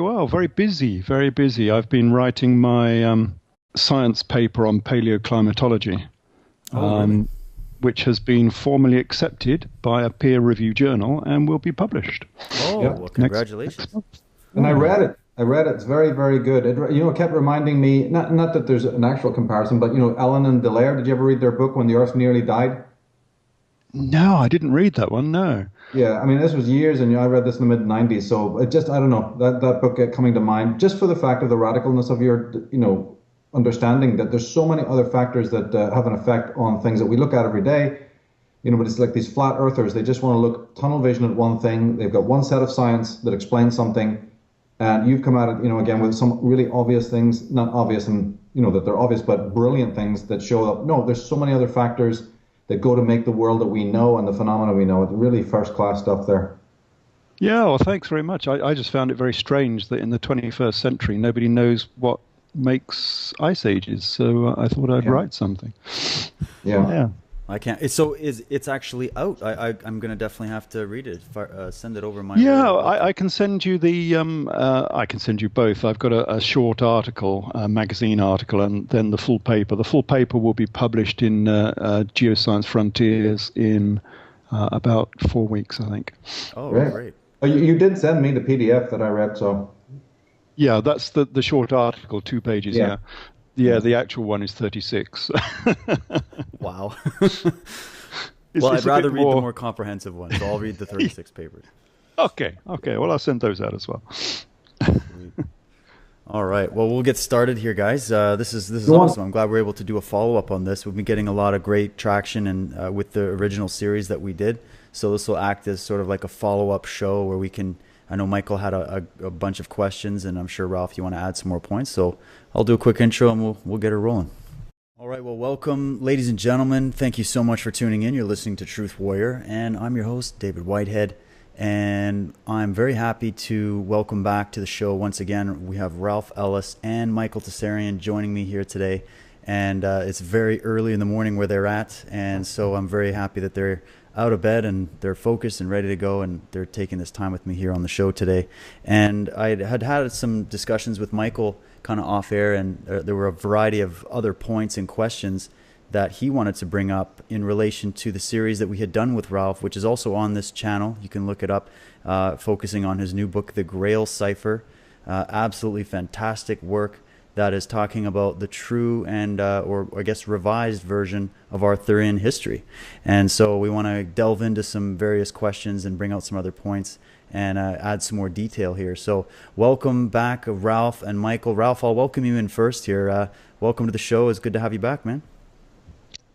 well. Very busy, very busy. I've been writing my science paper on paleoclimatology, Oh, really? um, which has been formally accepted by a peer review journal and will be published Oh, Yeah, well, next congratulations. month. and I Yeah. read it. I read it. It's very, very good. It kept reminding me, not that there's an actual comparison, but Ellen and Delaire. Did you ever read their book When the Earth Nearly Died? No, I didn't read that one. No. Yeah, I mean, this was years, and I read this in the mid '90s. So I don't know, that book coming to mind just for the fact of the radicalness of your, understanding that there's so many other factors that have an effect on things that we look at every day. But it's like these flat earthers. They just want to look tunnel vision at one thing. They've got one set of science that explains something, and you've come at it, again with some really obvious things, not obvious and that they're obvious, but brilliant things that show up. No, there's so many other factors that go to make the world that we know and the phenomena we know. It's really first class stuff there. Yeah, well, thanks very much. I just found it very strange that in the 21st century, nobody knows what makes ice ages. So I thought I'd Yeah. write something. Yeah. Yeah. I can't. It's actually out. I'm gonna definitely have to read it. Send it over my way. Yeah, I'd love to. I can send you I can send you both. I've got a short article, a magazine article, and then the full paper. The full paper will be published in Geoscience Frontiers in about 4 weeks, I think. Oh, Great. great. Oh, you did send me the PDF that I read, so Yeah, that's the short article, 2 pages. yeah. Yeah, yeah. The actual one is 36. Wow. It's, Well, I'd it's a rather bit read the more. more comprehensive one, so I'll read the 36 papers. Okay, okay. Well, I'll send those out as well. Sweet. All right. Well, we'll get started here, guys. This is Go on. awesome. I'm glad we're able to do a follow up on this. We've been getting a lot of great traction and with the original series that we did. So this will act as sort of like a follow up show where we can. I know Michael had a bunch of questions, and I'm sure Ralph, you want to add some more points. So I'll do a quick intro, and we'll get it rolling. All right. Well, welcome, ladies and gentlemen. Thank you so much for tuning in. You're listening to Truth Warrior, and I'm your host, David Whitehead. And I'm very happy to welcome back to the show once again. We have Ralph Ellis and Michael Tsarion joining me here today. And it's very early in the morning where they're at. And so I'm very happy that they're out of bed and they're focused and ready to go. And they're taking this time with me here on the show today. And I had some discussions with Michael kind of off air. And there were a variety of other points and questions that he wanted to bring up in relation to the series that we had done with Ralph, which is also on this channel. You can look it up, focusing on his new book, The Grail Cipher. Absolutely fantastic work that is talking about the true and, or I guess, revised version of Arthurian history. And so we want to delve into some various questions and bring out some other points and add some more detail here. So welcome back, Ralph and Michael. Ralph, I'll welcome you in first here. Welcome to the show. It's good to have you back, man.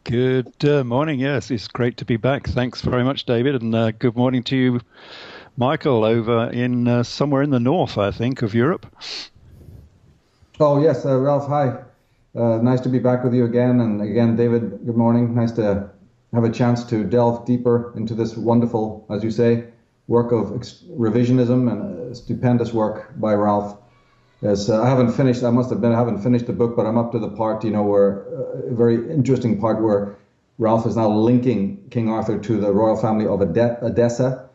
Good morning. Yes, it's great to be back. Thanks very much, David, and good morning to you, Michael, over in somewhere in the north, I think, of Europe. Oh yes, Ralph. Hi. Nice to be back with you again. And again, David. Good morning. Nice to have a chance to delve deeper into this wonderful, as you say, work of revisionism and stupendous work by Ralph. Yes, I haven't finished. I must admit, I haven't finished the book, but I'm up to the part, where a very interesting part where Ralph is now linking King Arthur to the royal family of Edessa,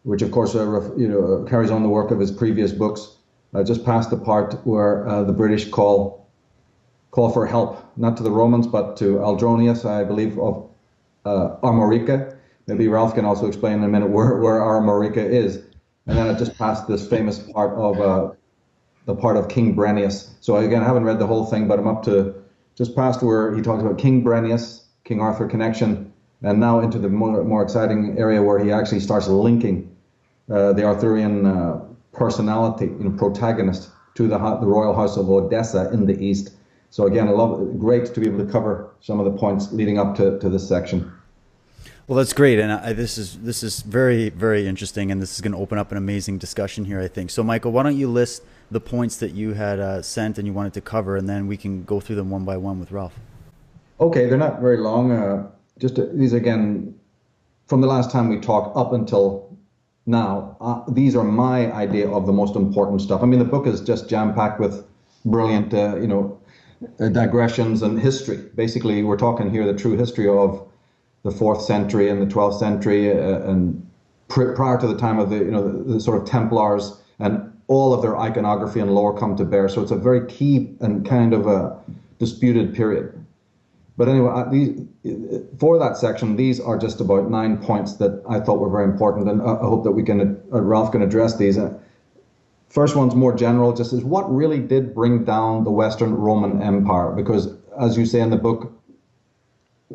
which of course, carries on the work of his previous books. Just past the part where the British call for help, not to the Romans, but to Aldronius, I believe, of Armorica. Maybe Ralph can also explain in a minute where Armorica is. And then it just past this famous part of the part of King Brennus. So again, I haven't read the whole thing, but I'm up to just past where he talks about King Brennus, King Arthur connection, and now into the more exciting area where he actually starts linking the Arthurian personality, protagonist to the royal house of Odessa in the east. So again, great to be able to cover some of the points leading up to this section. Well, that's great, and this is very, very interesting, and this is going to open up an amazing discussion here, I think. So, Michael, why don't you list the points that you had sent and you wanted to cover, and then we can go through them one by one with Ralph. Okay, they're not very long. These again, from the last time we talked up until now, these are my idea of the most important stuff. I mean, the book is just jam-packed with brilliant, digressions and history. Basically, we're talking here the true history of the 4th century and the 12th century, and prior to the time of the sort of Templars, and all of their iconography and lore come to bear. So it's a very key and kind of a disputed period. But anyway, for that section, these are just about 9 points that I thought were very important, and I hope that Ralph can address these. First one's more general, just is what really did bring down the Western Roman Empire? Because as you say in the book,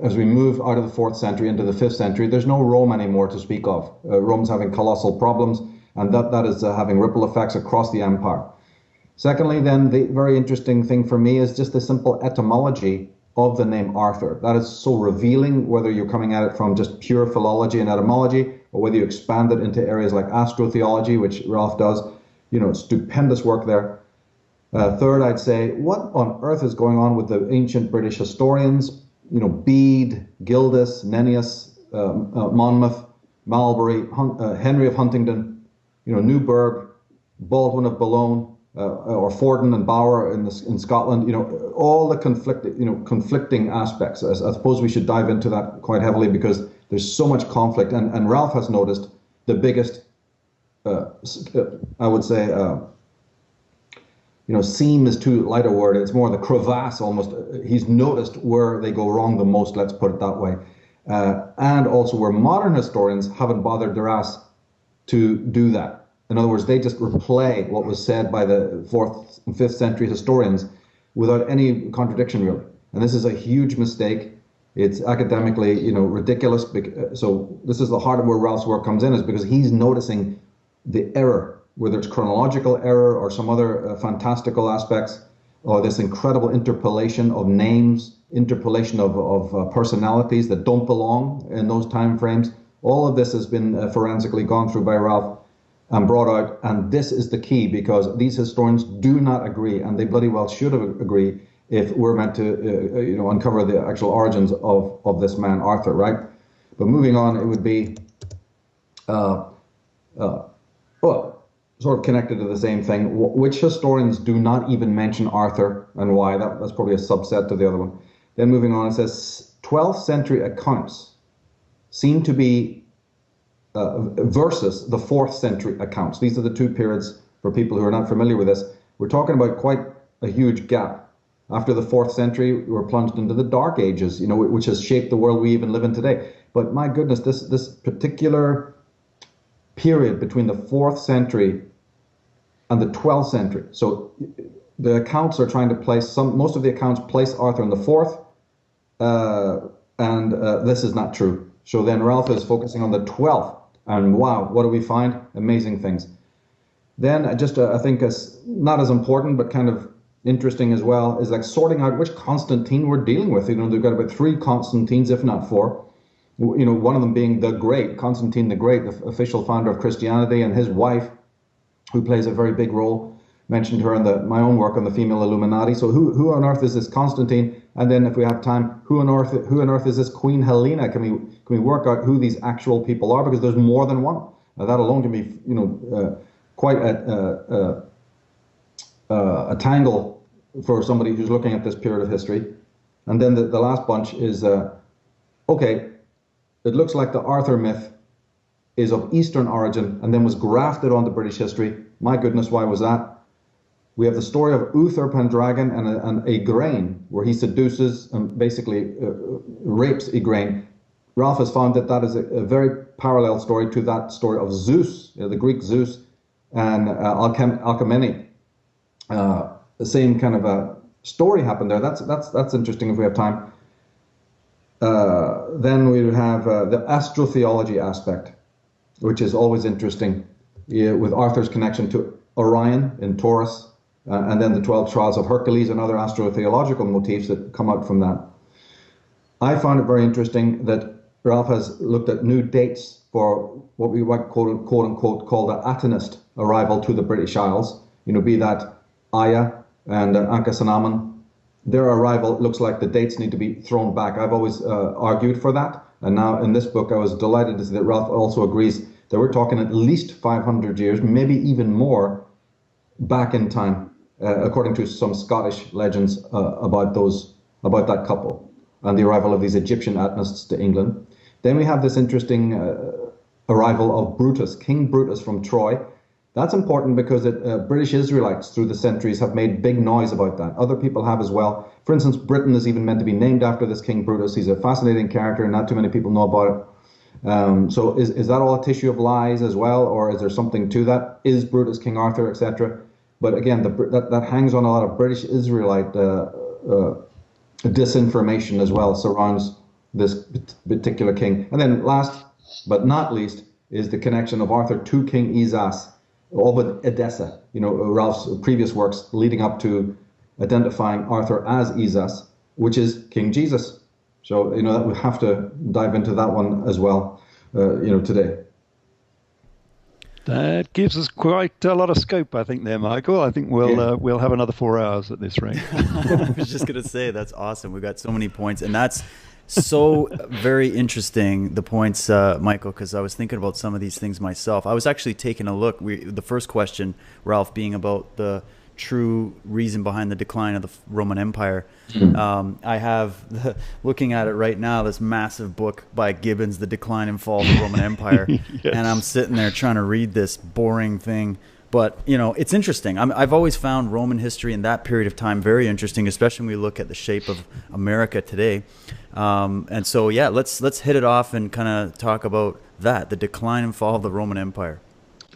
as we move out of the 4th century into the 5th century, there's no Rome anymore to speak of. Rome's having colossal problems, and that is having ripple effects across the empire. Secondly, then, the very interesting thing for me is just the simple etymology of the name Arthur. That is so revealing, whether you're coming at it from just pure philology and etymology, or whether you expand it into areas like astrotheology, which Ralph does. Stupendous work there. Third, I'd say, what on earth is going on with the ancient British historians? Bede, Gildas, Nennius, Monmouth, Marlbury, Henry of Huntingdon, Newburgh, Baldwin of Boulogne, or Forden and Bauer in Scotland. All the conflicting aspects. I suppose we should dive into that quite heavily because there's so much conflict. And Ralph has noticed the biggest, I would say, seam is too light a word. It's more the crevasse almost. He's noticed where they go wrong the most, let's put it that way. And also where modern historians haven't bothered their ass to do that. In other words, they just replay what was said by the 4th and 5th century historians without any contradiction, really. And this is a huge mistake. It's academically, ridiculous. So this is the heart of where Ralph's work comes in, is because he's noticing the error, whether it's chronological error or some other fantastical aspects, or this incredible interpolation of names, interpolation of personalities that don't belong in those time frames. All of this has been forensically gone through by Ralph and brought out, and this is the key, because these historians do not agree, and they bloody well should have agreed if we're meant to uncover the actual origins of this man Arthur, right? But moving on, it would be sort of connected to the same thing. Which historians do not even mention Arthur, and why? That's probably a subset to the other one. Then moving on, it says 12th century accounts seem to be versus the 4th century accounts. These are the two periods for people who are not familiar with this. We're talking about quite a huge gap. After the 4th century, we're plunged into the Dark Ages, which has shaped the world we even live in today. But my goodness, this particular period between the 4th century and the 12th century. So the accounts are trying to place most of the accounts place Arthur in the 4th, and this is not true. So then Ralph is focusing on the 12th, and wow, what do we find? Amazing things. Then I think not as important, but kind of interesting as well, is like sorting out which Constantine we're dealing with. They've got about 3 Constantines, if not 4. One of them being the Great, Constantine the Great, the official founder of Christianity, and his wife, who plays a very big role. Mentioned her in my own work on the female Illuminati. So who on earth is this Constantine? And then if we have time, who on earth is this Queen Helena? Can we work out who these actual people are? Because there's more than one. That alone can be quite a tangle for somebody who's looking at this period of history. And then the last bunch is okay. It looks like the Arthur myth is of Eastern origin and then was grafted onto British history. My goodness, why was that? We have the story of Uther Pendragon and Igraine, where he seduces and basically rapes Igraine. Ralph has found that is a very parallel story to that story of Zeus, the Greek Zeus, and Alcmene. The same kind of a story happened there. That's interesting if we have time. Then we would have the astrotheology aspect, which is always interesting, with Arthur's connection to Orion in Taurus, and then the 12 trials of Hercules and other astrotheological motifs that come out from that. I found it very interesting that Ralph has looked at new dates for what we might quote unquote call the Atenist arrival to the British Isles, be that Aya and Ankhesenamun. Their arrival looks like the dates need to be thrown back. I've always argued for that. And now in this book, I was delighted to see that Ralph also agrees that we're talking at least 500 years, maybe even more, back in time, according to some Scottish legends about that couple and the arrival of these Egyptian ethnists to England. Then we have this interesting arrival of Brutus, King Brutus from Troy. That's important because British Israelites through the centuries have made big noise about that. Other people have as well. For instance, Britain is even meant to be named after this King Brutus. He's a fascinating character, and not too many people know about it. So is that all a tissue of lies as well, or is there something to that? Is Brutus King Arthur, etc.? But again, that hangs on a lot of British Israelite disinformation as well, surrounds this particular king. And then last but not least is the connection of Arthur to King Isas, all but Edessa, Ralph's previous works leading up to identifying Arthur as Isas, which is King Jesus. So, that we have to dive into that one as well, today. That gives us quite a lot of scope, I think, there, Michael. I think we'll have another 4 hours at this rate. I was just going to say, that's awesome. We've got so many points, and that's so very interesting, the points, Michael, because I was thinking about some of these things myself. I was actually taking a look. The first question, Ralph, being about the true reason behind the decline of the Roman Empire. I have, looking at it right now, this massive book by Gibbons, The Decline and Fall of the Roman Empire. Yes. And I'm sitting there trying to read this boring thing. But, it's interesting. I've always found Roman history in that period of time very interesting, especially when we look at the shape of America today. And so, yeah, let's hit it off and kind of talk about that, the decline and fall of the Roman Empire.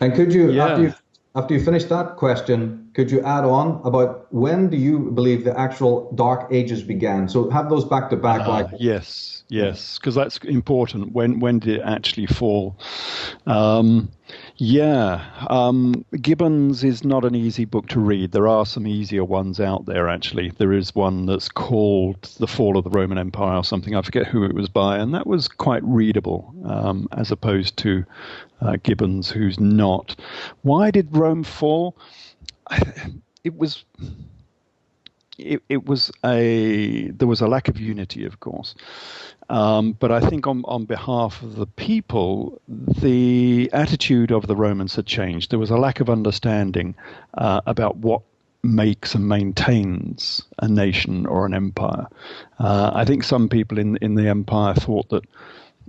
And could you, after you finish that question, could you add on about when do you believe the actual Dark Ages began? So have those back to back. Yes, because that's important. When did it actually fall? Gibbons is not an easy book to read. There are some easier ones out there, actually. There is one that's called The Fall of the Roman Empire or something. I forget who it was by, and that was quite readable, as opposed to Gibbons, who's not. Why did Rome fall? There was a lack of unity, of course. But I think on behalf of the people, the attitude of the Romans had changed. There was a lack of understanding about what makes and maintains a nation or an empire. I think some people in the empire thought that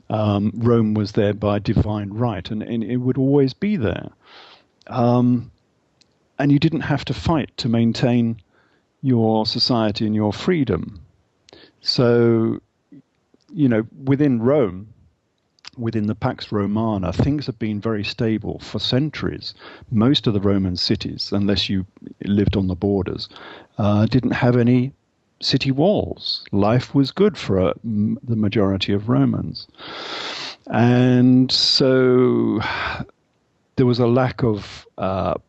Rome was there by divine right, and it would always be there. And you didn't have to fight to maintain your society and your freedom. So, within Rome, within the Pax Romana, things have been very stable for centuries. Most of the Roman cities, unless you lived on the borders, didn't have any city walls. Life was good for the majority of Romans. And so there was a lack of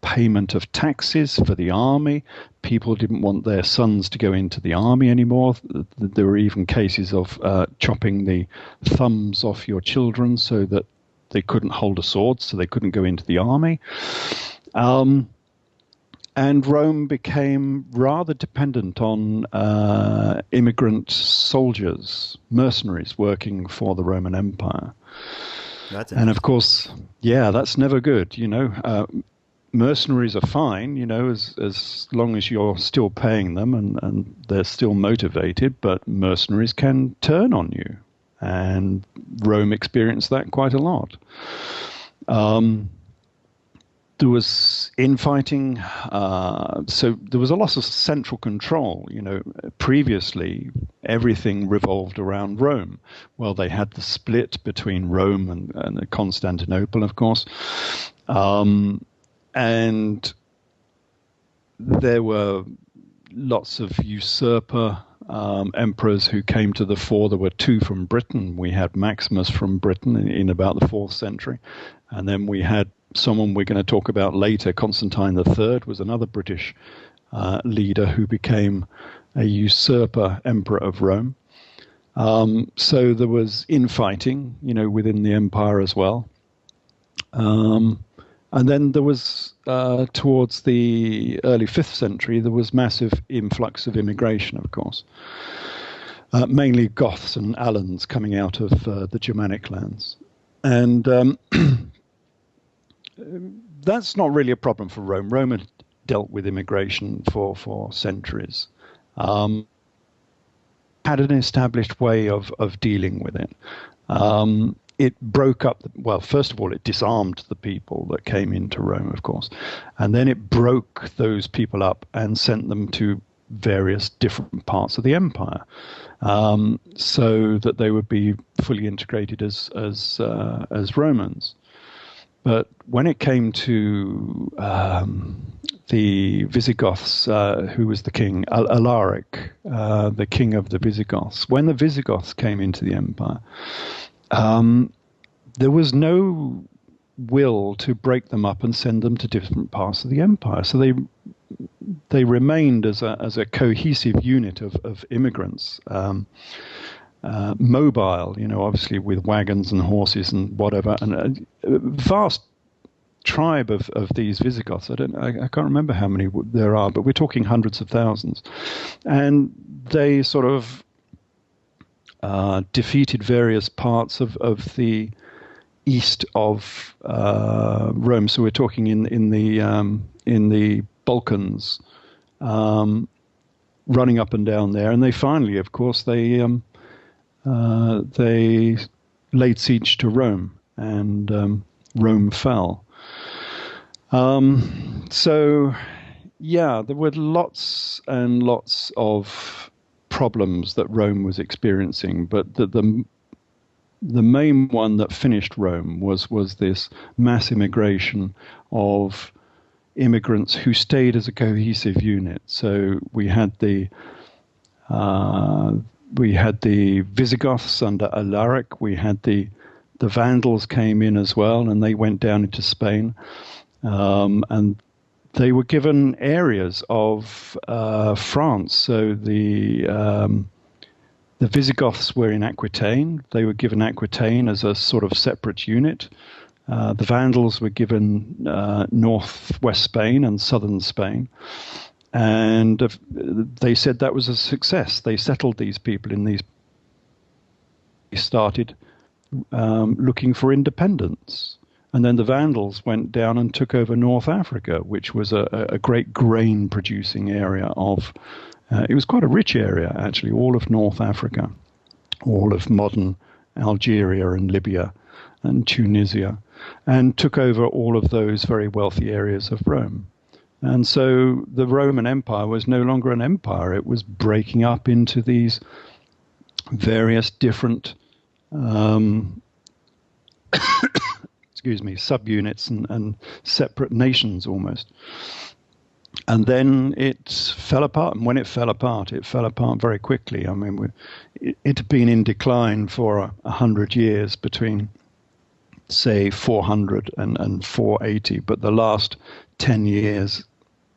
payment of taxes for the army. People didn't want their sons to go into the army anymore. There were even cases of chopping the thumbs off your children so that they couldn't hold a sword, so they couldn't go into the army. And Rome became rather dependent on immigrant soldiers, mercenaries working for the Roman Empire. And of course, that's never good. Mercenaries are fine, as long as you're still paying them and they're still motivated, but mercenaries can turn on you. And Rome experienced that quite a lot. There was infighting, so there was a loss of central control. Previously everything revolved around Rome. Well, they had the split between Rome and Constantinople, of course, and there were lots of usurper emperors who came to the fore. There were two from Britain. We had Maximus from Britain in about the 4th century, and then we had someone we're going to talk about later. Constantine III was another British leader who became a usurper emperor of Rome. So there was infighting, within the empire as well. And then there was, towards the early 5th century, there was massive influx of immigration, of course. Mainly Goths and Alans coming out of the Germanic lands. And that's not really a problem for Rome. Rome had dealt with immigration for centuries. Had an established way of dealing with it. it broke up. Well, first of all, it disarmed the people that came into Rome, of course, and then it broke those people up and sent them to various different parts of the empire, so that they would be fully integrated as Romans. But when it came to the Visigoths, who was the king, Alaric, the king of the Visigoths, when the Visigoths came into the empire, there was no will to break them up and send them to different parts of the empire. So they remained as a cohesive unit of immigrants, mobile, obviously with wagons and horses and whatever, and a vast tribe of these Visigoths. I can't remember how many there are, but we're talking hundreds of thousands, and they sort of defeated various parts of the east of Rome. So we're talking in the Balkans, running up and down there, and they finally, of course, they laid siege to Rome, and Rome fell. So, yeah, there were lots and lots of problems that Rome was experiencing, but the main one that finished Rome was this mass immigration of immigrants who stayed as a cohesive unit. So we had the Visigoths under Alaric. We had the Vandals came in as well, and they went down into Spain, and they were given areas of France. So the Visigoths were in Aquitaine. They were given Aquitaine as a sort of separate unit. The Vandals were given northwest Spain and southern Spain. And they said that was a success. They settled these people in these. They started looking for independence. And then the Vandals went down and took over North Africa, which was a great grain-producing area of. It was quite a rich area, actually, all of North Africa, all of modern Algeria and Libya and Tunisia, and took over all of those very wealthy areas of Rome. And so the Roman Empire was no longer an empire. It was breaking up into these various different subunits and separate nations almost. And then it fell apart. And when it fell apart very quickly. I mean, it had been in decline for 100 years between, say, 400 and 480. But the last 10 years,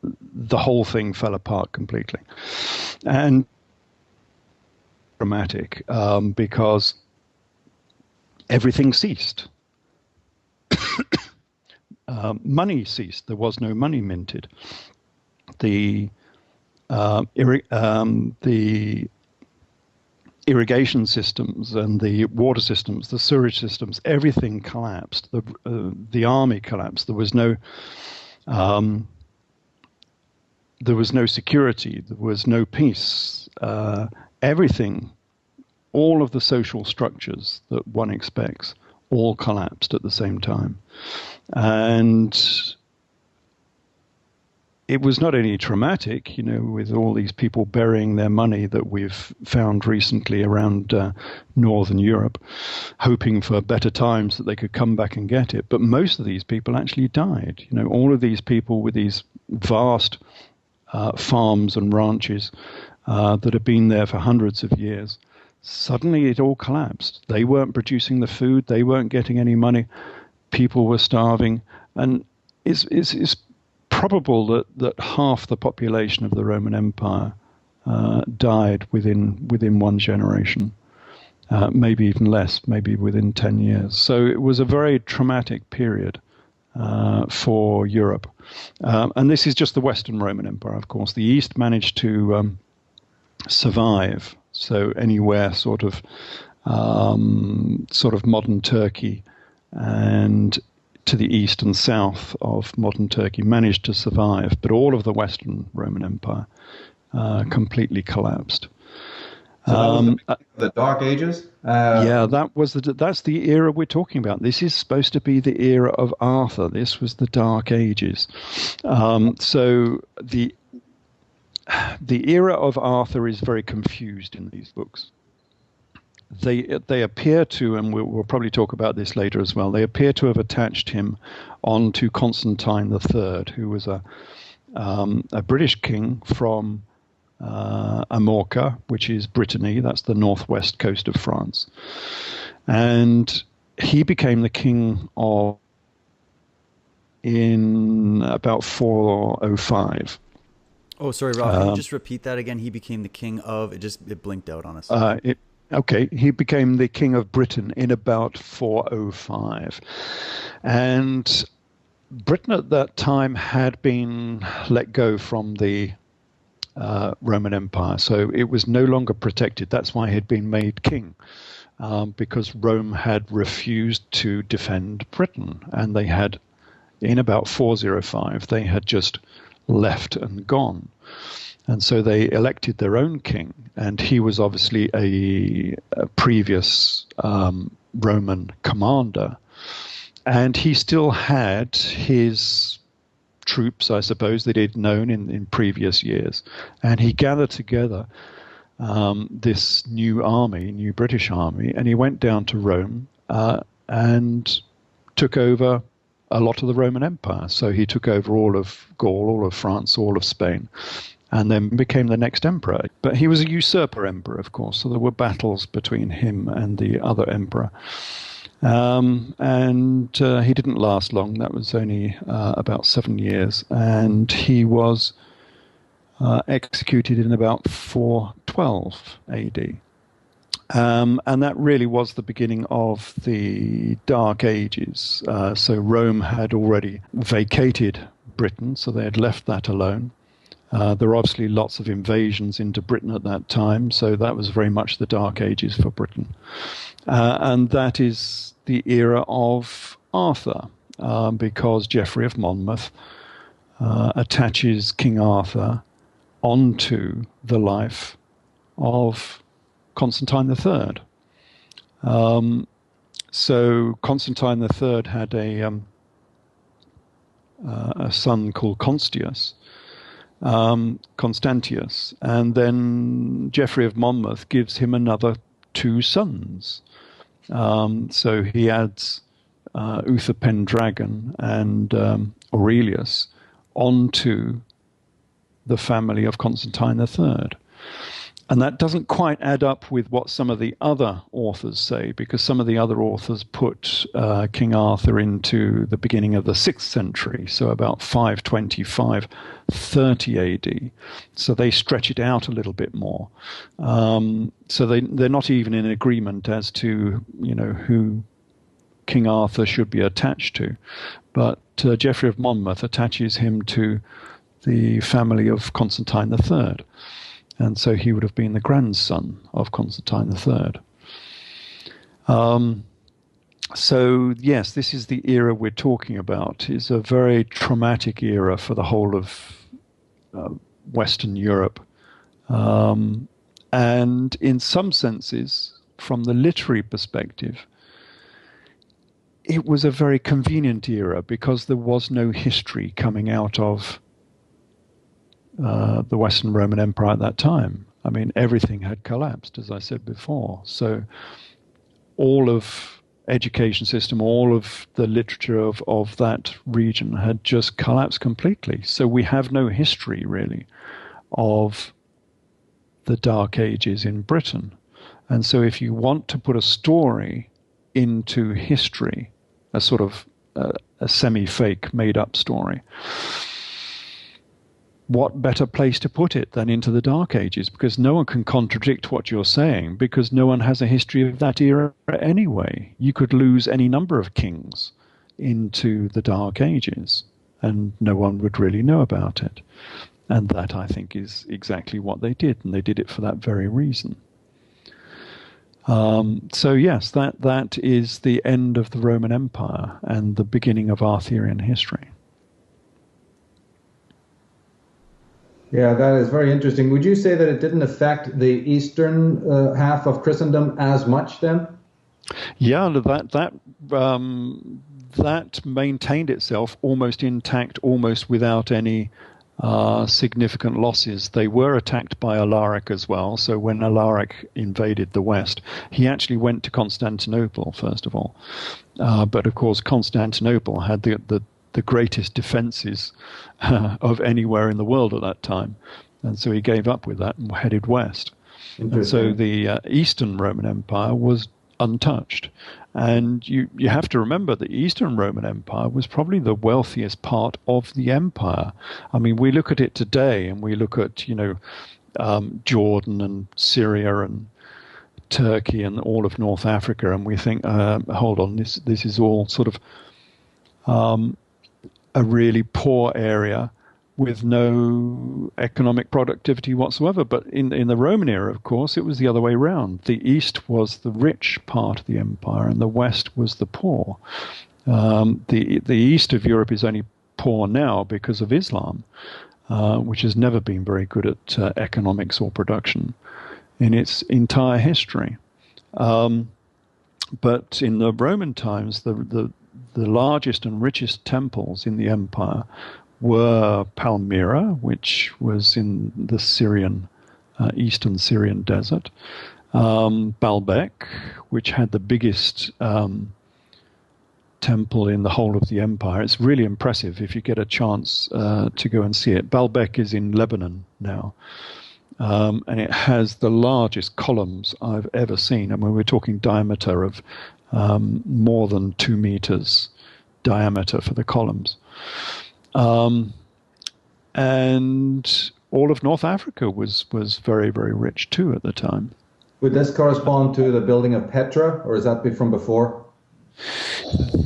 the whole thing fell apart completely. And dramatic, because everything ceased. Money ceased. There was no money minted. The irrigation systems and the water systems, the sewage systems, everything collapsed. The army collapsed. There was no security. There was no peace. Everything, all of the social structures that one expects, all collapsed at the same time. And it was not only traumatic, with all these people burying their money that we've found recently around Northern Europe, hoping for better times that they could come back and get it. But most of these people actually died. All of these people with these vast farms and ranches that had been there for hundreds of years, suddenly it all collapsed. They weren't producing the food. They weren't getting any money. People were starving. And it's probable that half the population of the Roman Empire died within one generation, maybe even less, maybe within 10 years. So it was a very traumatic period for Europe. And this is just the Western Roman Empire, of course. The East managed to survive. So anywhere sort of modern Turkey and to the east and south of modern Turkey managed to survive, but all of the Western Roman Empire completely collapsed. So that was the Dark Ages? Yeah, that's the era we're talking about. This is supposed to be the era of Arthur. This was the Dark Ages. So the era of Arthur is very confused in these books. They appear to, and we'll probably talk about this later as well, they appear to have attached him onto Constantine III, who was a British king from Amorca, which is Brittany, that's the northwest coast of France. And he became the king in about 405. Oh, sorry, Rob, can you just repeat that again? He became the king of, it blinked out on us. Okay, he became the king of Britain in about 405. And Britain at that time had been let go from the Roman Empire, so it was no longer protected. That's why he had been made king, because Rome had refused to defend Britain, and they had, in about 405, they had just left and gone. And so they elected their own king, and he was obviously a previous Roman commander, and he still had his troops, I suppose, that he'd known in previous years, and he gathered together this new British army, and he went down to Rome and took over a lot of the Roman Empire. So he took over all of Gaul, all of France, all of Spain, and then became the next emperor. But he was a usurper emperor, of course, so there were battles between him and the other emperor. And he didn't last long. That was only about 7 years. And he was executed in about 412 AD. And that really was the beginning of the Dark Ages. So Rome had already vacated Britain, so they had left that alone. There were obviously lots of invasions into Britain at that time, so that was very much the Dark Ages for Britain. And that is the era of Arthur, because Geoffrey of Monmouth attaches King Arthur onto the life of Constantine III. So Constantine III had a son called Constantius, and then Geoffrey of Monmouth gives him another 2 sons. So he adds Uther Pendragon and Aurelius onto the family of Constantine III. And that doesn't quite add up with what some of the other authors say, because some of the other authors put King Arthur into the beginning of the 6th century, so about 525, 30 AD. So they stretch it out a little bit more. So they're not even in agreement as to, who King Arthur should be attached to. But Geoffrey of Monmouth attaches him to the family of Constantine III. And so he would have been the grandson of Constantine III. So, yes, this is the era we're talking about. It's a very traumatic era for the whole of Western Europe. And in some senses, from the literary perspective, it was a very convenient era because there was no history coming out of the Western Roman Empire at that time. I mean, everything had collapsed, as I said before. So all of education system, all of the literature of that region had just collapsed completely. So we have no history, really, of the Dark Ages in Britain. And so if you want to put a story into history, a sort of a semi-fake, made-up story, what better place to put it than into the Dark Ages? Because no one can contradict what you're saying, because no one has a history of that era anyway. You could lose any number of kings into the Dark Ages, and no one would really know about it. And that, I think, is exactly what they did, and they did it for that very reason. So yes, that is the end of the Roman Empire and the beginning of Arthurian history. Yeah, that is very interesting. Would you say that it didn't affect the eastern half of Christendom as much then? Yeah, that maintained itself almost intact, almost without any significant losses. They were attacked by Alaric as well. So when Alaric invaded the West, he actually went to Constantinople first of all. But of course, Constantinople had the greatest defenses of anywhere in the world at that time, and so he gave up with that and headed west. And so the Eastern Roman Empire was untouched. And you have to remember the Eastern Roman Empire was probably the wealthiest part of the empire. I mean, we look at it today and we look at, Jordan and Syria and Turkey and all of North Africa, and we think, hold on, this is all sort of a really poor area with no economic productivity whatsoever. But in the Roman era, of course, it was the other way around. The East was the rich part of the empire, and the West was the poor. The East of Europe is only poor now because of Islam, which has never been very good at economics or production in its entire history. But in the Roman times, the largest and richest temples in the empire were Palmyra, which was in the eastern Syrian desert, Baalbek, which had the biggest temple in the whole of the empire. It's really impressive if you get a chance to go and see it. Baalbek is in Lebanon now, and it has the largest columns I've ever seen. I mean, we're talking diameter of more than 2 meters diameter for the columns. And all of North Africa was very, very rich too at the time. Would this correspond to the building of Petra, or is that from before?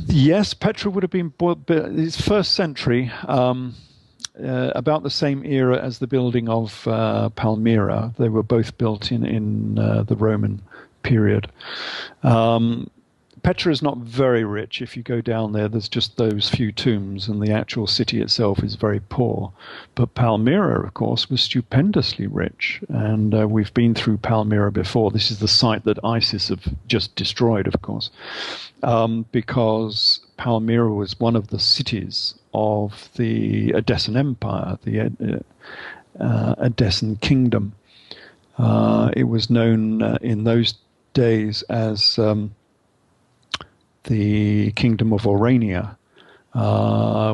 Yes, Petra would have been it's first century, about the same era as the building of Palmyra. They were both built in the Roman period. Petra is not very rich. If you go down there, there's just those few tombs, and the actual city itself is very poor. But Palmyra, of course, was stupendously rich, and we've been through Palmyra before. This is the site that ISIS have just destroyed, of course, because Palmyra was one of the cities of the Edessan Empire, the Edessan Kingdom. It was known in those days as the Kingdom of Orania,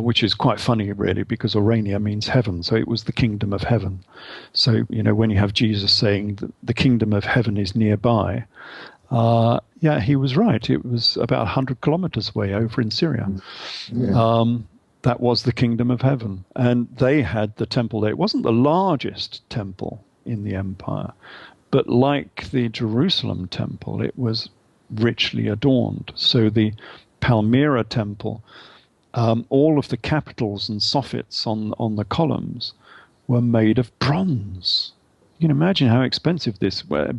which is quite funny, really, because Orania means heaven. So it was the Kingdom of Heaven. So, when you have Jesus saying that the Kingdom of Heaven is nearby, yeah, he was right. It was about 100 kilometers away over in Syria. Yeah. That was the Kingdom of Heaven. And they had the temple there. It wasn't the largest temple in the empire, but like the Jerusalem temple, it was richly adorned. So the Palmyra temple, all of the capitals and soffits on the columns were made of bronze. You can imagine how expensive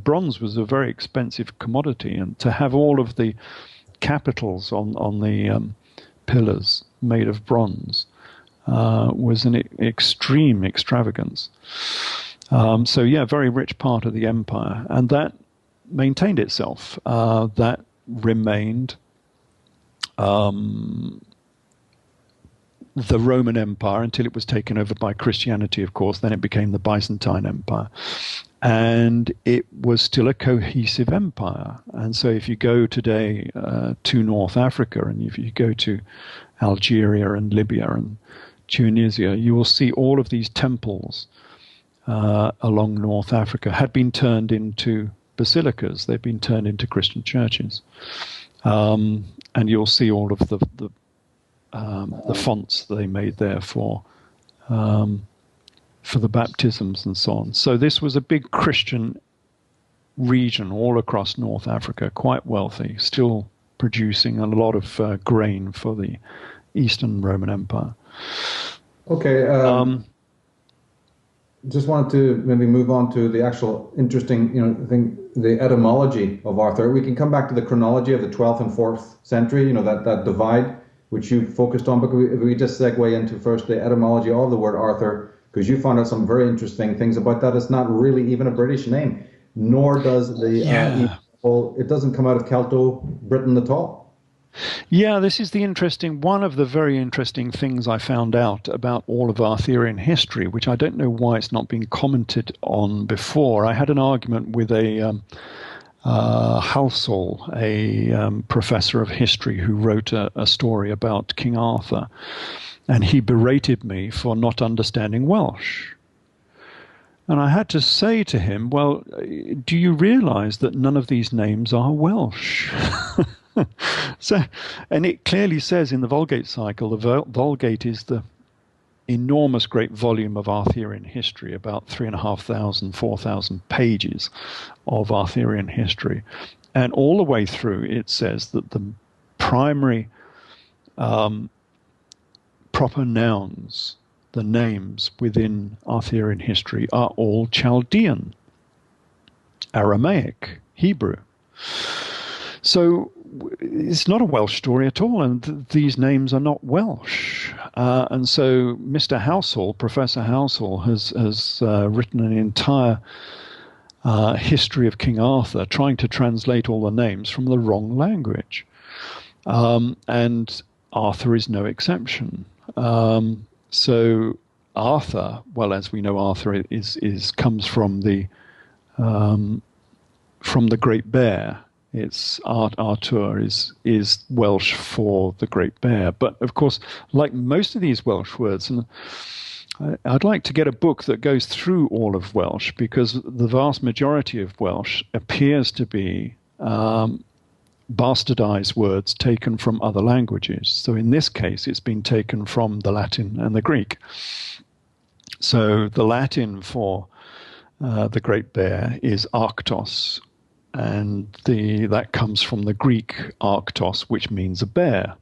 bronze was a very expensive commodity, and to have all of the capitals on the pillars made of bronze was an extreme extravagance. So yeah, very rich part of the empire, and that maintained itself. That remained the Roman Empire until it was taken over by Christianity, of course. Then it became the Byzantine Empire. And it was still a cohesive empire. And so if you go today to North Africa, and if you go to Algeria and Libya and Tunisia, you will see all of these temples along North Africa had been turned into basilicas. They've been turned into Christian churches. And you'll see all of the fonts they made there for the baptisms and so on. So this was a big Christian region all across North Africa, quite wealthy, still producing a lot of grain for the Eastern Roman Empire. Okay. Just wanted to maybe move on to the actual interesting, thing, the etymology of Arthur. We can come back to the chronology of the 12th and 4th century, that divide, which you focused on. But if we just segue into first the etymology of the word Arthur, because you found out some very interesting things about that. It's not really even a British name, nor does it doesn't come out of Celto Britain at all. Yeah, this is one of the very interesting things I found out about all of Arthurian history, which I don't know why it's not been commented on before. I had an argument with a Halsall, a professor of history who wrote a story about King Arthur, and he berated me for not understanding Welsh. And I had to say to him, well, do you realize that none of these names are Welsh? So, and it clearly says in the Vulgate cycle, the Vulgate is the enormous great volume of Arthurian history, about 3,500, 4,000 pages of Arthurian history. And all the way through, it says that the primary proper nouns, the names within Arthurian history, are all Chaldean, Aramaic, Hebrew. So it's not a Welsh story at all, and these names are not Welsh. And so Mr. Halsall, Professor Halsall, has written an entire history of King Arthur, trying to translate all the names from the wrong language. And Arthur is no exception. So Arthur, well, as we know, Arthur comes from the Great Bear. It's Artur is Welsh for the Great Bear. But of course, like most of these Welsh words, and I'd like to get a book that goes through all of Welsh, because the vast majority of Welsh appears to be bastardized words taken from other languages. So in this case, it's been taken from the Latin and the Greek. So the Latin for the Great Bear is Arctos, and that comes from the Greek Arctos, which means a bear.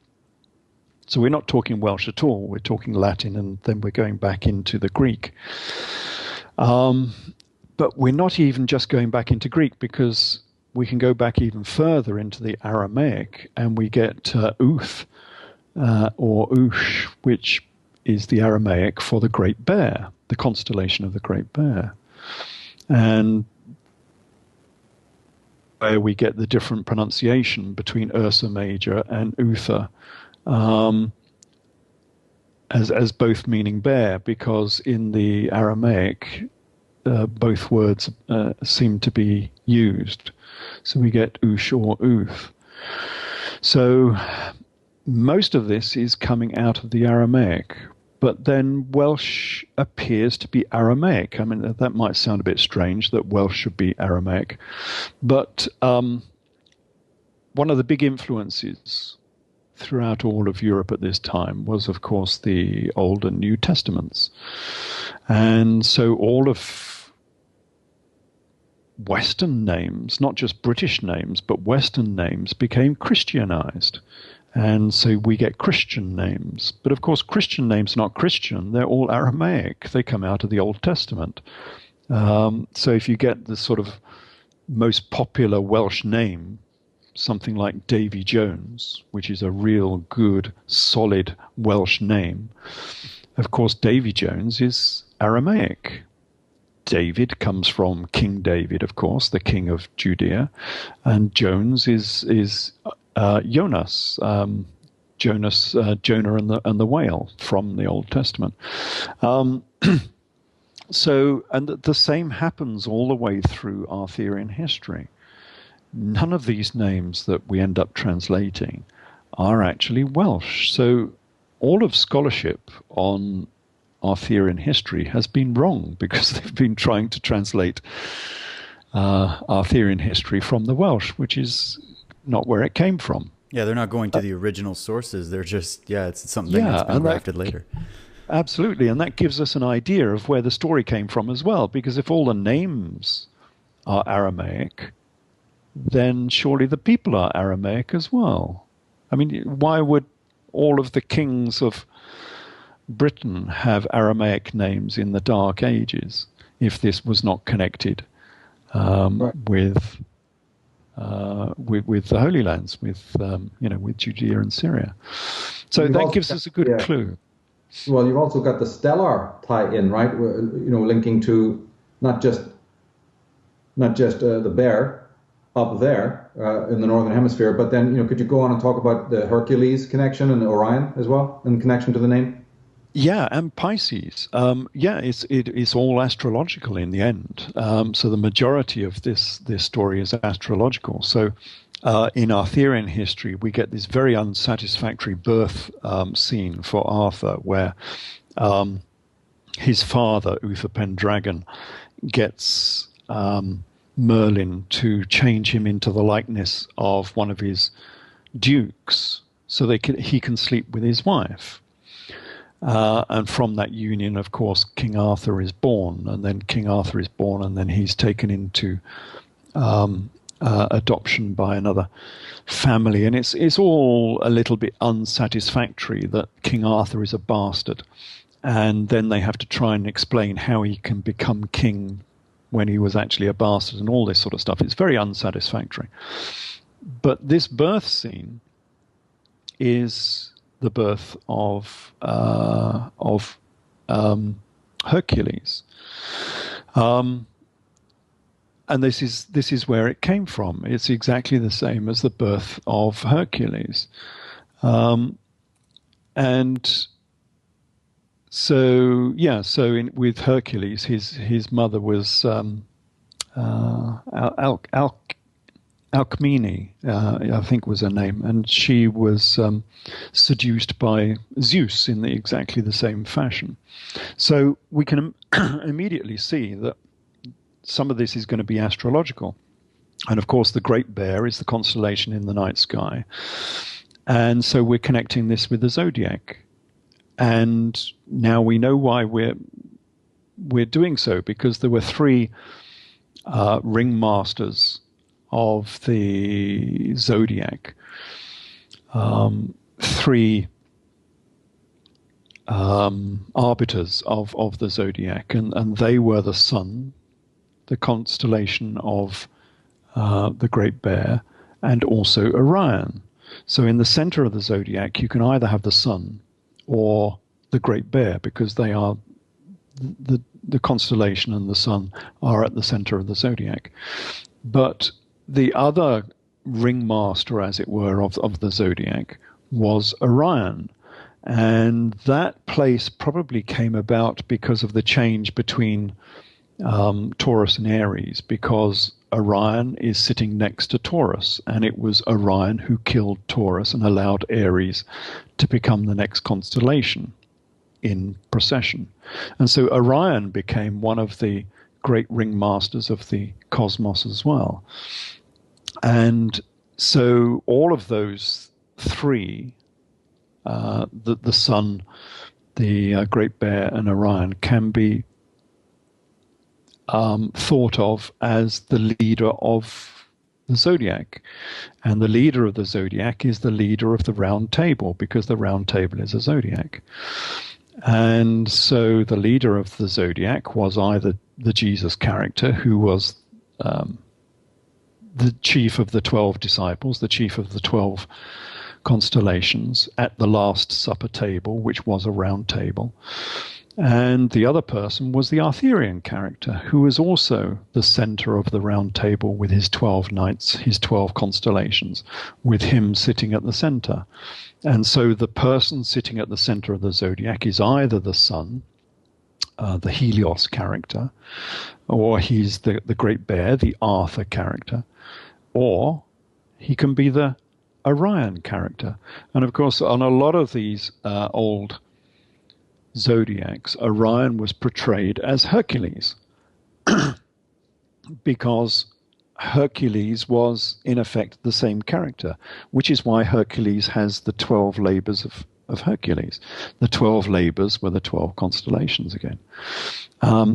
So we're not talking Welsh at all. We're talking Latin, and then we're going back into the Greek. But we're not even just going back into Greek, because we can go back even further into the Aramaic, and we get Uth or Ush, which is the Aramaic for the Great Bear, the constellation of the Great Bear. And where we get the different pronunciation between Ursa Major and Uther, as both meaning bear, because in the Aramaic, both words seem to be used. So we get Ush or Uth. So most of this is coming out of the Aramaic. But then Welsh appears to be Aramaic. I mean, that might sound a bit strange that Welsh should be Aramaic. But one of the big influences throughout all of Europe at this time was, of course, the Old and New Testaments. And so all of Western names, not just British names, but Western names, became Christianized. And so we get Christian names. But of course, Christian names are not Christian. They're all Aramaic. They come out of the Old Testament. So if you get the sort of most popular Welsh name, something like Davy Jones, which is a real good, solid Welsh name, of course, Davy Jones is Aramaic. David comes from King David, of course, the king of Judea. And Jones is Jonas, Jonah and the whale from the Old Testament. So, and the same happens all the way through Arthurian history. None of these names that we end up translating are actually Welsh. So all of scholarship on Arthurian history has been wrong, because they've been trying to translate Arthurian history from the Welsh, which is not where it came from. Yeah, they're not going to the original sources. They're just, it's something that's been grafted later. Absolutely, and that gives us an idea of where the story came from as well, because if all the names are Aramaic, then surely the people are Aramaic as well. I mean, why would all of the kings of Britain have Aramaic names in the Dark Ages if this was not connected with the Holy Lands, with Judea and Syria? So that gives us a good clue. well, you've also got the stellar tie-in, right? Linking to not just the bear up there in the northern hemisphere, but then could you go on and talk about the Hercules connection and Orion as well, in connection to the name? Yeah, and Pisces. It's all astrological in the end. So the majority of this story is astrological. So in Arthurian history, we get this very unsatisfactory birth scene for Arthur, where his father, Uther Pendragon, gets Merlin to change him into the likeness of one of his dukes, so he can sleep with his wife. And from that union, of course, King Arthur is born, and then he's taken into adoption by another family. And it's all a little bit unsatisfactory that King Arthur is a bastard. And then they have to try and explain how he can become king when he was actually a bastard and all this sort of stuff. It's very unsatisfactory. But this birth scene is the birth of Hercules, and this is where it came from. It's exactly the same as the birth of Hercules, and so with Hercules, his mother was Alcmene, I think was her name, and she was seduced by Zeus in exactly the same fashion. So we can immediately see that some of this is going to be astrological. And of course, the Great Bear is the constellation in the night sky. And so we're connecting this with the zodiac. And now we know why we're doing so, because there were three ringmasters of the zodiac, three arbiters of the zodiac, and they were the Sun, the constellation of the Great Bear, and also Orion. So in the center of the zodiac, you can either have the Sun or the Great Bear, because they are the constellation and the Sun are at the center of the zodiac. But the other ringmaster, as it were, of the zodiac was Orion. And that place probably came about because of the change between Taurus and Aries, because Orion is sitting next to Taurus, and it was Orion who killed Taurus and allowed Aries to become the next constellation in procession. And so Orion became one of the great ringmasters of the cosmos as well. And so all of those three, the Sun, the Great Bear, and Orion, can be thought of as the leader of the zodiac. And the leader of the zodiac is the leader of the round table, because the round table is a zodiac. And so the leader of the zodiac was either the Jesus character, who was the chief of the 12 disciples, the chief of the 12 constellations at the Last Supper table, which was a round table. And the other person was the Arthurian character, who was also the center of the round table with his 12 knights, his 12 constellations, with him sitting at the center. And so the person sitting at the center of the zodiac is either the Sun, the Helios character, or he's the Great Bear, the Arthur character, or he can be the Orion character. And of course, on a lot of these old zodiacs, Orion was portrayed as Hercules because Hercules was in effect the same character, which is why Hercules has the 12 labors of Hercules. The 12 labors were the 12 constellations again.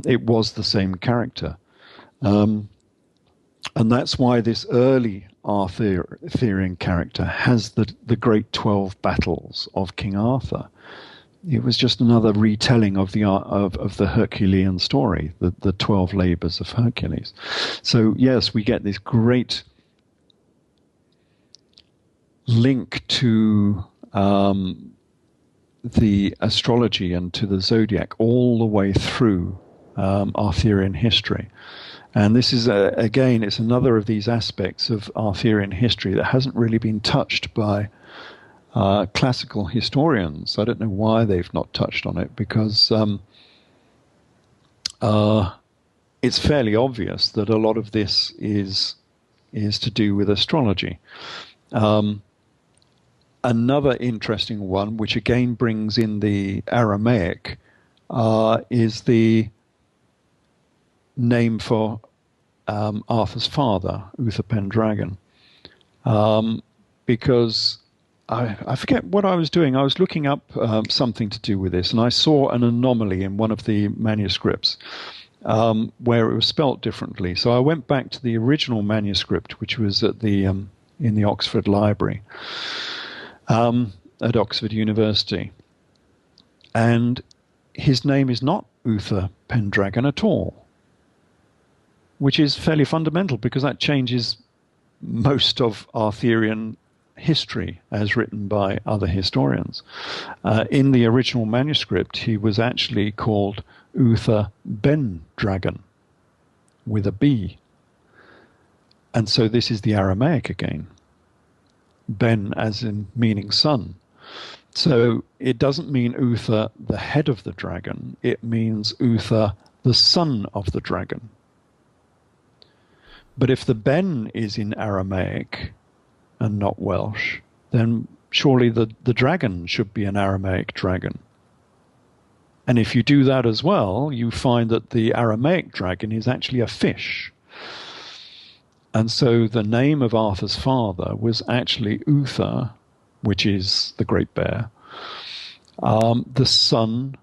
It was the same character. And that's why this early Arthurian character has the great 12 battles of King Arthur. It was just another retelling of the Herculean story, the 12 labors of Hercules. So yes, we get this great link to the astrology and to the zodiac all the way through Arthurian history. And this is, again, it's another of these aspects of Arthurian history that hasn't really been touched by classical historians. I don't know why they've not touched on it, because it's fairly obvious that a lot of this is to do with astrology. Another interesting one, which again brings in the Aramaic, is the name for Arthur's father, Uther Pendragon, because I forget what I was doing. I was looking up something to do with this, and I saw an anomaly in one of the manuscripts where it was spelt differently. So I went back to the original manuscript, which was at the in the Oxford Library at Oxford University, and his name is not Uther Pendragon at all, which is fairly fundamental, because that changes most of Arthurian history as written by other historians. In the original manuscript, he was actually called Uther Ben-Dragon with a B. And so this is the Aramaic again. Ben as in meaning son. So it doesn't mean Uther, the head of the dragon. It means Uther, the son of the dragon. But if the Ben is in Aramaic and not Welsh, then surely the dragon should be an Aramaic dragon. And if you do that as well, you find that the Aramaic dragon is actually a fish. And so the name of Arthur's father was actually Uther, which is the great bear, the son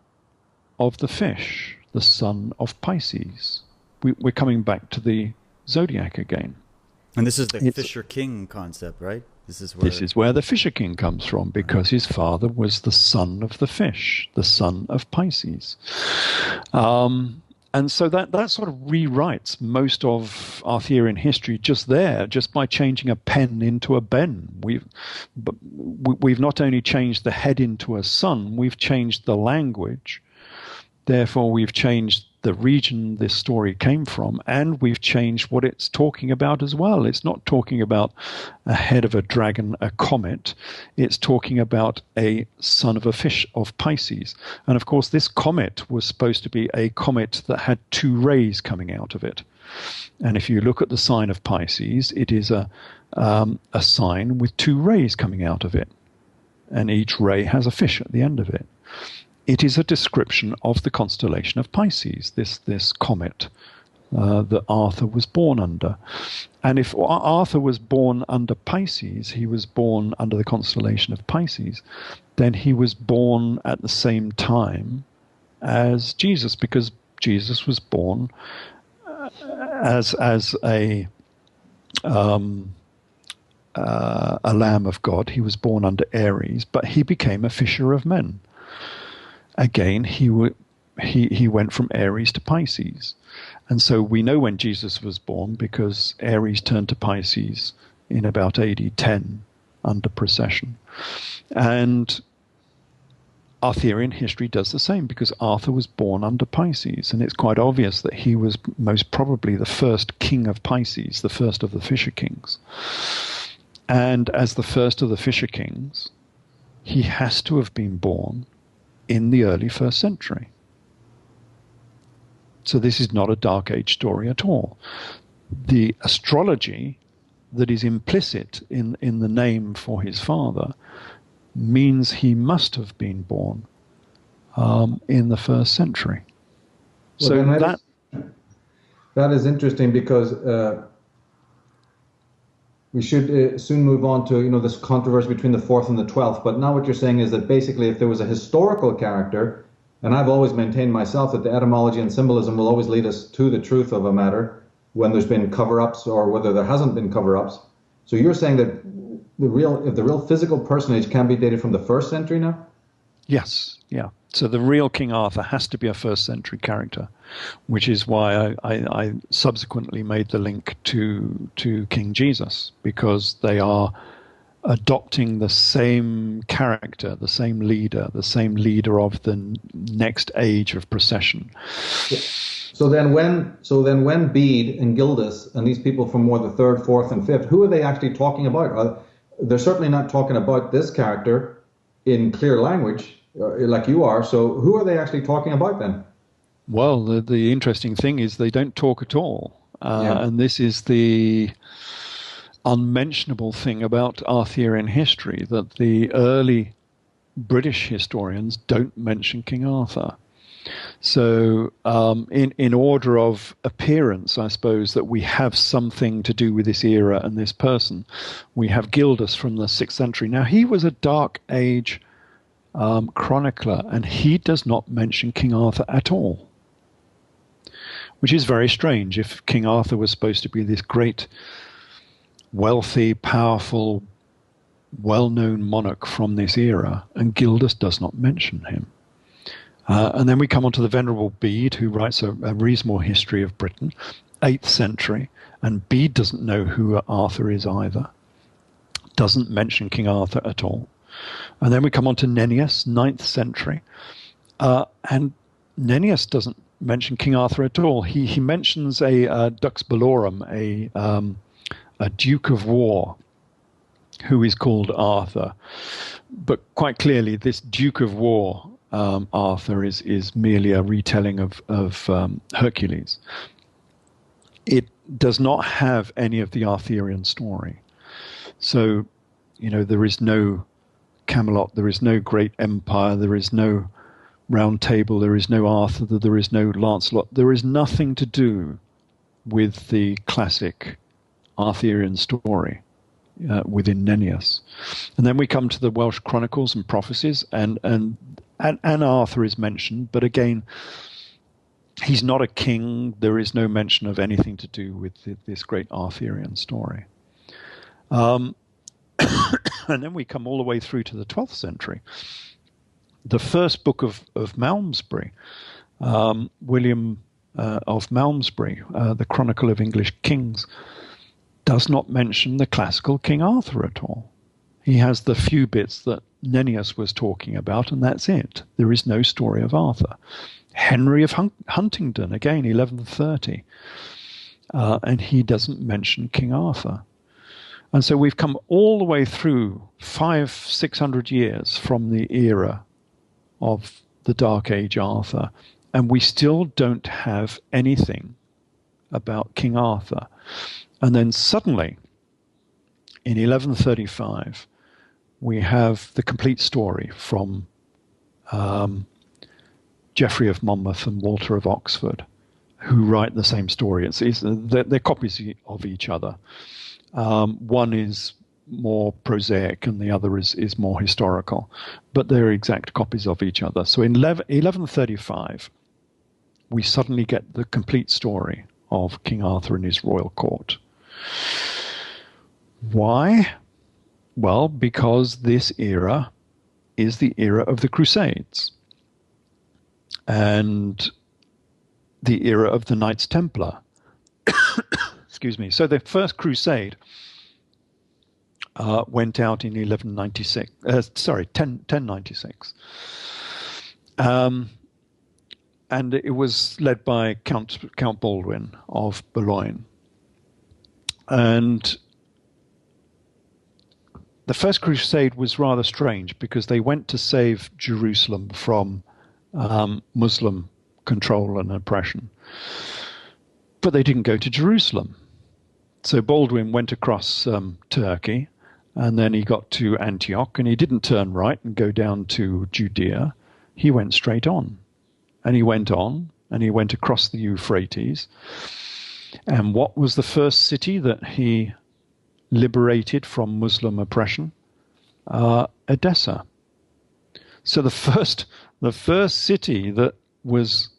of the fish, the son of Pisces. We're coming back to the zodiac again. And this is the Fisher King concept, right? This is where the Fisher King comes from, because his father was the son of the fish, the son of Pisces. And so that sort of rewrites most of Arthurian history just by changing a pen into a ben. We've not only changed the head into a son, we've changed the language. Therefore, we've changed the region this story came from, and we've changed what it's talking about as well. It's not talking about a head of a dragon, a comet. It's talking about a son of a fish of Pisces. And of course, this comet was supposed to be a comet that had two rays coming out of it. And if you look at the sign of Pisces, it is a sign with two rays coming out of it. And each ray has a fish at the end of it. It is a description of the constellation of Pisces, this comet that Arthur was born under. And if Arthur was born under Pisces, he was born under the constellation of Pisces, then he was born at the same time as Jesus, because Jesus was born as a lamb of God. He was born under Aries, but he became a fisher of men. Again, he went from Aries to Pisces. And so we know when Jesus was born, because Aries turned to Pisces in about AD 10 under procession. And Arthurian history does the same, because Arthur was born under Pisces. And it's quite obvious that he was most probably the first king of Pisces, the first of the Fisher Kings. And as the first of the Fisher Kings, he has to have been born in the early 1st century. So this is not a Dark Age story at all. The astrology that is implicit in the name for his father means he must have been born in the 1st century. Well, so that is interesting, because we should soon move on to this controversy between the 4th and the 12th. But now what you're saying is that basically, if there was a historical character, and I've always maintained myself that the etymology and symbolism will always lead us to the truth of a matter when there's been cover-ups or whether there hasn't been cover-ups. So you're saying that if the real physical personage can be dated from the 1st century now? Yes, yeah. So the real King Arthur has to be a 1st century character, which is why I subsequently made the link to King Jesus, because they are adopting the same character, the same leader of the next age of procession. Yeah. So then when Bede and Gildas and these people from more the third, fourth, and fifth, who are they actually talking about? They're certainly not talking about this character in clear language like you are. So who are they actually talking about then? Well, the interesting thing is they don't talk at all. And this is the unmentionable thing about Arthurian history, that the early British historians don't mention King Arthur. So in order of appearance, I suppose, that we have something to do with this era and this person, we have Gildas from the 6th century. Now, he was a Dark Age chronicler, and he does not mention King Arthur at all, which is very strange. If King Arthur was supposed to be this great, wealthy, powerful, well-known monarch from this era, and Gildas does not mention him. And then we come on to the Venerable Bede, who writes a reasonable history of Britain, 8th century, and Bede doesn't know who Arthur is either. Doesn't mention King Arthur at all. And then we come on to Nennius, 9th century, and Nennius doesn't mention King Arthur at all. He mentions a Dux Bellorum, a Duke of War, who is called Arthur. But quite clearly, this Duke of War, Arthur, is merely a retelling of Hercules. It does not have any of the Arthurian story. So, there is no Camelot, there is no great empire, there is no Round Table, there is no Arthur, there is no Lancelot. There is nothing to do with the classic Arthurian story within Nennius. And then we come to the Welsh Chronicles and Prophecies, and Arthur is mentioned, but again, he's not a king. There is no mention of anything to do with this great Arthurian story. And then we come all the way through to the 12th century. The first book of Malmesbury, William of Malmesbury, the Chronicle of English Kings, does not mention the classical King Arthur at all. He has the few bits that Nennius was talking about, and that's it. There is no story of Arthur. Henry of Huntingdon, again, 1130, and he doesn't mention King Arthur. And so we've come all the way through 500-600 years from the era of the Dark Age Arthur, and we still don't have anything about King Arthur. And then suddenly, in 1135, we have the complete story from Geoffrey of Monmouth and Walter of Oxford, who write the same story. They're copies of each other. One is more prosaic and the other is more historical, but they're exact copies of each other. So in 1135, we suddenly get the complete story of King Arthur and his royal court. Why? Well, because this era is the era of the Crusades and the era of the Knights Templar. Excuse me. So the first crusade went out in 1096. And it was led by Count Baldwin of Boulogne. And the first crusade was rather strange because they went to save Jerusalem from Muslim control and oppression. But they didn't go to Jerusalem. So Baldwin went across Turkey, and then he got to Antioch, and he didn't turn right and go down to Judea. He went straight on. And he went on, and he went across the Euphrates. And what was the first city that he liberated from Muslim oppression? Edessa. So the first city that was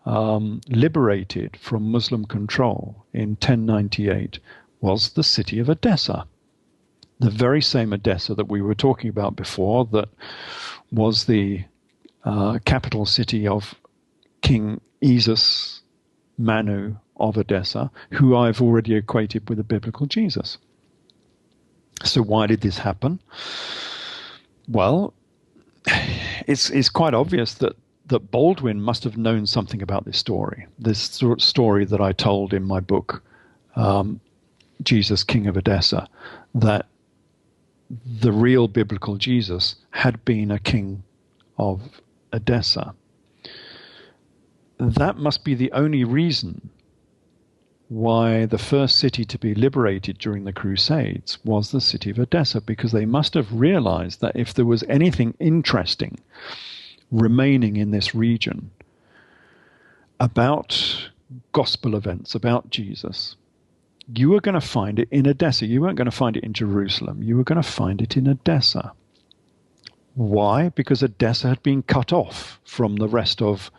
liberated from Muslim control in 1098 was the city of Edessa. The very same Edessa that we were talking about before, that was the capital city of King Esus Manu of Edessa, who I've already equated with the biblical Jesus. So why did this happen? Well, it's quite obvious that Baldwin must have known something about this story. This story that I told in my book, Jesus, King of Edessa, that the real biblical Jesus had been a king of Edessa. That must be the only reason why the first city to be liberated during the Crusades was the city of Edessa, because they must have realized that if there was anything interesting remaining in this region about gospel events, about Jesus, you were going to find it in Edessa. You weren't going to find it in Jerusalem. You were going to find it in Edessa. Why? Because Edessa had been cut off from the rest of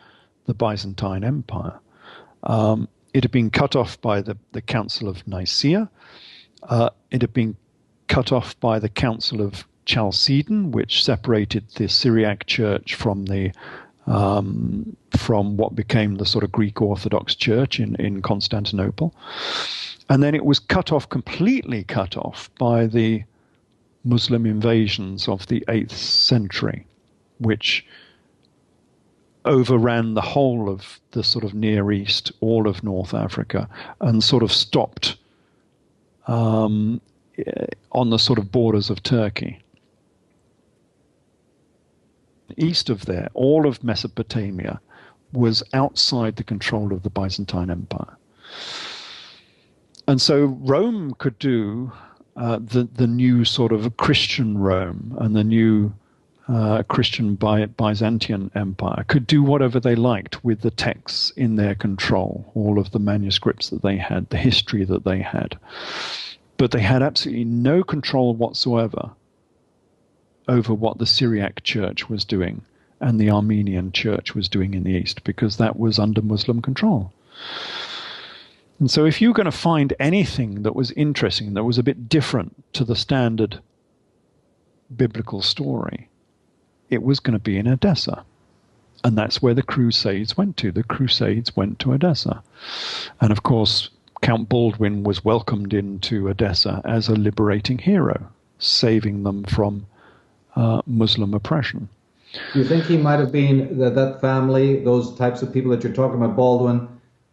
the Byzantine Empire. It had been cut off by the Council of Nicaea. It had been cut off by the Council of Chalcedon, which separated the Syriac Church from what became the sort of Greek Orthodox Church in Constantinople. And then it was completely cut off by the Muslim invasions of the 8th century, which overran the whole of the sort of Near East, all of North Africa, and sort of stopped on the sort of borders of Turkey. East of there, all of Mesopotamia was outside the control of the Byzantine Empire. And so Rome could do the new sort of Christian Rome, and the new Christian Byzantine Empire could do whatever they liked with the texts in their control, all of the manuscripts that they had, the history that they had. But they had absolutely no control whatsoever over what the Syriac Church was doing and the Armenian Church was doing in the East, because that was under Muslim control. And so if you're going to find anything that was interesting, that was a bit different to the standard biblical story, it was going to be in Edessa. And that's where the Crusades went to. The Crusades went to Edessa. And of course, Count Baldwin was welcomed into Edessa as a liberating hero, saving them from Muslim oppression. Do you think he might have been, that family, those types of people that you're talking about, Baldwin,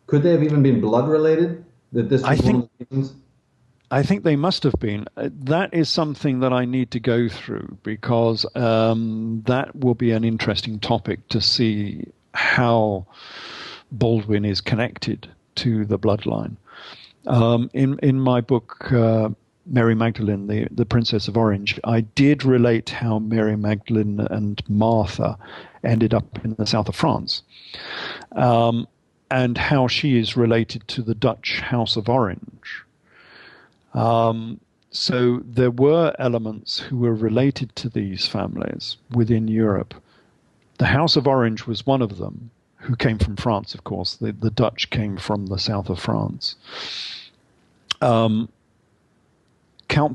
could they have even been blood related? That this was one of the reasons? I think they must have been. That is something that I need to go through, because that will be an interesting topic to see how Baldwin is connected to the bloodline. In my book, Mary Magdalene, the Princess of Orange, I did relate how Mary Magdalene and Martha ended up in the south of France, and how she is related to the Dutch House of Orange. So there were elements who were related to these families within Europe. The House of Orange was one of them, who came from France, of course. The Dutch came from the south of France. Count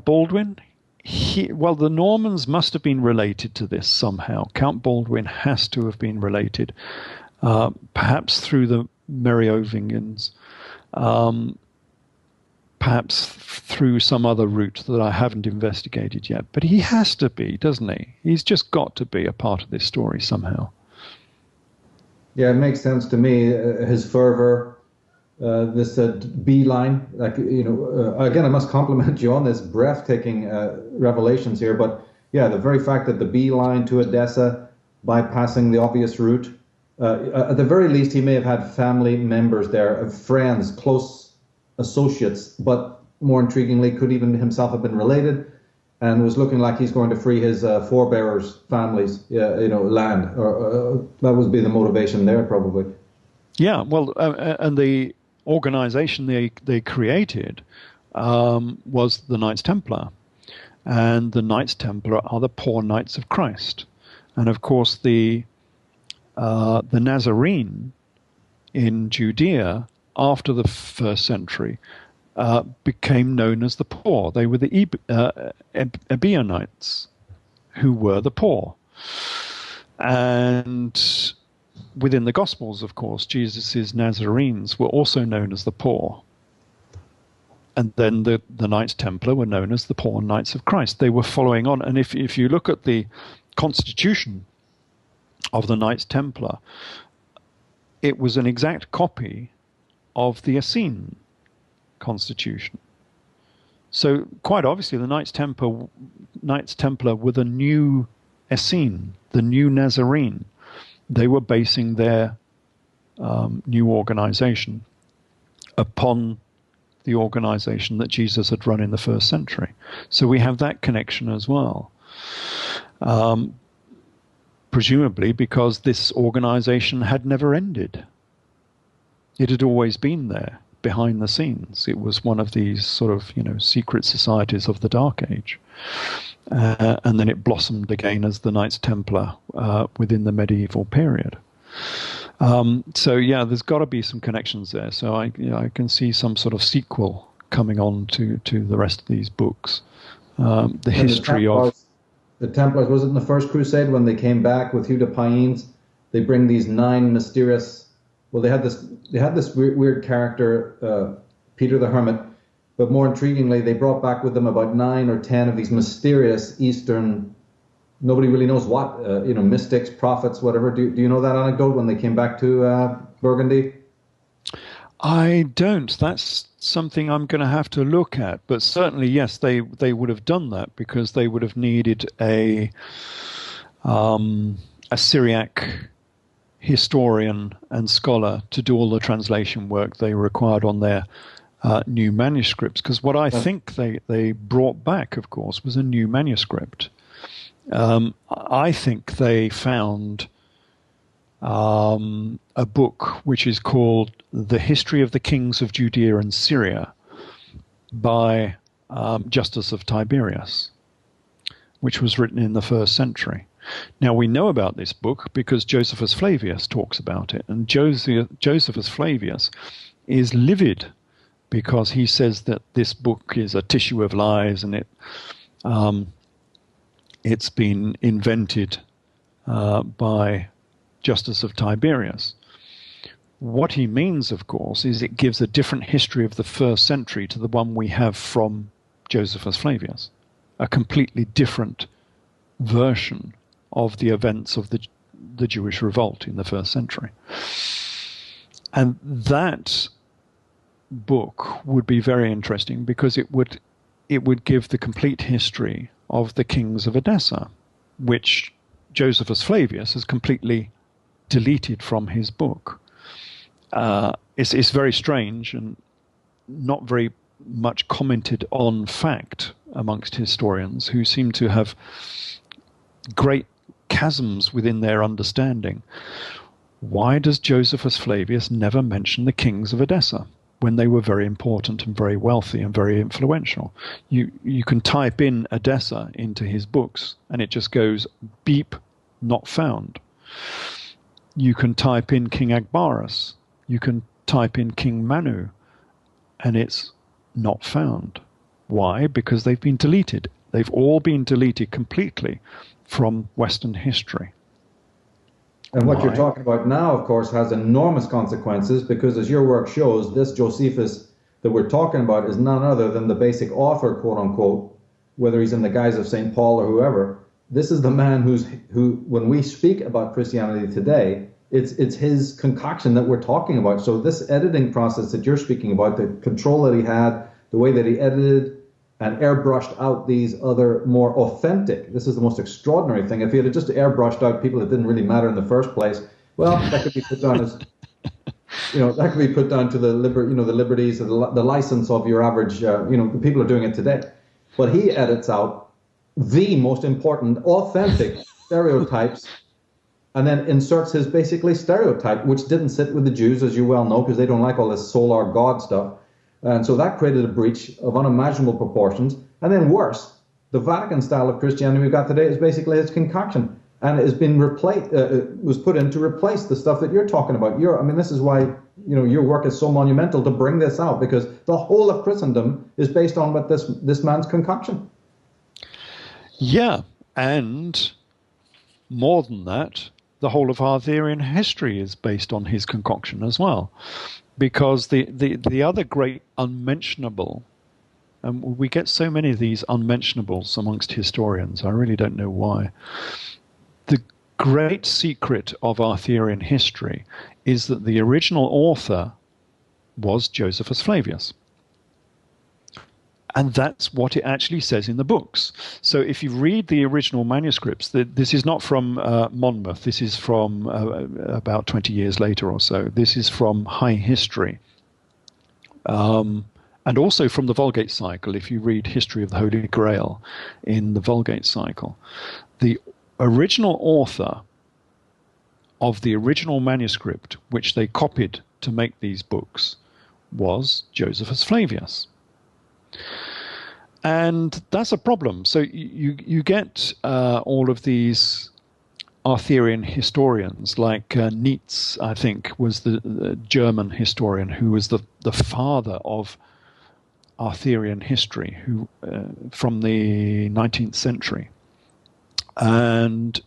Baldwin, the Normans must have been related to this somehow. Count Baldwin has to have been related, perhaps through the Merovingians, perhaps through some other route that I haven't investigated yet. But he has to be, doesn't he? He's just got to be a part of this story somehow. Yeah, it makes sense to me. His fervor, this beeline, again, I must compliment you on this breathtaking revelations here. But yeah, the very fact that the beeline to Edessa, bypassing the obvious route, at the very least, he may have had family members there, friends, close associates, but more intriguingly, could even himself have been related, and was looking like he's going to free his forebearers' families, land. Or that would be the motivation there, probably. Yeah, well, and the organization they created was the Knights Templar, and the Knights Templar are the poor Knights of Christ, and of course the Nazarene in Judea after the 1st century became known as the poor. They were the Ebionites, who were the poor. And within the Gospels, of course, Jesus' Nazarenes were also known as the poor. And then the Knights Templar were known as the Pawn Knights of Christ. They were following on. And if you look at the constitution of the Knights Templar, it was an exact copy of the Essene constitution. So quite obviously the Knights Templar were the new Essene, the new Nazarene. They were basing their new organization upon the organization that Jesus had run in the first century. So we have that connection as well. Presumably because this organization had never ended. It had always been there, behind the scenes. It was one of these sort of, secret societies of the Dark Age. And then it blossomed again as the Knights Templar within the medieval period. So yeah, there's got to be some connections there. So I can see some sort of sequel coming on to the rest of these books. The history of the Templars, was it in the First Crusade when they came back with Hugh de Payens? They bring these 9 mysterious. Well, they had this weird character, Peter the Hermit, but more intriguingly, they brought back with them about 9 or 10 of these mysterious Eastern. Nobody really knows what, mystics, prophets, whatever. Do you know that anecdote when they came back to Burgundy? I don't. That's something I'm going to have to look at. But certainly, yes, they would have done that because they would have needed a Syriac historian and scholar to do all the translation work they required on their new manuscripts. Because what I think they brought back, of course, was a new manuscript. I think they found a book which is called The History of the Kings of Judea and Syria by Justus of Tiberias, which was written in the first century. Now, we know about this book because Josephus Flavius talks about it, and Josephus Flavius is livid because he says that this book is a tissue of lies and it's been invented by Justus of Tiberias. What he means, of course, is it gives a different history of the first century to the one we have from Josephus Flavius, a completely different version of the events of the Jewish revolt in the first century. And that book would be very interesting because it would give the complete history of the kings of Edessa, which Josephus Flavius has completely deleted from his book. It's very strange and not very much commented on fact amongst historians who seem to have great chasms within their understanding. Why does Josephus Flavius never mention the kings of Edessa when they were very important and very wealthy and very influential? You can type in Edessa into his books and it just goes beep, not found. You can type in King Akbaras. You can type in King Manu and it's not found. Why? Because they've been deleted. They've all been deleted completely from Western history. And what you're talking about now, of course, has enormous consequences because, as your work shows, this Josephus that we're talking about is none other than the basic author, quote unquote, whether he's in the guise of St. Paul or whoever. This is the man who, when we speak about Christianity today, it's his concoction that we're talking about. So this editing process that you're speaking about, the control that he had, the way that he edited and airbrushed out these other more authentic. This is the most extraordinary thing. If he had just airbrushed out people that didn't really matter in the first place, well, that could be put down as, that could be put down to the liberties, the license of your average, the people are doing it today. But he edits out the most important, authentic stereotypes, and then inserts his basically stereotype, which didn't sit with the Jews, as you well know, because they don't like all this solar God stuff. And so that created a breach of unimaginable proportions. And then worse, the Vatican style of Christianity we've got today is basically its concoction. And it has been replaced, was put in to replace the stuff that you're talking about. This is why, your work is so monumental to bring this out, because the whole of Christendom is based on what this man's concoction. Yeah, and more than that, the whole of Arthurian history is based on his concoction as well. Because the other great unmentionable And we get so many of these unmentionables amongst historians. I really don't know why. The great secret of Arthurian history is that the original author was Josephus Flavius. And that's what it actually says in the books. So if you read the original manuscripts, this is not from Monmouth. This is from about 20 years later or so. This is from High History. And also from the Vulgate cycle, if you read History of the Holy Grail in the Vulgate cycle. The original author of the original manuscript, which they copied to make these books, was Josephus Flavius. And that's a problem. So you get all of these Arthurian historians, like Nietzsche, I think, was the German historian who was the father of Arthurian history, who from the 19th century. And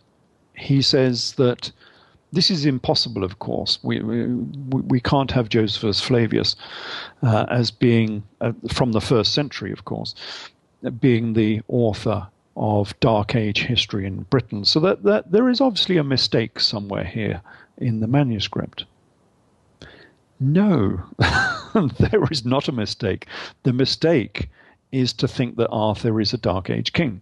he says that this is impossible, of course. We can't have Josephus Flavius as being, from the first century, of course, being the author of Dark Age history in Britain. So that there is obviously a mistake somewhere here in the manuscript. No, there is not a mistake. The mistake is to think that Arthur is a Dark Age king.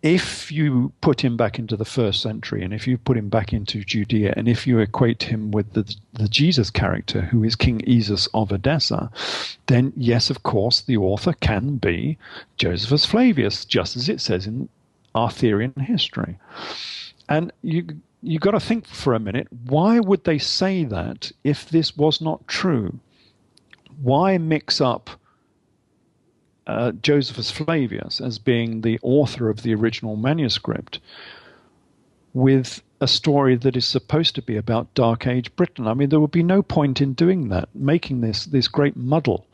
If you put him back into the first century, and if you put him back into Judea, and if you equate him with the Jesus character, who is King Esus of Edessa, then yes, of course, the author can be Josephus Flavius, just as it says in Arthurian history. And you got to think for a minute, why would they say that if this was not true? Why mix up Josephus Flavius as being the author of the original manuscript with a story that is supposed to be about Dark Age Britain? I mean, there would be no point in doing that, making this great muddle.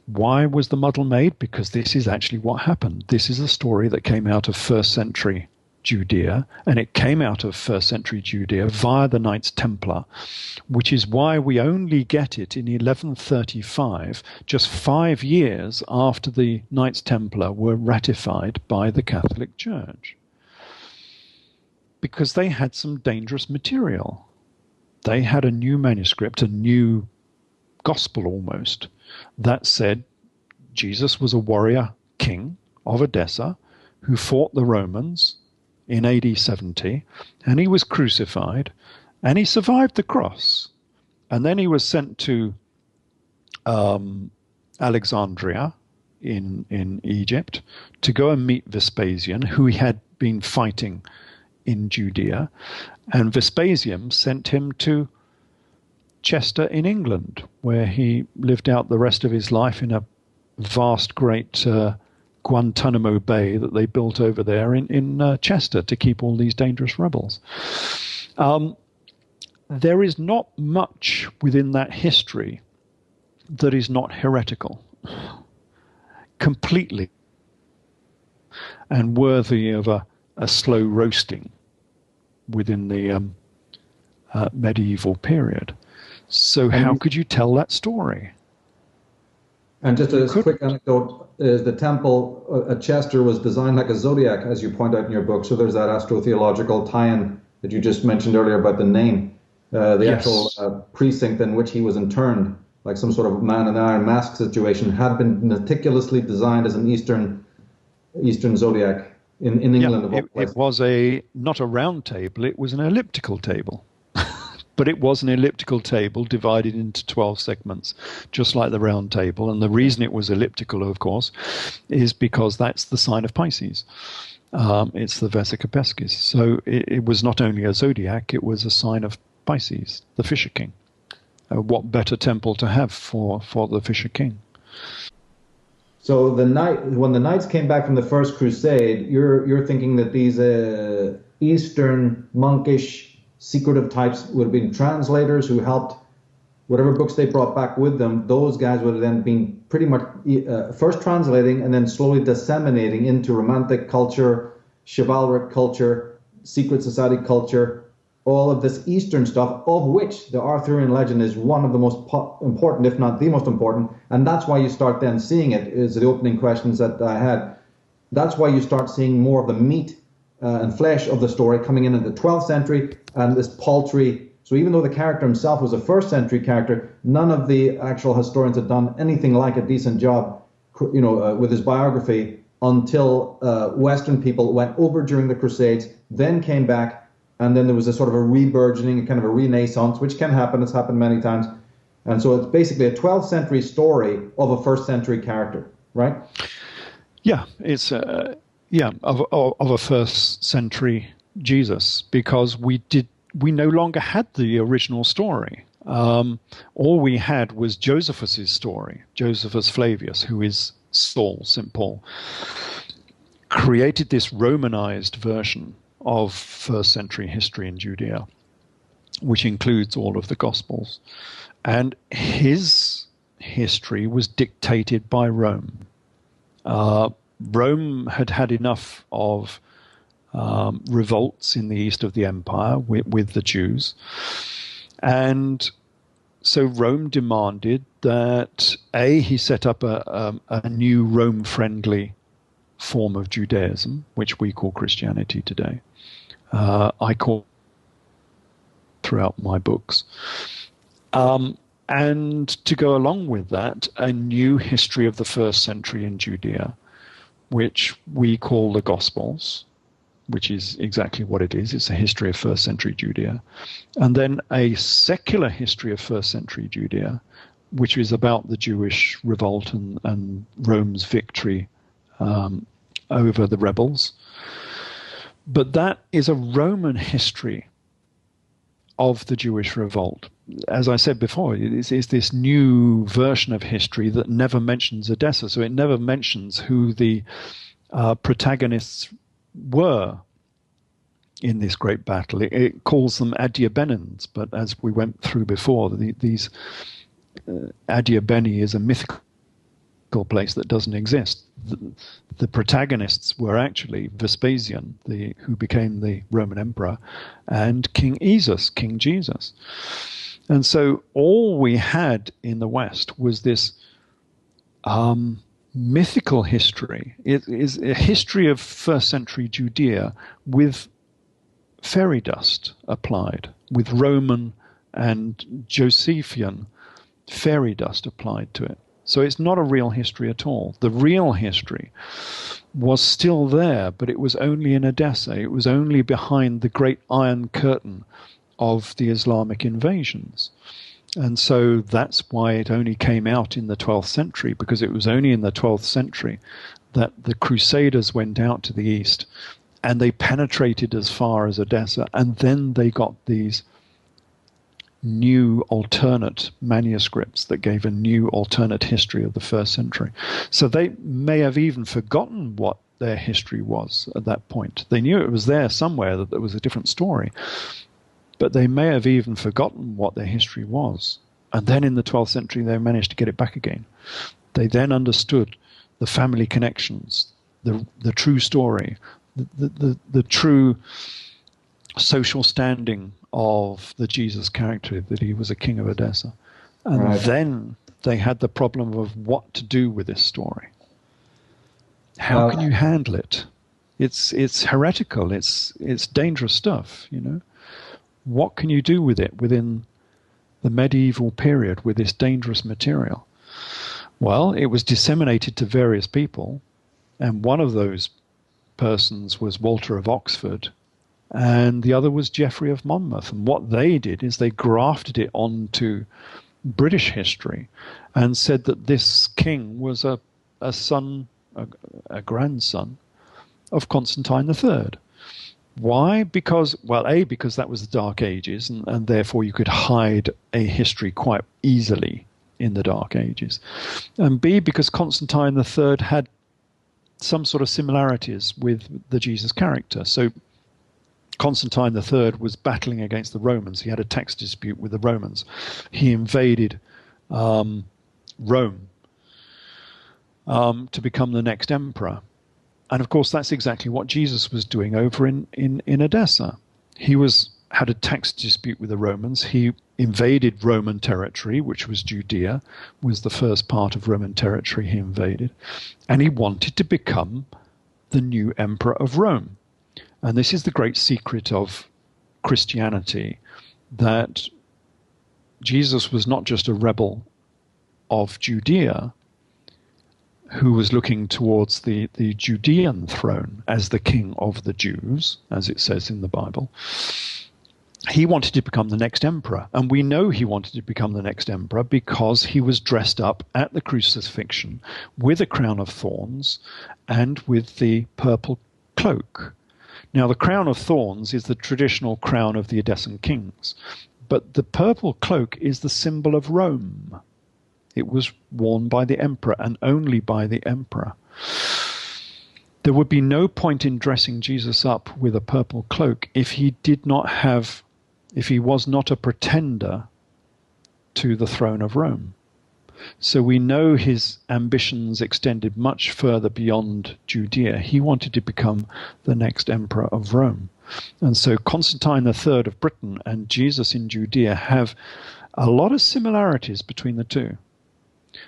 Why was the muddle made? Because this is actually what happened. This is a story that came out of first century Judea, and it came out of first century Judea via the Knights Templar, which is why we only get it in 1135, just 5 years after the Knights Templar were ratified by the Catholic Church. Because they had some dangerous material. They had a new manuscript, a new gospel almost, that said Jesus was a warrior king of Edessa who fought the Romans in AD 70, and he was crucified, and he survived the cross. And then he was sent to Alexandria in Egypt to go and meet Vespasian, who he had been fighting in Judea. And Vespasian sent him to Chester in England, where he lived out the rest of his life in a vast, great Guantanamo Bay that they built over there in Chester to keep all these dangerous rebels. There is not much within that history that is not heretical, completely, and worthy of a slow roasting within the medieval period. So how could you tell that story? And just a quick anecdote is the temple at Chester was designed like a zodiac, as you point out in your book. So there's that astrotheological tie-in that you just mentioned earlier about the name. The actual precinct in which he was interned, like some sort of man in iron mask situation, had been meticulously designed as an Eastern zodiac in England. It was not a round table, it was an elliptical table. But it was an elliptical table divided into 12 segments, just like the round table. And the reason it was elliptical, of course, is because that's the sign of Pisces. It's the Vesica Pescis. So it was not only a zodiac, it was a sign of Pisces, the Fisher King. What better temple to have for the Fisher King? So when the Knights came back from the First Crusade, you're thinking that these Eastern monkish secretive types would have been translators who helped whatever books they brought back with them. Those guys would have then been pretty much first translating and then slowly disseminating into Romantic culture, chivalric culture, secret society culture, all of this Eastern stuff, of which the Arthurian legend is one of the most important, if not the most important. And that's why you start then seeing it, is the opening questions that I had. That's why you start seeing more of the meat and flesh of the story coming in the 12th century, and this paltry. So even though the character himself was a first century character, none of the actual historians had done anything like a decent job, with his biography until Western people went over during the Crusades, then came back, and then there was a sort of a re-burgeoning, kind of a renaissance, which can happen. It's happened many times. And so it's basically a 12th century story of a first century character, right? Yeah, it's of a first century Jesus, because we no longer had the original story. All we had was Josephus's story, Josephus Flavius, who is Saul, St. Paul, created this Romanized version of first century history in Judea, which includes all of the Gospels. And his history was dictated by Rome. Rome had had enough of revolts in the east of the empire with the Jews. And so Rome demanded that, he set up a new Rome-friendly form of Judaism, which we call Christianity today. I call throughout my books. And to go along with that, a new history of the first century in Judea, which we call the Gospels, which is exactly what it is. It's a history of first century Judea. And then a secular history of first century Judea, which is about the Jewish revolt and Rome's victory over the rebels. But that is a Roman history of the Jewish revolt. As I said before, it's this new version of history that never mentions Edessa. So it never mentions who the protagonists were in this great battle. It calls them Adiabenans, but as we went through before, these Adiabeni is a mythical place that doesn't exist. The protagonists were actually Vespasian, who became the Roman emperor, and King Jesus. And so all we had in the West was this mythical history. It is a history of first century Judea with fairy dust applied, with Roman and Josephian fairy dust applied to it. So it's not a real history at all. The real history was still there, but it was only in Edessa. It was only behind the great Iron Curtain of the Islamic invasions. And so that's why it only came out in the 12th century, because it was only in the 12th century that the Crusaders went out to the east and they penetrated as far as Edessa, and then they got these new alternate manuscripts that gave a new alternate history of the first century. So they may have even forgotten what their history was at that point. They knew it was there somewhere, that there was a different story, but they may have even forgotten what their history was. And then in the 12th century, they managed to get it back again. They then understood the family connections, the true story, the true social standing of the Jesus character, that he was a king of Edessa. And right. Then they had the problem of what to do with this story. How can you handle it? It's heretical. It's dangerous stuff, you know. What can you do with it within the medieval period with this dangerous material? Well, it was disseminated to various people, and one of those persons was Walter of Oxford, and the other was Geoffrey of Monmouth. And what they did is they grafted it onto British history and said that this king was a grandson of Constantine III. Why? Because that was the Dark Ages, and therefore you could hide a history quite easily in the Dark Ages. And B, because Constantine III had some sort of similarities with the Jesus character. So Constantine III was battling against the Romans. He had a tax dispute with the Romans. He invaded Rome to become the next emperor. And of course, that's exactly what Jesus was doing over in Edessa. He was had a tax dispute with the Romans. He invaded Roman territory, which was Judea, was the first part of Roman territory he invaded. And he wanted to become the new emperor of Rome. And this is the great secret of Christianity, that Jesus was not just a rebel of Judea who was looking towards the Judean throne as the king of the Jews, as it says in the Bible. He wanted to become the next emperor. And we know he wanted to become the next emperor because he was dressed up at the crucifixion with a crown of thorns and with the purple cloak. Now, the crown of thorns is the traditional crown of the Edessan kings, but the purple cloak is the symbol of Rome. It was worn by the emperor and only by the emperor. There would be no point in dressing Jesus up with a purple cloak if he was not a pretender to the throne of Rome. So we know his ambitions extended much further beyond Judea. He wanted to become the next emperor of Rome. And so Constantine III of Britain and Jesus in Judea have a lot of similarities between the two.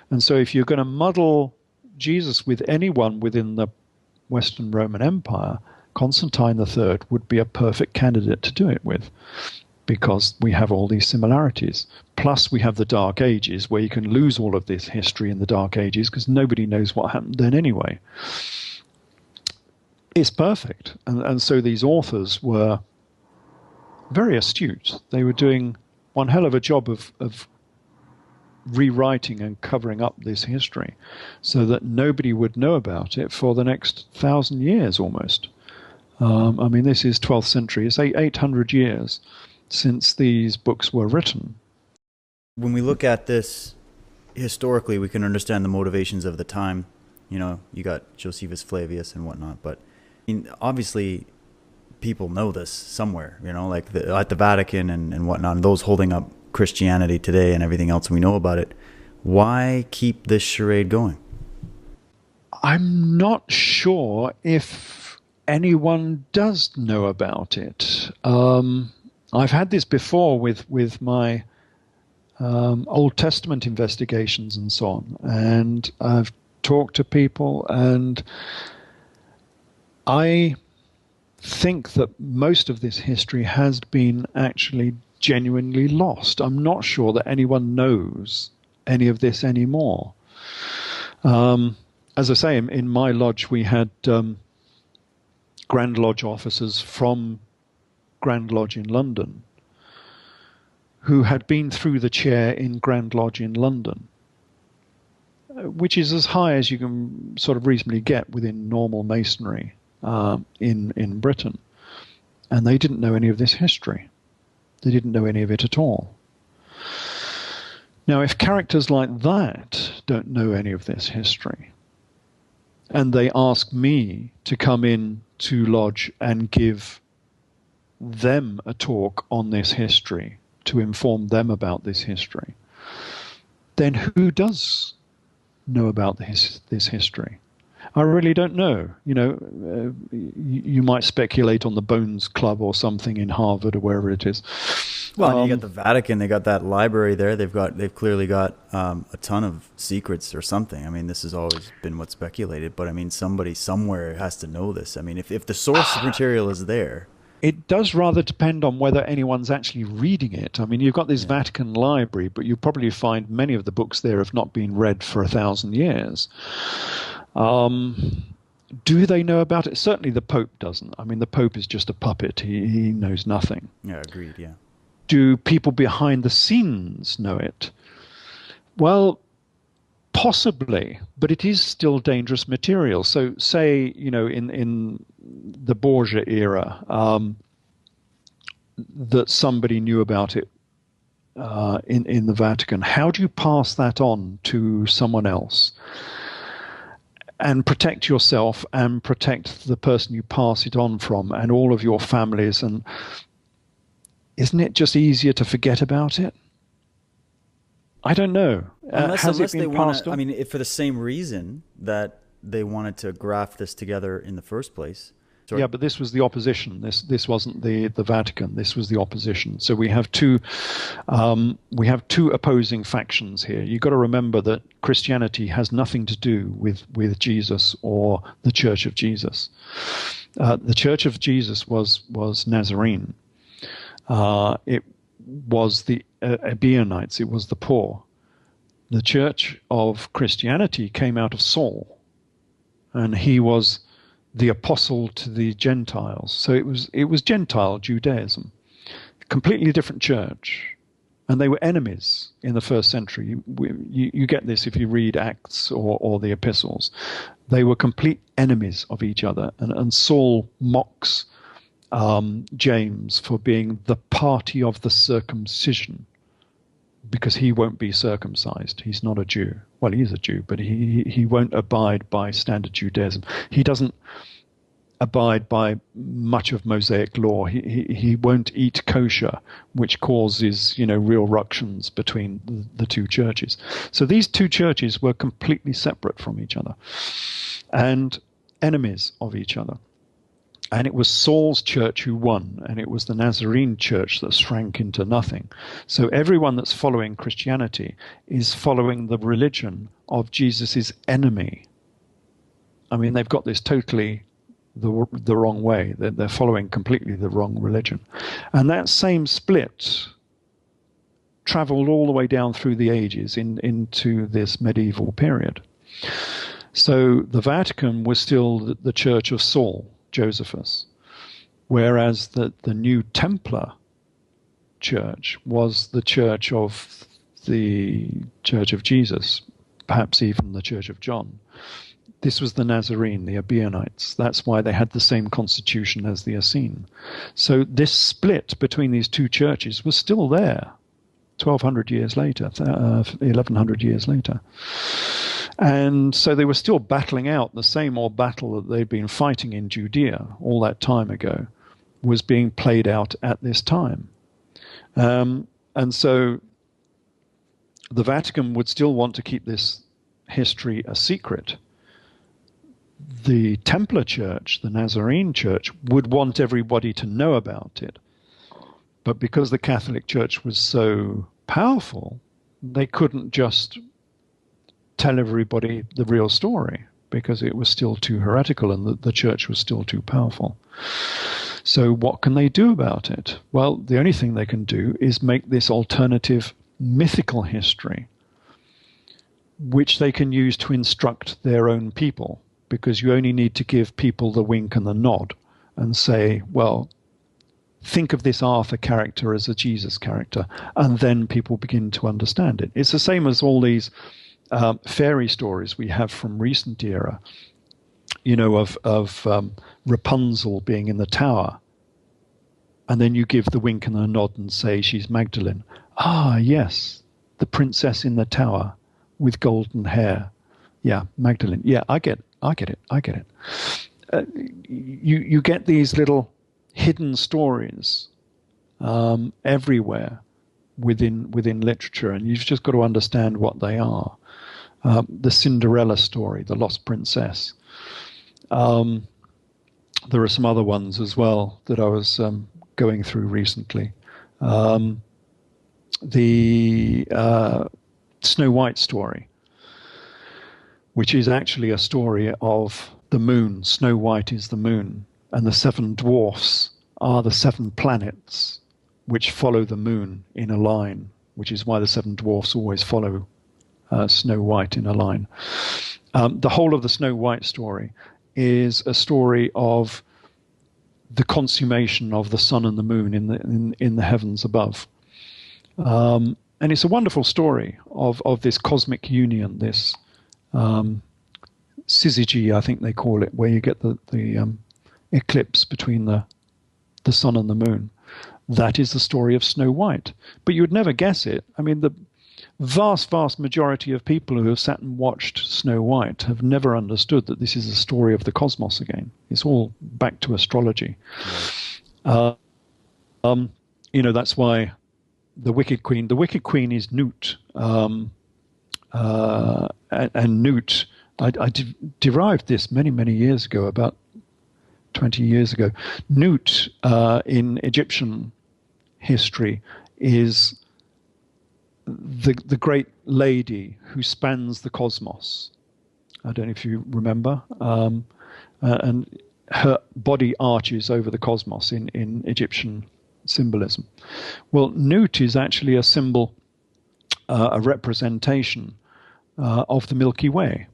And so if you're going to muddle Jesus with anyone within the Western Roman Empire, Constantine III would be a perfect candidate to do it with, because we have all these similarities. Plus, we have the Dark Ages, where you can lose all of this history in the Dark Ages because nobody knows what happened then anyway. It's perfect. And so these authors were very astute. They were doing one hell of a job of rewriting and covering up this history so that nobody would know about it for the next 1,000 years almost. I mean, this is 12th century. It's 800 years since these books were written. When we look at this historically, we can understand the motivations of the time. You know, you got Josephus Flavius and whatnot, but I mean, obviously people know this somewhere, you know, like at the Vatican and whatnot, and those holding up Christianity today and everything else we know about it. Why keep this charade going? I'm not sure if anyone does know about it. I've had this before with my Old Testament investigations and so on, and I've talked to people, and I think that most of this history has been actually genuinely lost. I'm not sure that anyone knows any of this anymore. As I say, in my lodge we had Grand Lodge officers from Grand Lodge in London who had been through the chair in Grand Lodge in London, which is as high as you can sort of reasonably get within normal masonry in Britain. And they didn't know any of this history. They didn't know any of it at all. Now, if characters like that don't know any of this history, and they ask me to come in to lodge and give them a talk on this history, to inform them about this history, then who does know about this history? I really don't know. You know, you might speculate on the Bones Club or something in Harvard or wherever it is. Well, you got the Vatican. They got that library there. They've clearly got a ton of secrets or something. I mean, this has always been what's speculated. But I mean, somebody somewhere has to know this. I mean, if the source material is there. It does rather depend on whether anyone's actually reading it. I mean, you've got this Vatican library, but you probably find many of the books there have not been read for 1,000 years. Do they know about it? Certainly the Pope doesn't. I mean, the Pope is just a puppet. He knows nothing. Yeah, agreed, yeah. Do people behind the scenes know it? Well, possibly, but it is still dangerous material. So say, you know, in the Borgia era, that somebody knew about it in the Vatican. How do you pass that on to someone else and protect yourself and protect the person you pass it on from and all of your families? And isn't it just easier to forget about it? I don't know. Unless they want to, I mean, if for the same reason that they wanted to graft this together in the first place, Sorry. Yeah, but this was the opposition. This wasn't the Vatican. This was the opposition. So we have two opposing factions here. You've got to remember that Christianity has nothing to do with Jesus or the Church of Jesus. The Church of Jesus was Nazarene. It was the Ebionites. It was the poor. The Church of Christianity came out of Saul, and he was the apostle to the Gentiles. So it was Gentile Judaism, completely different church, and they were enemies in the first century. You get this if you read Acts or the epistles. They were complete enemies of each other, and Saul mocks James for being the party of the circumcision, because he won't be circumcised. He's not a Jew. Well, he is a Jew, but he won't abide by standard Judaism. He doesn't abide by much of Mosaic law. He won't eat kosher, which causes real ructions between the two churches. So these two churches were completely separate from each other and enemies of each other. And it was Saul's church who won, and it was the Nazarene church that shrank into nothing. So everyone that's following Christianity is following the religion of Jesus' enemy. I mean, they've got this totally the wrong way. They're following completely the wrong religion. And that same split traveled all the way down through the ages into this medieval period. So the Vatican was still the church of Saul, Josephus, whereas the New Templar church was the church of the Church of Jesus, perhaps even the Church of John. This was the Nazarene, the Ebionites. That's why they had the same constitution as the Essene. So this split between these two churches was still there 1,200 years later, 1,100 years later. And so they were still battling out the same old battle that they'd been fighting in Judea all that time ago, was being played out at this time. And so the Vatican would still want to keep this history a secret. The Templar Church, the Nazarene Church, would want everybody to know about it. But because the Catholic Church was so powerful, they couldn't just tell everybody the real story, because it was still too heretical and the church was still too powerful. So what can they do about it? Well, the only thing they can do is make this alternative mythical history, which they can use to instruct their own people, because you only need to give people the wink and the nod and say, well, think of this Arthur character as a Jesus character, and then people begin to understand it. It's the same as all these fairy stories we have from recent era, of Rapunzel being in the tower, and then you give the wink and the nod and say she's Magdalene. Ah, yes, the princess in the tower with golden hair. Yeah, Magdalene. Yeah, I get it. You get these little hidden stories everywhere within literature, and you've just got to understand what they are. The Cinderella story, the Lost Princess. There are some other ones as well that I was going through recently. The Snow White story, which is actually a story of the moon. Snow White is the moon, and the seven dwarfs are the seven planets which follow the moon in a line, which is why the seven dwarfs always follow Snow White in a line. The whole of the Snow White story is a story of the consummation of the sun and the moon in the heavens above. And it's a wonderful story of this cosmic union, this syzygy, I think they call it, where you get the eclipse between the sun and the moon. That is the story of Snow White. But you would never guess it. I mean, the vast majority of people who have sat and watched Snow White have never understood that this is a story of the cosmos again. It's all back to astrology. That's why the Wicked Queen is Nut. And Nut, I derived this many years ago, about 20 years ago. Nut in Egyptian history is the great lady who spans the cosmos. I don't know if you remember. And her body arches over the cosmos in Egyptian symbolism. Well, Nut is actually a symbol, a representation of the Milky Way.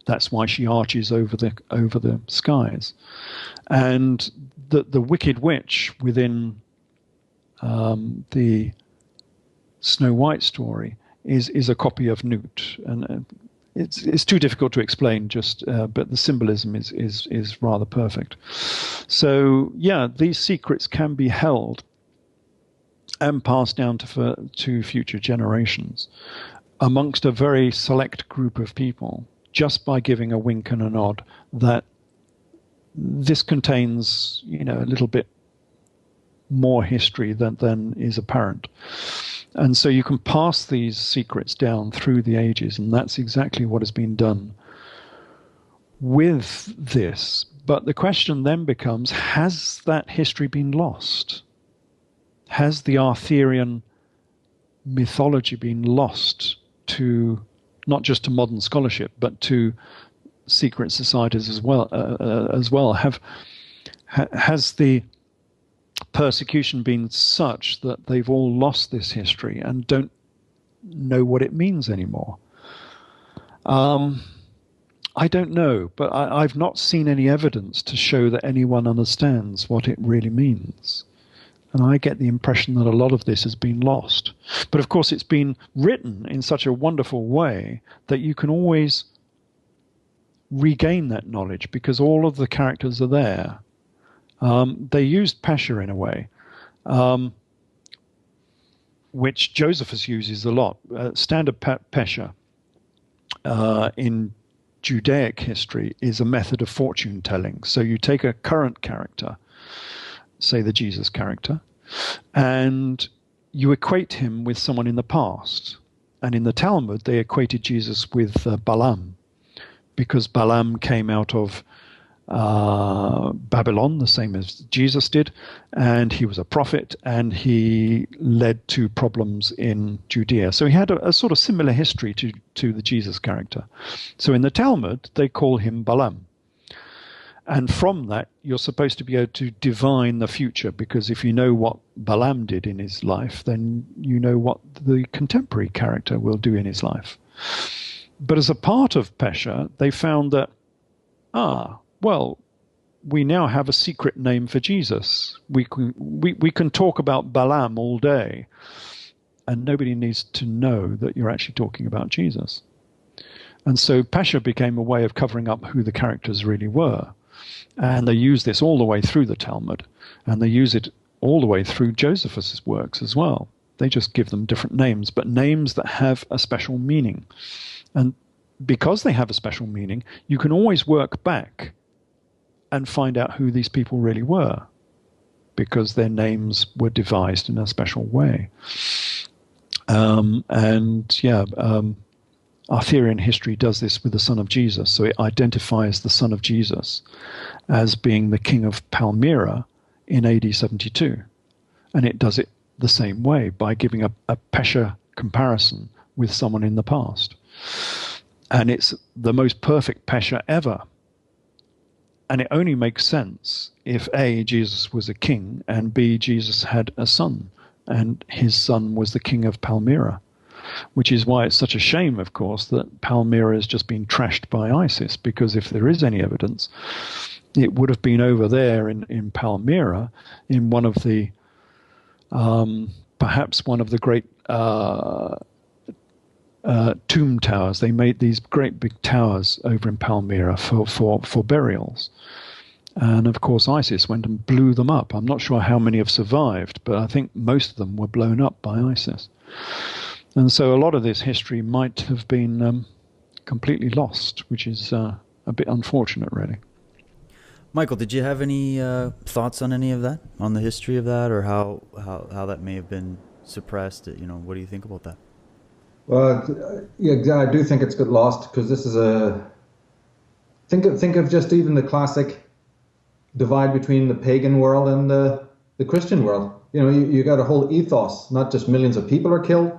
That's why she arches over the skies. And the Wicked Witch within the Snow White story is a copy of Nut, and it's too difficult to explain. But the symbolism is rather perfect. So yeah, these secrets can be held and passed down to future generations amongst a very select group of people, just by giving a wink and a nod that this contains, a little bit more history than is apparent. And so you can pass these secrets down through the ages, and that's exactly what has been done with this. But the question then becomes, has that history been lost? Has the Arthurian mythology been lost to not just to modern scholarship, but to secret societies as well? Has the persecution been such that they've all lost this history and don't know what it means anymore? I don't know, but I've not seen any evidence to show that anyone understands what it really means. And I get the impression that a lot of this has been lost. But of course, it's been written in such a wonderful way that you can always regain that knowledge because all of the characters are there. They used Pesha in a way, which Josephus uses a lot. Standard Pesha in Judaic history is a method of fortune telling. So you take a current character, say the Jesus character, and you equate him with someone in the past. And in the Talmud, they equated Jesus with Balaam, because Balaam came out of Babylon, the same as Jesus did, and he was a prophet, and he led to problems in Judea. So he had a sort of similar history to the Jesus character. So in the Talmud, they call him Balaam. And from that, you're supposed to be able to divine the future, because if you know what Balaam did in his life, then you know what the contemporary character will do in his life. But as a part of Pesha, they found that, well, we now have a secret name for Jesus. We can talk about Balaam all day, and nobody needs to know that you're actually talking about Jesus. And so Pesha became a way of covering up who the characters really were. And they use this all the way through the Talmud, and they use it all the way through Josephus' works as well. They just give them different names, but names that have a special meaning. And because they have a special meaning, you can always work back and find out who these people really were, because their names were devised in a special way. Arthurian history does this with the son of Jesus. So it identifies the son of Jesus as being the king of Palmyra in AD 72. And it does it the same way by giving a Pesha comparison with someone in the past. And it's the most perfect Pesha ever. And it only makes sense if A, Jesus was a king, and B, Jesus had a son, and his son was the king of Palmyra, which is why it's such a shame, of course, that Palmyra has just been trashed by ISIS, because if there is any evidence, it would have been over there in Palmyra, in one of the, perhaps one of the great tomb towers. They made these great big towers over in Palmyra for burials. And of course, ISIS went and blew them up. I'm not sure how many have survived, but I think most of them were blown up by ISIS. And so a lot of this history might have been completely lost, which is a bit unfortunate, really. Michael, did you have any thoughts on any of that, on the history of that, or how that may have been suppressed? What do you think about that? Well, yeah, I do think it's got lost, because this is think of just even the classic divide between the pagan world and the Christian world. You know, you got a whole ethos, not just millions of people are killed,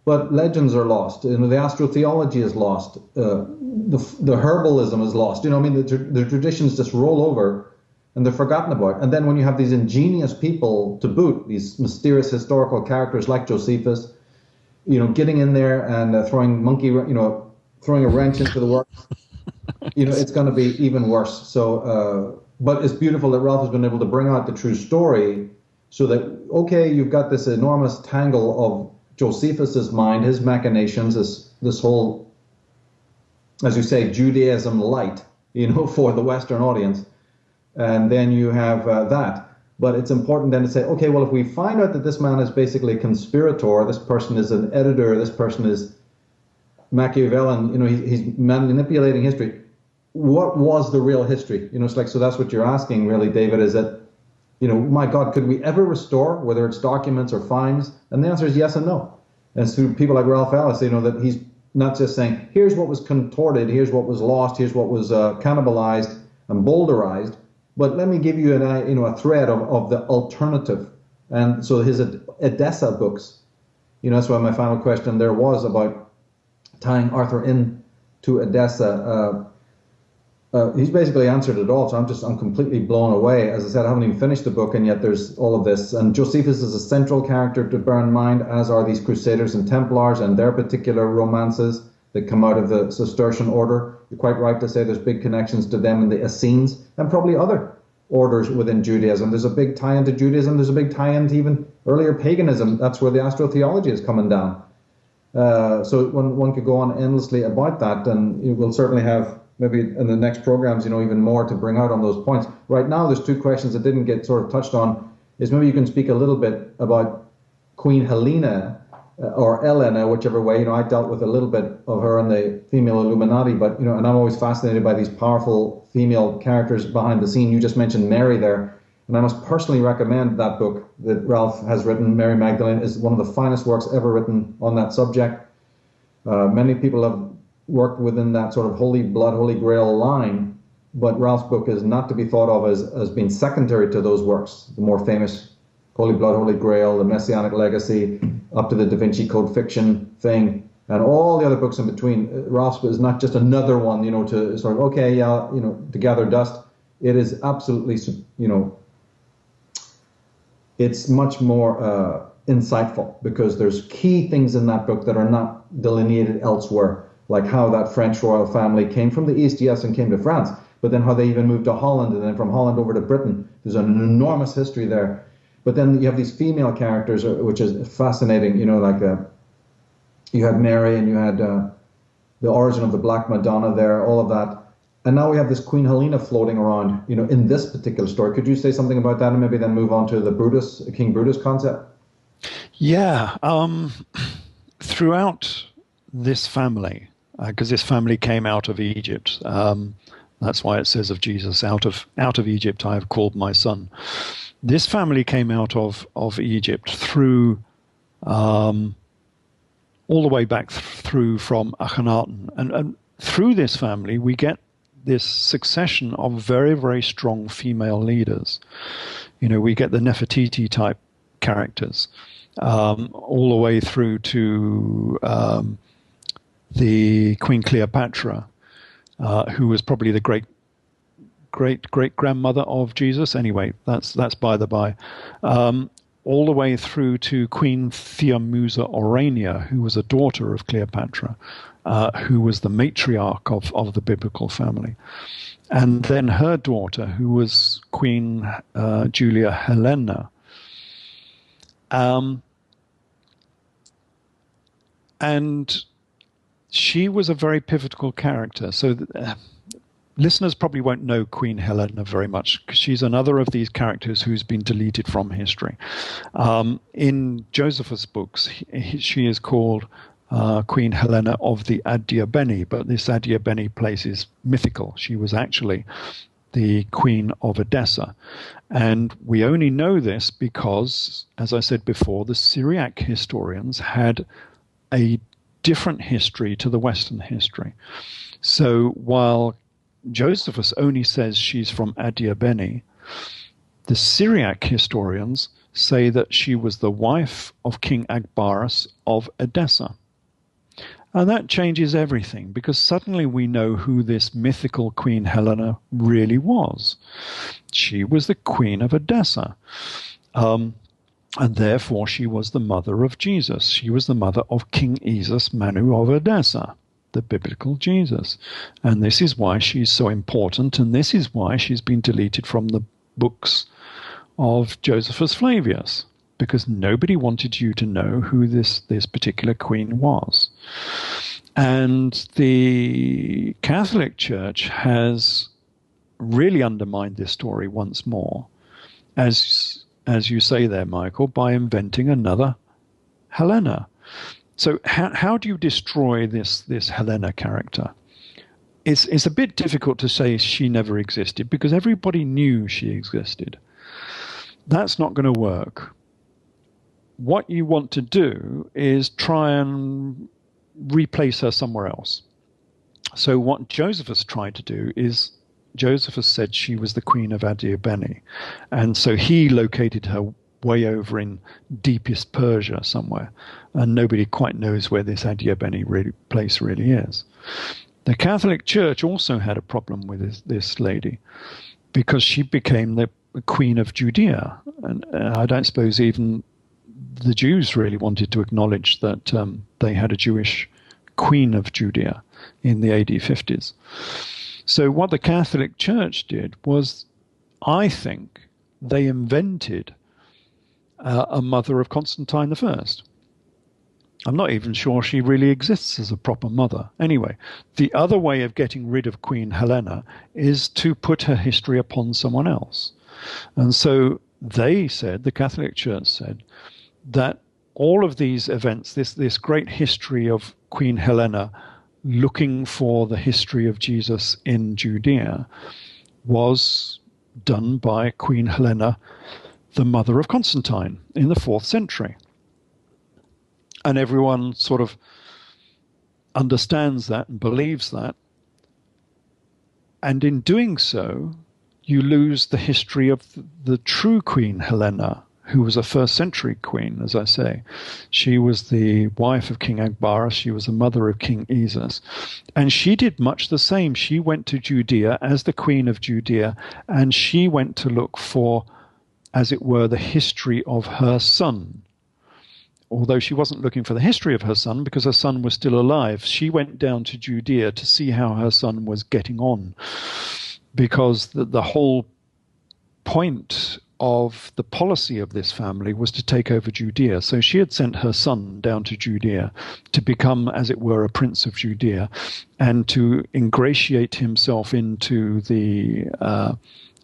but legends are lost. You know, the astrotheology is lost. The herbalism is lost. You know, I mean, the traditions just roll over and they're forgotten about. And then when you have these ingenious people to boot, these mysterious historical characters like Josephus, you know, getting in there and throwing a wrench into the works, you know, it's going to be even worse. So, but it's beautiful that Ralph has been able to bring out the true story so that, okay, you've got this enormous tangle of Josephus's mind, his machinations, this whole, as you say, Judaism light, you know, for the Western audience. And then you have that. But it's important then to say, okay, well, if we find out that this man is basically a conspirator, this person is an editor, this person is Machiavellian, you know, he's manipulating history. What was the real history? You know, it's like, so that's what you're asking, really, David, is that, you know, my God, could we ever restore, whether it's documents or finds? And the answer is yes and no. And it's through people like Ralph Ellis, you know, that he's not just saying, here's what was contorted, here's what was lost, here's what was cannibalized and boulderized, but let me give you a thread of the alternative. And so his Edessa books, you know, that's why my final question there was about tying Arthur in to Edessa. He's basically answered it all, so I'm completely blown away. As I said, I haven't even finished the book, and yet there's all of this. And Josephus is a central character to bear in mind, as are these Crusaders and Templars and their particular romances that come out of the Cistercian order. You're quite right to say there's big connections to them in the Essenes and probably other orders within Judaism. There's a big tie into Judaism. There's a big tie into even earlier paganism. That's where the astrotheology is coming down. So one could go on endlessly about that, and we'll certainly have maybe in the next programs, you know, even more to bring out on those points. Right now, there's two questions that didn't get sort of touched on. Is maybe you can speak a little bit about Queen Helena or Elena, whichever way. You know, I dealt with a little bit of her in the female Illuminati, but, you know, and I'm always fascinated by these powerful female characters behind the scene. You just mentioned Mary there, and I must personally recommend that book that Ralph has written. Mary Magdalene is one of the finest works ever written on that subject. Many people have worked within that sort of Holy Blood, Holy Grail line, but Ralph's book is not to be thought of as being secondary to those works. The more famous Holy Blood, Holy Grail, the Messianic Legacy, up to the Da Vinci Code fiction thing, and all the other books in between. Ralph's is not just another one, you know, to sort of, okay, yeah, you know, to gather dust. It is absolutely, you know, it's much more insightful, because there's key things in that book that are not delineated elsewhere, like how that French royal family came from the East, yes, and came to France, but then how they even moved to Holland, and then from Holland over to Britain. There's an enormous history there. But then you have these female characters, which is fascinating, you know, like you had Mary, and you had the origin of the Black Madonna there, all of that. And now we have this Queen Helena floating around, you know, in this particular story. Could you say something about that, and maybe then move on to the King Brutus concept? Yeah. Throughout this family, because this family came out of Egypt. That's why it says of Jesus, out of Egypt I have called my son. This family came out of Egypt through all the way back through from Akhenaten. And through this family, we get this succession of very, very strong female leaders. You know, we get the Nefertiti type characters all the way through to the Queen Cleopatra, who was probably the great grandmother of Jesus. Anyway, that's by the by. All the way through to Queen Theomusa Orania, who was a daughter of Cleopatra, who was the matriarch of the biblical family. And then her daughter, who was Queen Julia Helena. And she was a very pivotal character. So listeners probably won't know Queen Helena very much, because she's another of these characters who's been deleted from history. In Josephus' books, she is called Queen Helena of the Adiabeni, but this Adiabeni place is mythical. She was actually the Queen of Edessa. And we only know this because, as I said before, the Syriac historians had a different history to the Western history. So while Josephus only says she's from Adiabene. The Syriac historians say that she was the wife of King Agbaras of Edessa. And that changes everything, because suddenly we know who this mythical Queen Helena really was. She was the queen of Edessa. And therefore she was the mother of Jesus. She was the mother of King Esus Manu of Edessa, the biblical Jesus. And this is why she's so important, and this is why she's been deleted from the books of Josephus Flavius, because nobody wanted you to know who this particular queen was. And the Catholic Church has really undermined this story once more, as you say there, Michael, by inventing another Helena. So how do you destroy this Helena character? It's a bit difficult to say she never existed, because everybody knew she existed. That's not going to work. What you want to do is try and replace her somewhere else. So what Josephus tried to do is, Josephus said she was the queen of Adiabene, and so he located her way over in deepest Persia somewhere, and nobody quite knows where this Adiabene place really is. The Catholic Church also had a problem with this lady, because she became the queen of Judea, and I don't suppose even the Jews really wanted to acknowledge that they had a Jewish queen of Judea in the AD 50s. So what the Catholic Church did was, I think, they invented a mother of Constantine I. I'm not even sure she really exists as a proper mother. Anyway, the other way of getting rid of Queen Helena is to put her history upon someone else. And so they said, the Catholic Church said, that all of these events, this great history of Queen Helena looking for the history of Jesus in Judea, was done by Queen Helena, the mother of Constantine, in the 4th century. And everyone sort of understands that and believes that. And in doing so, you lose the history of the true Queen Helena, who was a 1st century queen, as I say. She was the wife of King Agbaras. She was the mother of King Esus. And she did much the same. She went to Judea as the queen of Judea, and she went to look for, as it were, the history of her son. Although she wasn't looking for the history of her son, because her son was still alive, she went down to Judea to see how her son was getting on. Because the whole point of the policy of this family was to take over Judea. So she had sent her son down to Judea to become, as it were, a prince of Judea, and to ingratiate himself into the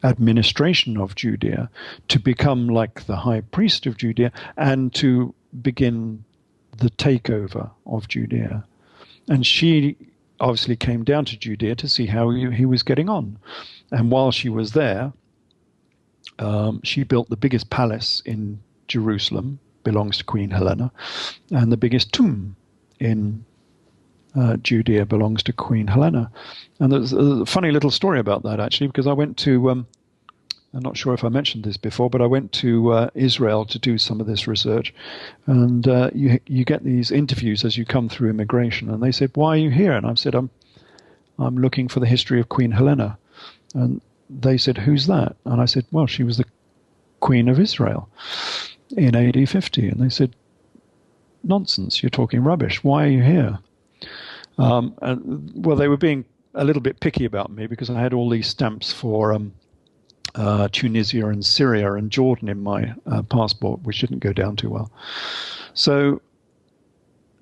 administration of Judea, to become like the high priest of Judea, and to begin the takeover of Judea. And she obviously came down to Judea to see how he was getting on. And while she was there, she built the biggest palace in Jerusalem, belongs to Queen Helena, and the biggest tomb in Judea belongs to Queen Helena. And there's a funny little story about that, actually, because I went to, I'm not sure if I mentioned this before, but I went to Israel to do some of this research, and you get these interviews as you come through immigration, and they said, "Why are you here?" And I've said, "I'm looking for the history of Queen Helena." And they said, "Who's that?" And I said, "Well, she was the Queen of Israel in AD 50. And they said, "Nonsense, you're talking rubbish. Why are you here?" Well, they were being a little bit picky about me because I had all these stamps for Tunisia and Syria and Jordan in my passport, which didn't go down too well. So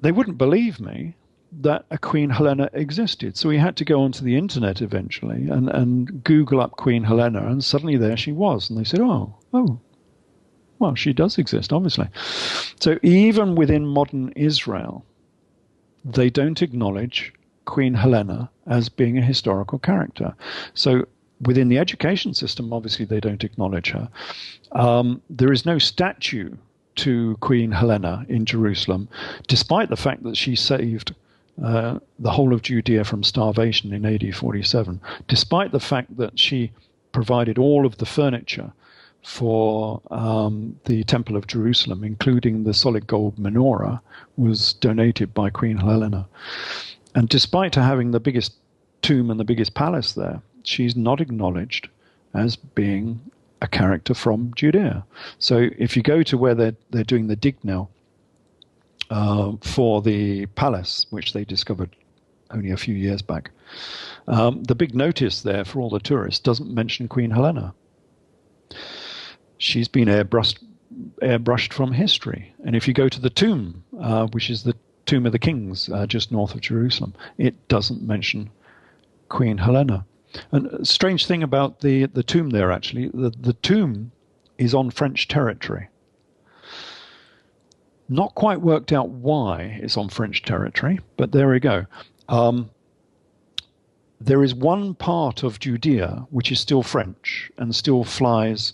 they wouldn't believe me that a Queen Helena existed. So we had to go onto the internet eventually and Google up Queen Helena, and suddenly there she was. And they said, oh, well, she does exist, obviously. So even within modern Israel, they don't acknowledge Queen Helena as being a historical character. So within the education system, obviously, they don't acknowledge her. There is no statue to Queen Helena in Jerusalem, despite the fact that she saved the whole of Judea from starvation in AD 47, despite the fact that she provided all of the furniture for the Temple of Jerusalem, including the solid gold menorah, was donated by Queen Helena. And despite her having the biggest tomb and the biggest palace there, she's not acknowledged as being a character from Judea. So if you go to where they're doing the dig now for the palace, which they discovered only a few years back, the big notice there for all the tourists doesn't mention Queen Helena. She's been airbrushed from history. And if you go to the tomb, which is the Tomb of the Kings, just north of Jerusalem, it doesn't mention Queen Helena. And a strange thing about the tomb there, actually, the tomb is on French territory. Not quite worked out why it's on French territory, but there we go. There is one part of Judea which is still French and still flies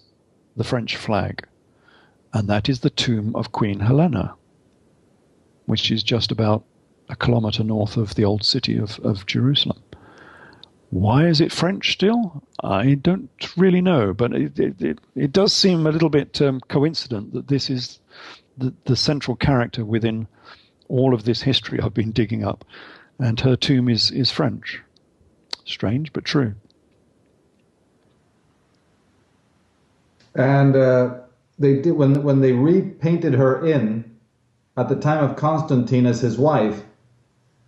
the French flag, and that is the tomb of Queen Helena, which is just about a kilometre north of the old city of Jerusalem. Why is it French still? I don't really know, but it does seem a little bit coincident that this is the central character within all of this history I've been digging up, and her tomb is French. Strange, but true. And they did when they repainted her in at the time of Constantine as his wife.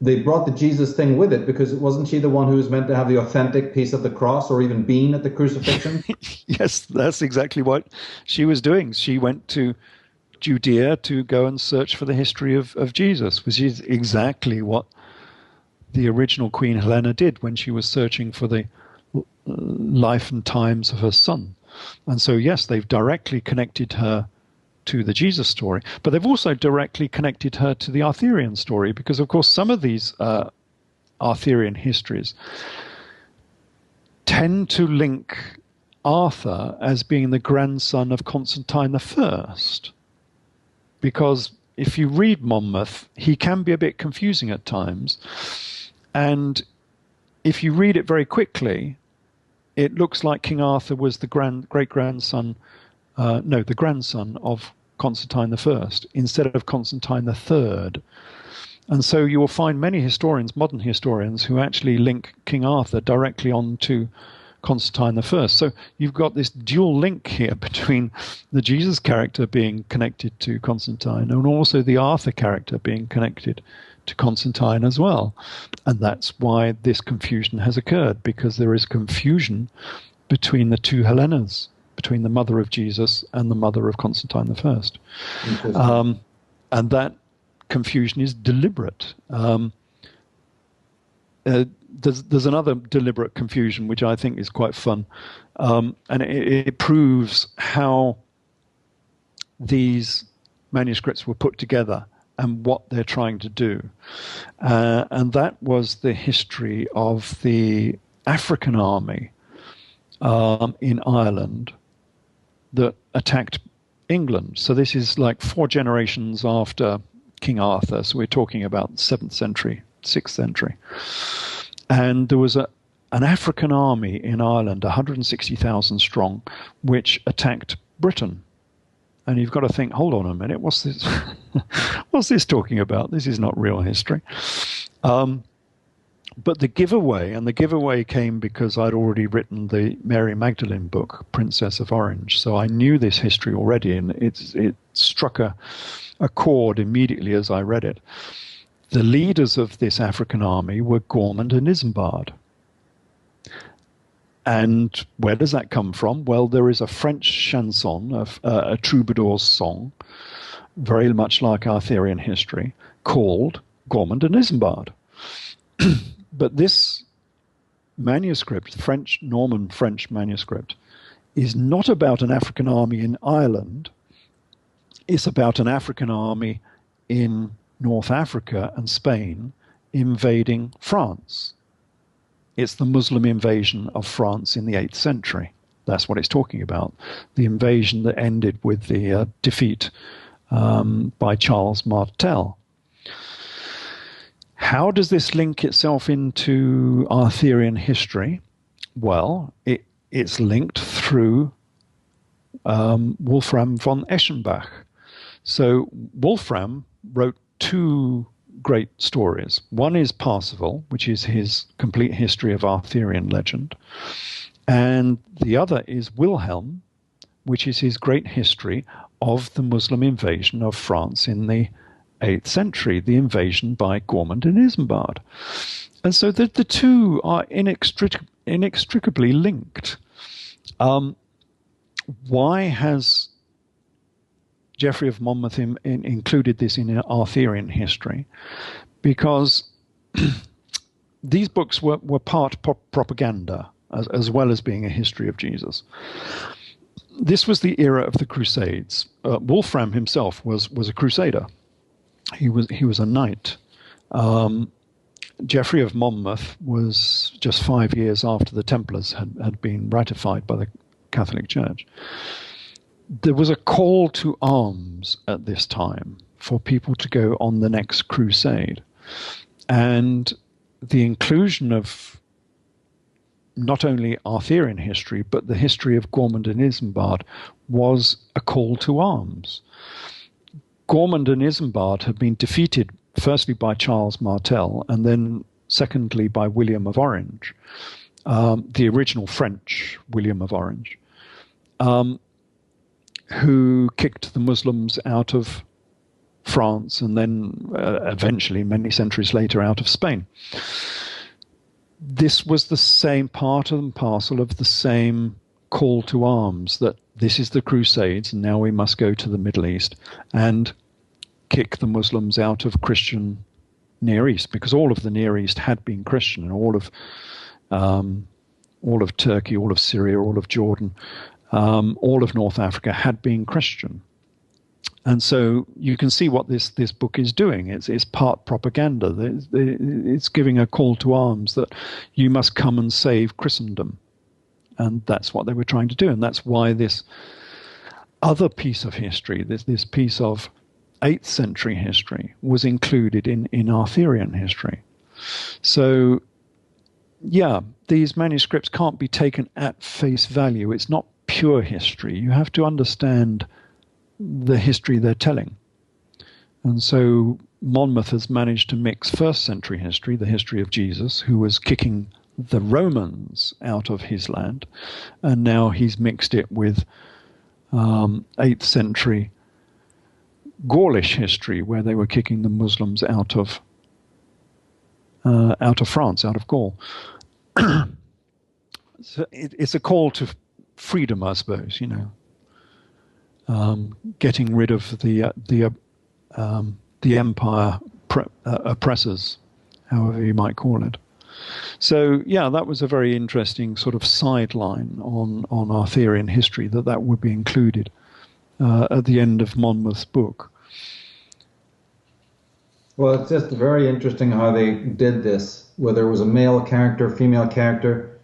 They brought the Jesus thing with it, because wasn't she the one who was meant to have the authentic piece of the cross, or even been at the crucifixion? Yes, that's exactly what she was doing. She went to Judea to go and search for the history of Jesus, which is exactly what the original Queen Helena did when she was searching for the life and times of her son. And so, yes, they've directly connected her to the Jesus story, but they've also directly connected her to the Arthurian story, because, of course, some of these Arthurian histories tend to link Arthur as being the grandson of Constantine I, because if you read Monmouth, he can be a bit confusing at times, and if you read it very quickly, it looks like King Arthur was the grandson of Constantine I instead of Constantine III. And so you will find many historians, modern historians, who actually link King Arthur directly on to Constantine I. So you've got this dual link here between the Jesus character being connected to Constantine and also the Arthur character being connected to Constantine as well. And that's why this confusion has occurred, because there is confusion between the two Helenas, between the mother of Jesus and the mother of Constantine I. And that confusion is deliberate. There's another deliberate confusion which I think is quite fun, and it proves how these manuscripts were put together and what they're trying to do. And that was the history of the African army in Ireland that attacked England. So this is like 4 generations after King Arthur. So we're talking about 7th century, 6th century. And there was an African army in Ireland, 160,000 strong, which attacked Britain. And you've got to think, hold on a minute, what's this? What's this talking about? This is not real history. But the giveaway came because I'd already written the Mary Magdalene book, Princess of Orange. So I knew this history already, and it struck a chord immediately as I read it. The leaders of this African army were Gormand and Isambard. And where does that come from? Well, there is a French chanson, a troubadour's song, very much like Arthurian history, called Gormand and Isambard. But this manuscript, Norman French manuscript, is not about an African army in Ireland. It's about an African army in North Africa and Spain invading France. It's the Muslim invasion of France in the 8th century. That's what it's talking about. The invasion that ended with the defeat by Charles Martel. How does this link itself into Arthurian history? Well, it's linked through Wolfram von Eschenbach. So Wolfram wrote two great stories. One is Parsifal, which is his complete history of Arthurian legend. And the other is Wilhelm, which is his great history of the Muslim invasion of France in the 8th century, the invasion by Gormund and Isambard. And so the two are inextricably linked. Why has Geoffrey of Monmouth included this in Arthurian history? Because these books were part propaganda as well as being a history of Jesus. This was the era of the Crusades. Wolfram himself was a crusader. He was a knight. Geoffrey of Monmouth was just 5 years after the Templars had been ratified by the Catholic Church. There was a call to arms at this time for people to go on the next crusade. And the inclusion of not only Arthurian history, but the history of Gormund and Isambard was a call to arms. Gormund and Isambard had been defeated firstly by Charles Martel and then secondly by William of Orange, the original French William of Orange, who kicked the Muslims out of France and then eventually, many centuries later, out of Spain. This was the same part and parcel of the same call to arms, that this is the Crusades and now we must go to the Middle East and kick the Muslims out of Christian Near East, because all of the Near East had been Christian, and all of Turkey, all of Syria, all of Jordan, all of North Africa had been Christian. And so you can see what this book is doing. It's part propaganda. It's giving a call to arms that you must come and save Christendom. And that's what they were trying to do. And that's why this other piece of history, this piece of 8th century history, was included in Arthurian history. So, yeah, these manuscripts can't be taken at face value. It's not pure history. You have to understand the history they're telling. And so Monmouth has managed to mix 1st century history, the history of Jesus, who was kicking the Romans out of his land, and now he's mixed it with 8th century Gaulish history, where they were kicking the Muslims out of France, out of Gaul. So it's a call to freedom, I suppose, getting rid of the empire oppressors, however you might call it. So, yeah, that was a very interesting sort of sideline on Arthurian history, that would be included at the end of Monmouth's book. Well, it's just very interesting how they did this, whether it was a male character, female character.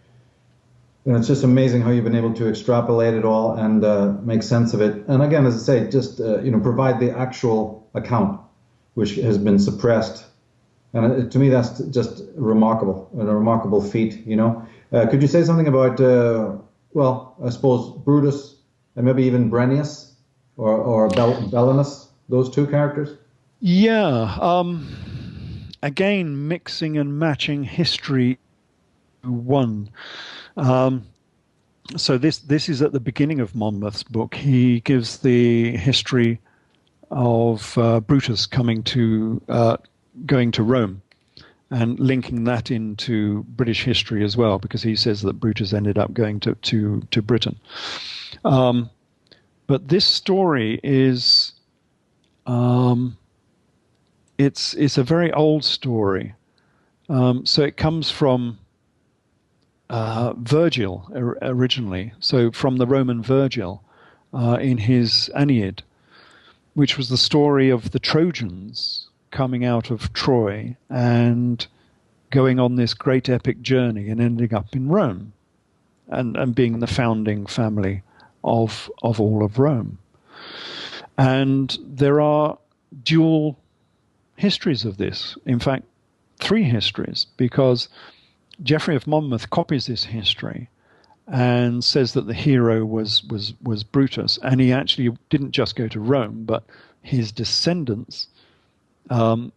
And it's just amazing how you've been able to extrapolate it all and make sense of it. And again, as I say, just provide the actual account, which has been suppressed. And to me, that's just remarkable, a remarkable feat. Could you say something about, I suppose Brutus and maybe even Brennus or Belinus, those two characters? Yeah. Again, mixing and matching history. One. So this is at the beginning of Monmouth's book. He gives the history of Brutus going to Rome, and linking that into British history as well, because he says that Brutus ended up going to Britain. But this story is it's a very old story. So it comes from Virgil originally, so from the Roman Virgil in his Aeneid, which was the story of the Trojans coming out of Troy and going on this great epic journey and ending up in Rome and being the founding family of all of Rome. And there are dual histories of this. In fact, three histories, because Geoffrey of Monmouth copies this history and says that the hero was Brutus, and he actually didn't just go to Rome, but his descendants, the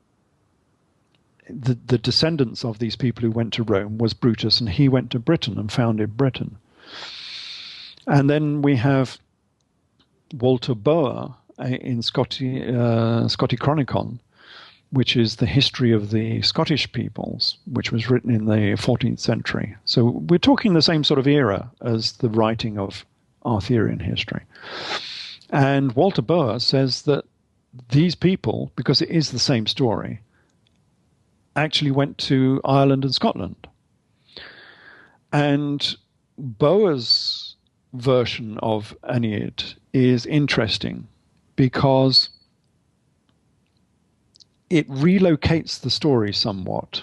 descendants of these people who went to Rome was Brutus, and he went to Britain and founded Britain. And then we have Walter Boer in Scotti-Chronicon, which is the history of the Scottish peoples, which was written in the 14th century. So we're talking the same sort of era as the writing of Arthurian history. And Walter Boer says that these people, because it is the same story, actually went to Ireland and Scotland. And Boer's version of Aeneid is interesting because it relocates the story somewhat,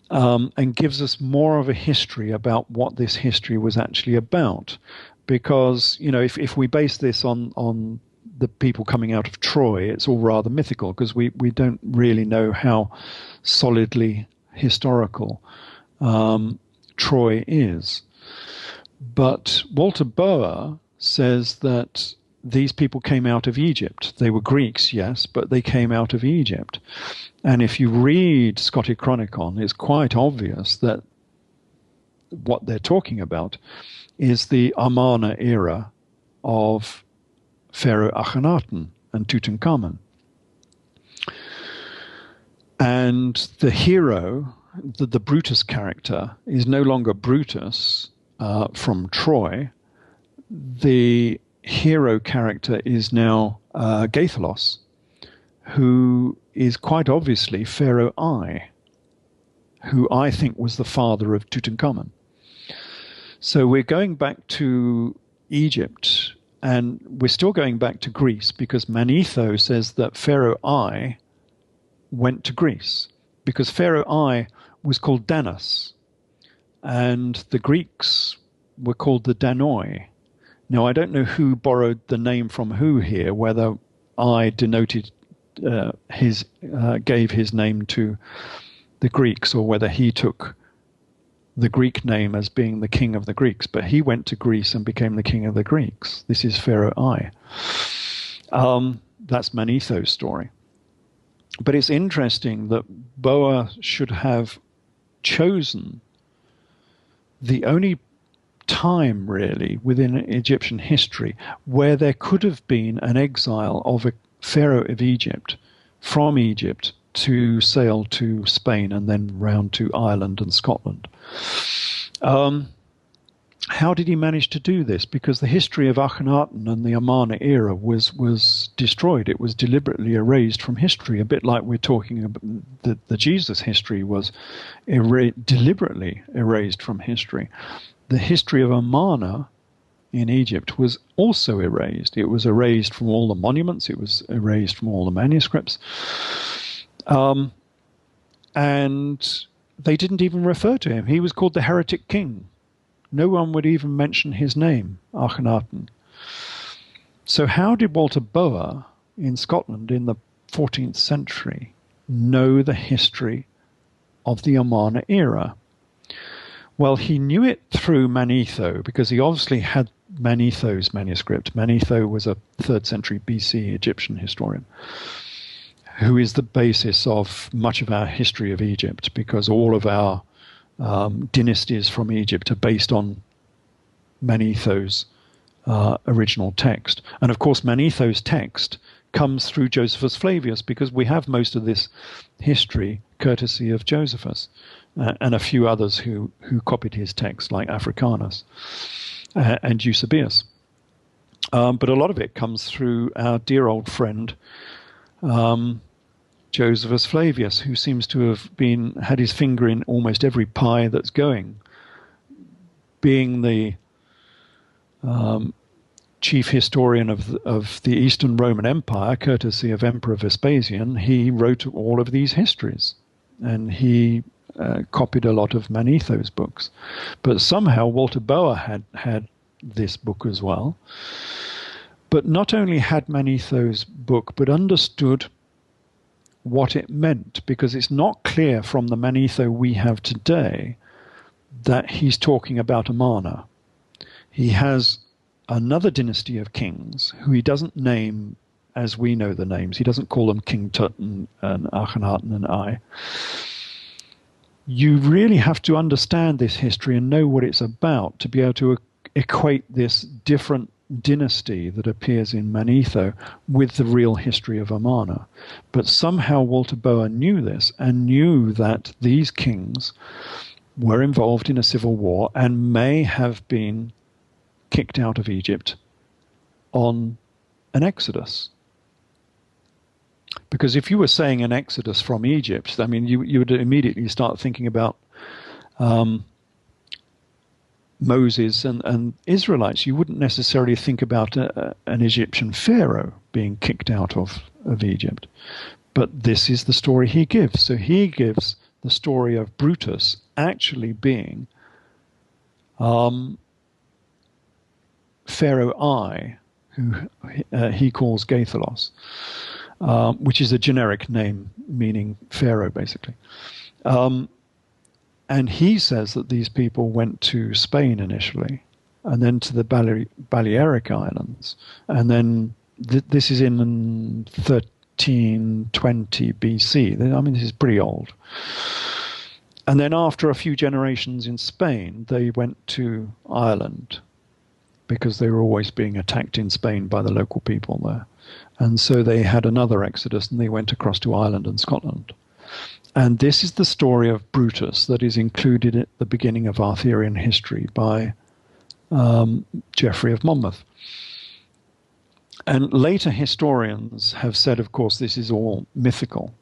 and gives us more of a history about what this history was actually about. Because, you know, if we base this on the people coming out of Troy, it's all rather mythical, because we don't really know how solidly historical Troy is. But Walter Boer says that these people came out of Egypt. They were Greeks, yes, but they came out of Egypt. And if you read Scotti-Chronicon, it's quite obvious that what they're talking about is the Amarna era of Pharaoh Akhenaten and Tutankhamun. And the hero, the Brutus character, is no longer Brutus from Troy. The hero character is now Gaithalos, who is quite obviously Pharaoh I, who I think was the father of Tutankhamun. So we're going back to Egypt, and we're still going back to Greece, because Manetho says that Pharaoh I went to Greece, because Pharaoh I was called Danos, and the Greeks were called the Danoi. Now, I don't know who borrowed the name from who here, whether I denoted gave his name to the Greeks, or whether he took the Greek name as being the king of the Greeks. But he went to Greece and became the king of the Greeks. This is Pharaoh I. That's Manetho's story. But it's interesting that Boer should have chosen the only time, really, within Egyptian history where there could have been an exile of a pharaoh of Egypt from Egypt to sail to Spain and then round to Ireland and Scotland. How did he manage to do this? Because the history of Akhenaten and the Amarna era was destroyed. It was deliberately erased from history, a bit like we're talking about the Jesus history was deliberately erased from history. The history of Amarna in Egypt was also erased. It was erased from all the monuments. It was erased from all the manuscripts. And they didn't even refer to him. He was called the heretic king. No one would even mention his name, Akhenaten. So how did Walter Boer in Scotland in the 14th century know the history of the Amarna era? Well, he knew it through Manetho, because he obviously had Manetho's manuscript. Manetho was a 3rd century BC Egyptian historian, who is the basis of much of our history of Egypt, because all of our dynasties from Egypt are based on Manetho's original text. And of course, Manetho's text comes through Josephus Flavius, because we have most of this history courtesy of Josephus and a few others who copied his text, like Africanus and Eusebius. But a lot of it comes through our dear old friend Josephus Flavius, who seems to have had his finger in almost every pie that's going. Being the chief historian of the Eastern Roman Empire, courtesy of Emperor Vespasian, he wrote all of these histories, and he copied a lot of Manetho's books. But somehow Walter Boer had this book as well, but not only had Manetho's book, but understood what it meant, because it's not clear from the Manetho we have today that he's talking about Amarna. He has another dynasty of kings who he doesn't name as we know the names. He doesn't call them King Tut and Akhenaten and I. You really have to understand this history and know what it's about to be able to equate this different dynasty that appears in Manetho with the real history of Amarna. But somehow Walter Bowen knew this and knew that these kings were involved in a civil war and may have been kicked out of Egypt on an exodus. Because if you were saying an exodus from Egypt, I mean, you would immediately start thinking about Moses and Israelites. You wouldn't necessarily think about an Egyptian pharaoh being kicked out of Egypt. But this is the story he gives. So he gives the story of Brutus actually being Pharaoh I, who he calls Gaithalos, which is a generic name meaning Pharaoh, basically. And he says that these people went to Spain initially, and then to the Balearic Islands, and then this is in 1320 BC. I mean, this is pretty old. And then after a few generations in Spain, they went to Ireland, because they were always being attacked in Spain by the local people there. And so they had another exodus, and they went across to Ireland and Scotland. And this is the story of Brutus that is included at the beginning of Arthurian history by Geoffrey of Monmouth. And later historians have said, of course, this is all mythical,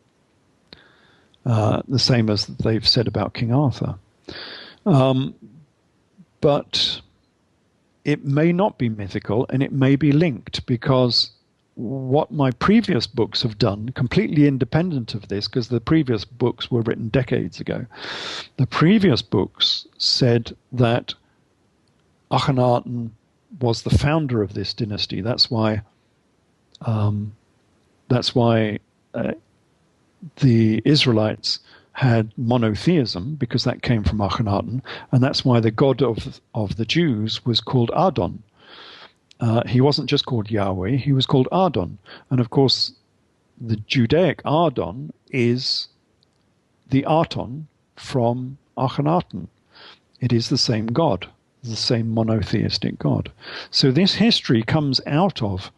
the same as they've said about King Arthur. But it may not be mythical, and it may be linked, because what my previous books have done, completely independent of this, because the previous books were written decades ago, the previous books said that Akhenaten was the founder of this dynasty. That's why the Israelites had monotheism, because that came from Akhenaten, and that's why the god of the Jews was called Adon. He wasn't just called Yahweh, he was called Adon. And of course, the Judaic Adon is the Aton from Akhenaten. It is the same god, the same monotheistic god. So this history comes out of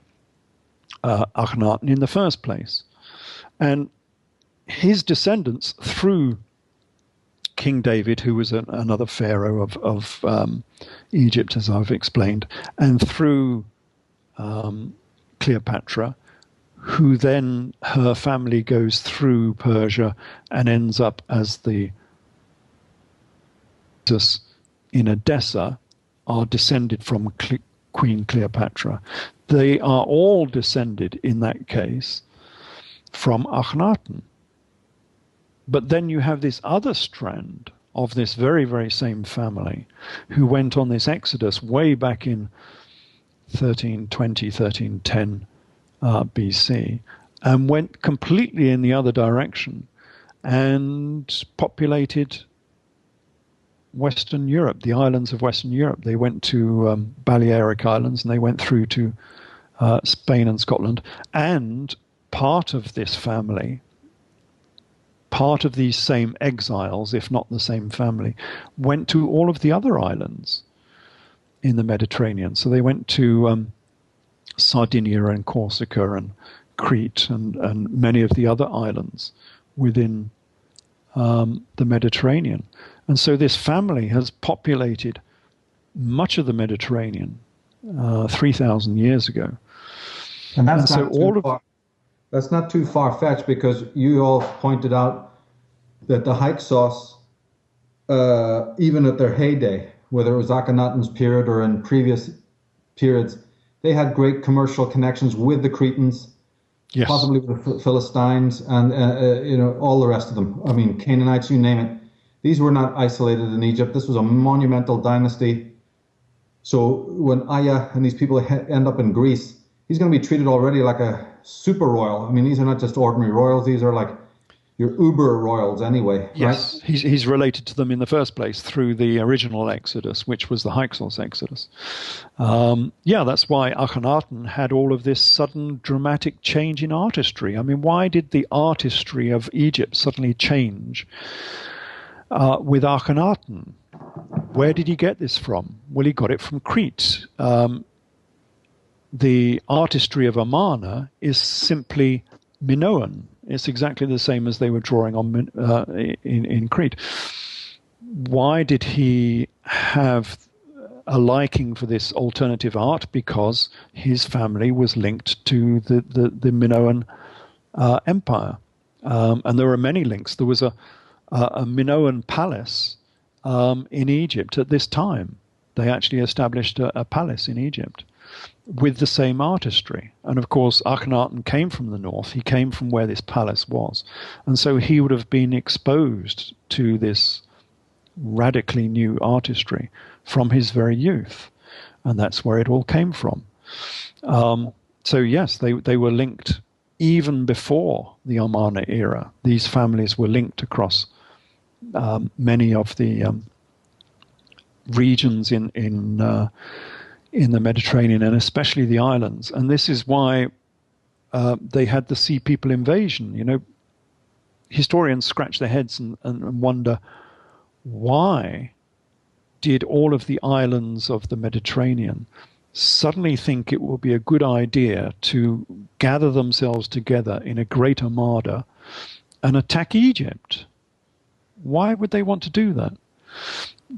Akhenaten in the first place. And his descendants through King David, who was another pharaoh of Egypt, as I've explained, and through Cleopatra, who then her family goes through Persia and ends up as the in Edessa, are descended from Queen Cleopatra. They are all descended, in that case, from Akhenaten. But then you have this other strand of this very, very same family who went on this exodus way back in 1320, 1310 BC, and went completely in the other direction and populated Western Europe, the islands of Western Europe. They went to Balearic Islands, and they went through to Spain and Scotland. And part of this family, part of these same exiles, if not the same family, went to all of the other islands in the Mediterranean. So they went to Sardinia and Corsica and Crete and many of the other islands within the Mediterranean. And so this family has populated much of the Mediterranean 3,000 years ago. And that's that's not too far-fetched, because you all pointed out that the Hyksos, even at their heyday, whether it was Akhenaten's period or in previous periods, they had great commercial connections with the Cretans, yes, possibly with the Philistines, and all the rest of them. I mean, Canaanites, you name it. These were not isolated in Egypt. This was a monumental dynasty. So when Aya and these people end up in Greece, he's going to be treated already like a super royal. I mean, these are not just ordinary royals. These are like your uber royals anyway, Yes, right? he's related to them in the first place through the original Exodus, which was the Hyksos Exodus. Yeah, that's why Akhenaten had all of this sudden dramatic change in artistry. I mean, why did the artistry of Egypt suddenly change with Akhenaten? Where did he get this from? Well, he got it from Crete. The artistry of Amarna is simply Minoan. It's exactly the same as they were drawing on in Crete. Why did he have a liking for this alternative art? Because his family was linked to the Minoan Empire. And there were many links. There was a Minoan palace in Egypt at this time. They actually established a palace in Egypt with the same artistry. And of course, Akhenaten came from the north. He came from where this palace was. And so he would have been exposed to this radically new artistry from his very youth. And that's where it all came from. So yes, they were linked even before the Amarna era. These families were linked across many of the regions in the Mediterranean, and especially the islands. And this is why they had the Sea People invasion. You know, historians scratch their heads and wonder, why did all of the islands of the Mediterranean suddenly think it would be a good idea to gather themselves together in a great armada and attack Egypt? Why would they want to do that?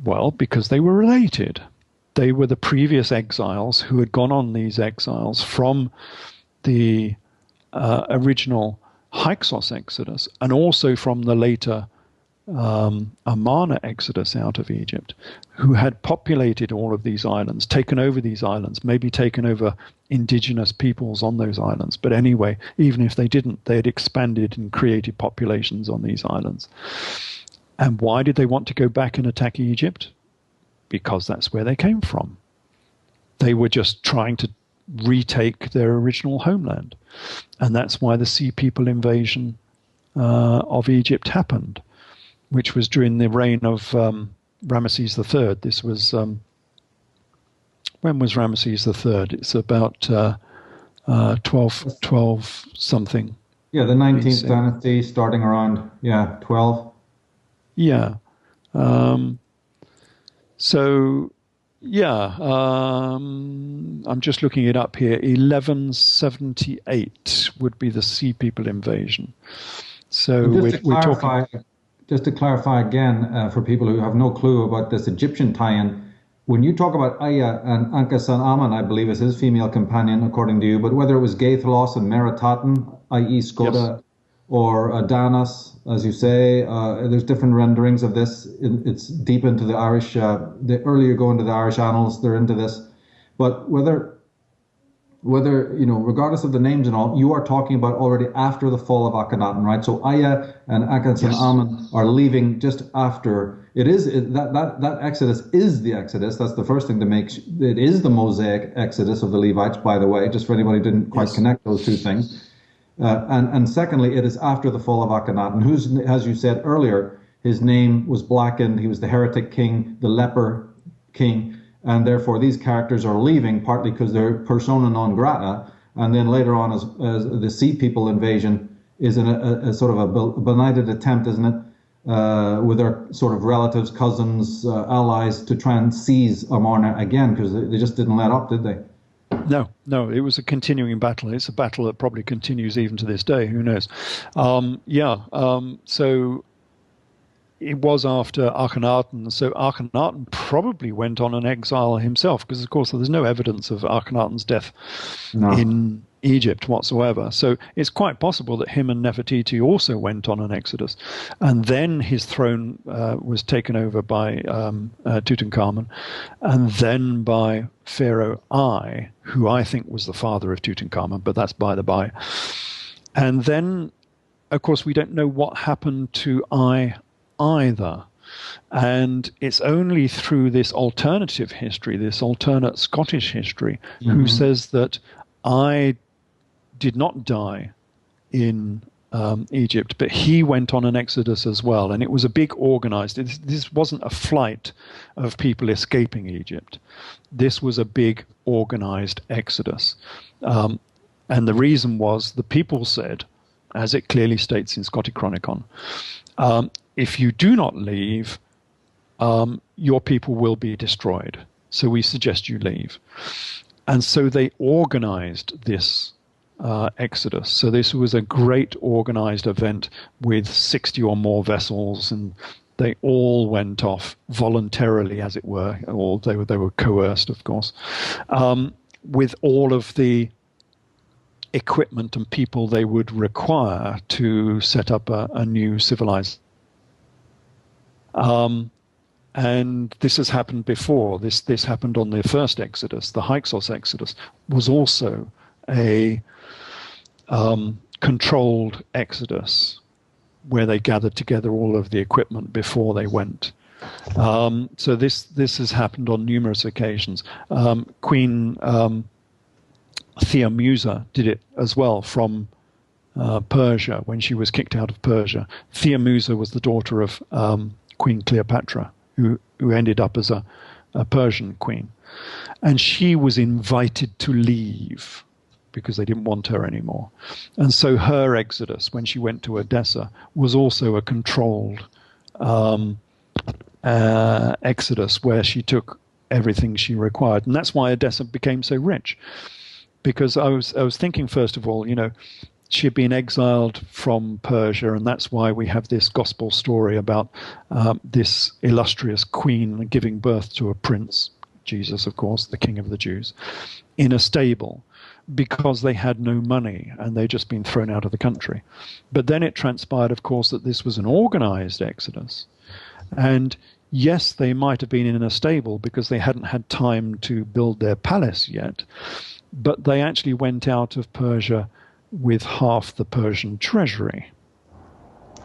Well, because they were related. They were the previous exiles who had gone on these exiles from the original Hyksos Exodus and also from the later Amarna Exodus out of Egypt, who had populated all of these islands, taken over these islands, maybe taken over indigenous peoples on those islands. But anyway, even if they didn't, they had expanded and created populations on these islands. And why did they want to go back and attack Egypt? Because that's where they came from. They were just trying to retake their original homeland. And that's why the Sea People invasion of Egypt happened, which was during the reign of Ramesses III. This was, when was Ramesses III? It's about 12 something. Yeah, the 19th dynasty starting around, 12. Yeah. So, yeah, I'm just looking it up here. 1178 would be the Sea People invasion. So just to clarify again, for people who have no clue about this Egyptian tie-in, when you talk about Aya and Ankhesenaten, I believe is his female companion, according to you, but whether it was Gaithlos and Meritaten, i.e. Skoda, yes, or Danas, as you say, there's different renderings of this. It's deep into the Irish, the earlier you go into the Irish annals, they're into this. But whether regardless of the names and all, you are talking about already after the fall of Akhenaten, right? So Aya and Ankhesenaten, yes, are leaving just after. That Exodus is the Exodus. That's the first thing to make. It is the Mosaic Exodus of the Levites, by the way, just for anybody who didn't quite, yes, connect those two things. And secondly, it is after the fall of Akhenaten, who's, as you said earlier, his name was blackened. He was the heretic king, the leper king. And therefore, these characters are leaving partly because they're persona non grata. And then later on, as the Sea People invasion is a sort of a benighted attempt, isn't it, with their sort of relatives, cousins, allies, to try and seize Amarna again, because they just didn't let up, did they? No, it was a continuing battle. It's a battle that probably continues even to this day. Who knows? So it was after Akhenaten. So Akhenaten probably went on an exile himself, because, of course, there's no evidence of Akhenaten's death in Egypt whatsoever. So it's quite possible that him and Nefertiti also went on an exodus. And then his throne was taken over by Tutankhamun, and then by Pharaoh I, who I think was the father of Tutankhamun, but that's by the by. And then, of course, we don't know what happened to I either. And it's only through this alternative history, this alternate Scottish history, mm-hmm, who says that I did not die in Egypt, but he went on an exodus as well, and it was a big organized. This wasn't a flight of people escaping Egypt. This was a big organized exodus, and the reason was the people said, as it clearly states in Scotti Chronicon, if you do not leave, your people will be destroyed. So we suggest you leave. And so they organized this exodus. So this was a great organized event with 60 or more vessels, and they all went off voluntarily, as it were, or they were coerced, of course, with all of the equipment and people they would require to set up a new civilization. And this has happened before. This happened on the first Exodus. The Hyksos Exodus was also a controlled exodus where they gathered together all of the equipment before they went. So this has happened on numerous occasions. Queen Theomusa did it as well from Persia when she was kicked out of Persia. Theomusa was the daughter of Queen Cleopatra, who ended up as a Persian queen. And she was invited to leave because they didn't want her anymore. And so her exodus, when she went to Edessa, was also a controlled exodus where she took everything she required. And that's why Edessa became so rich. Because I was thinking, first of all, she had been exiled from Persia, and that's why we have this gospel story about this illustrious queen giving birth to a prince, Jesus, of course, the King of the Jews, in a stable, because they had no money and they'd just been thrown out of the country. But then it transpired, of course, that this was an organized exodus. And yes, they might have been in a stable because they hadn't had time to build their palace yet, but they actually went out of Persia with half the Persian treasury.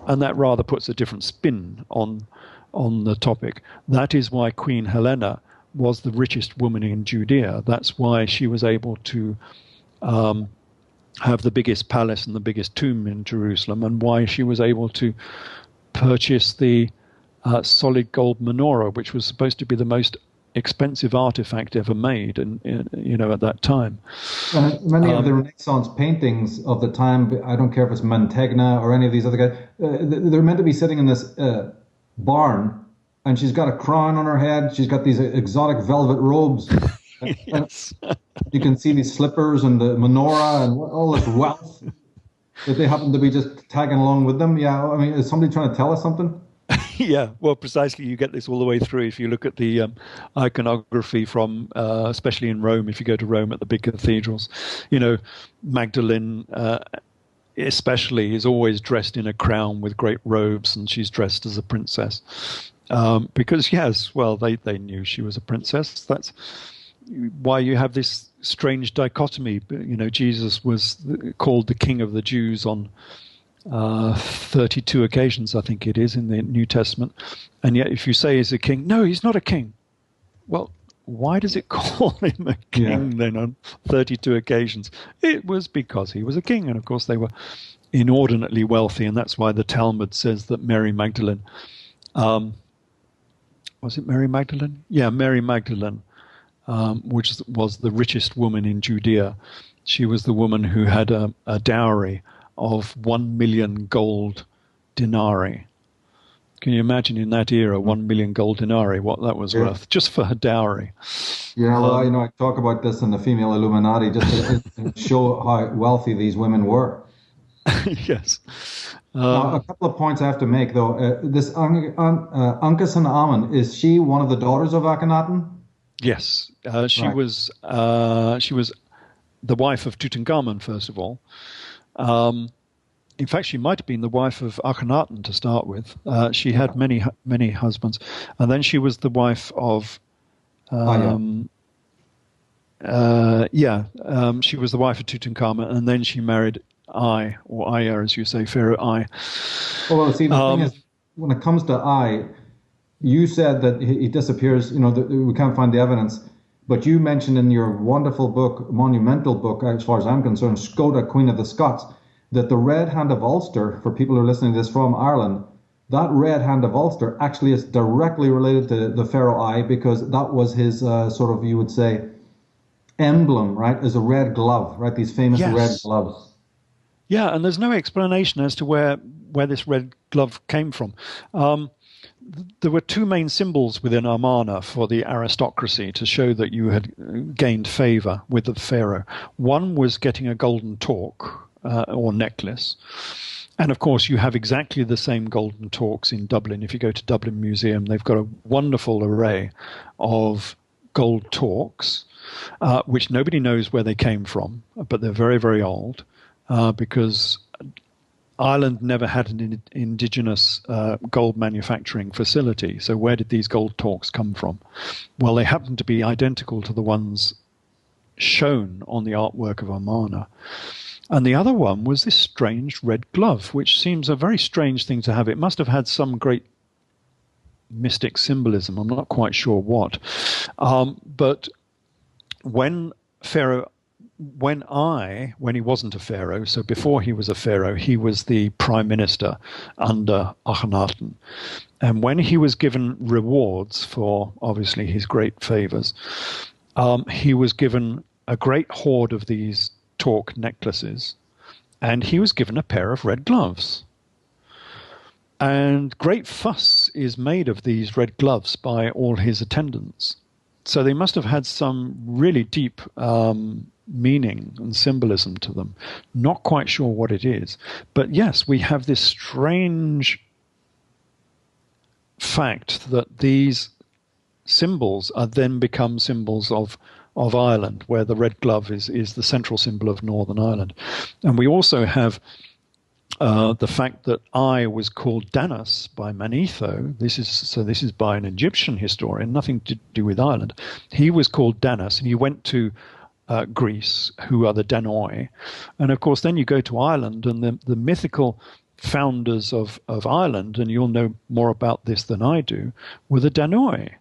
And that rather puts a different spin on the topic. That is why Queen Helena was the richest woman in Judea. That's why she was able to have the biggest palace and the biggest tomb in Jerusalem, and why she was able to purchase the solid gold menorah, which was supposed to be the most expensive artifact ever made, and at that time. Many of the Renaissance paintings of the time, I don't care if it's Mantegna or any of these other guys, they're meant to be sitting in this barn, and she's got a crown on her head. She's got these exotic velvet robes. Yes. You can see these slippers and the menorah and all this wealth that they happen to be just tagging along with them. Yeah, I mean, is somebody trying to tell us something? Yeah, well, precisely. You get this all the way through. If you look at the iconography from, especially in Rome, if you go to Rome at the big cathedrals, Magdalene especially is always dressed in a crown with great robes, and she's dressed as a princess. Because, yes, well, they knew she was a princess. That's why you have this strange dichotomy. Jesus was called the King of the Jews on 32 occasions, I think it is, in the New Testament. And yet if you say he's a king, no, he's not a king. Well, why does it call him a king then on 32 occasions? It was because he was a king. And of course they were inordinately wealthy. And that's why the Talmud says that Mary Magdalene, was it Mary Magdalene? Yeah, Mary Magdalene, which was the richest woman in Judea. She was the woman who had a dowry of 1 million gold denarii. Can you imagine in that era 1 million gold denarii, what that was worth, just for her dowry? Yeah, well, I talk about this in the Female Illuminati just to show how wealthy these women were. Yes. Now, a couple of points I have to make, though. This Uncas and Amun, is she one of the daughters of Akhenaten? Yes, she was the wife of Tutankhamun, first of all. In fact, she might have been the wife of Akhenaten to start with. She had many husbands, and then she was the wife of. She was the wife of Tutankhamun, and then she married Ai, or Aya, as you say, Pharaoh Ai. Well, see, the thing is, when it comes to Ai, you said that he disappears. We can't find the evidence. But you mentioned in your wonderful book, monumental book, as far as I'm concerned, Skoda, Queen of the Scots, that the Red Hand of Ulster, for people who are listening to this from Ireland, that Red Hand of Ulster actually is directly related to the Pharaoh Eye, because that was his sort of, you would say, emblem, right? Is a red glove, right? These famous red Yes. gloves. Yeah, and there's no explanation as to where this red glove came from. There were two main symbols within Amarna for the aristocracy to show that you had gained favor with the pharaoh. One was getting a golden torque or necklace. And of course, you have exactly the same golden torques in Dublin. If you go to Dublin Museum, they've got a wonderful array of gold torques, which nobody knows where they came from, but they're very, very old, because Ireland never had an indigenous gold manufacturing facility. So where did these gold torques come from? Well, they happen to be identical to the ones shown on the artwork of Amarna. And the other one was this strange red glove, which seems a very strange thing to have. It must have had some great mystic symbolism. I'm not quite sure what. But when he wasn't a pharaoh, so before he was a pharaoh, he was the prime minister under Akhenaten. And when he was given rewards for, obviously, his great favors, he was given a great hoard of these torque necklaces, and he was given a pair of red gloves. And great fuss is made of these red gloves by all his attendants. So they must have had some really deep meaning and symbolism to them. Not quite sure what it is. But yes, we have this strange fact that these symbols are then become symbols of Ireland, where the red glove is the central symbol of Northern Ireland. And we also have the fact that I was called Danas by Manetho. This is by an Egyptian historian, nothing to do with Ireland. He was called Danas, and he went to Greece, who are the Danoi. And of course, then you go to Ireland, and the mythical founders of Ireland, and you'll know more about this than I do, were the Danoi.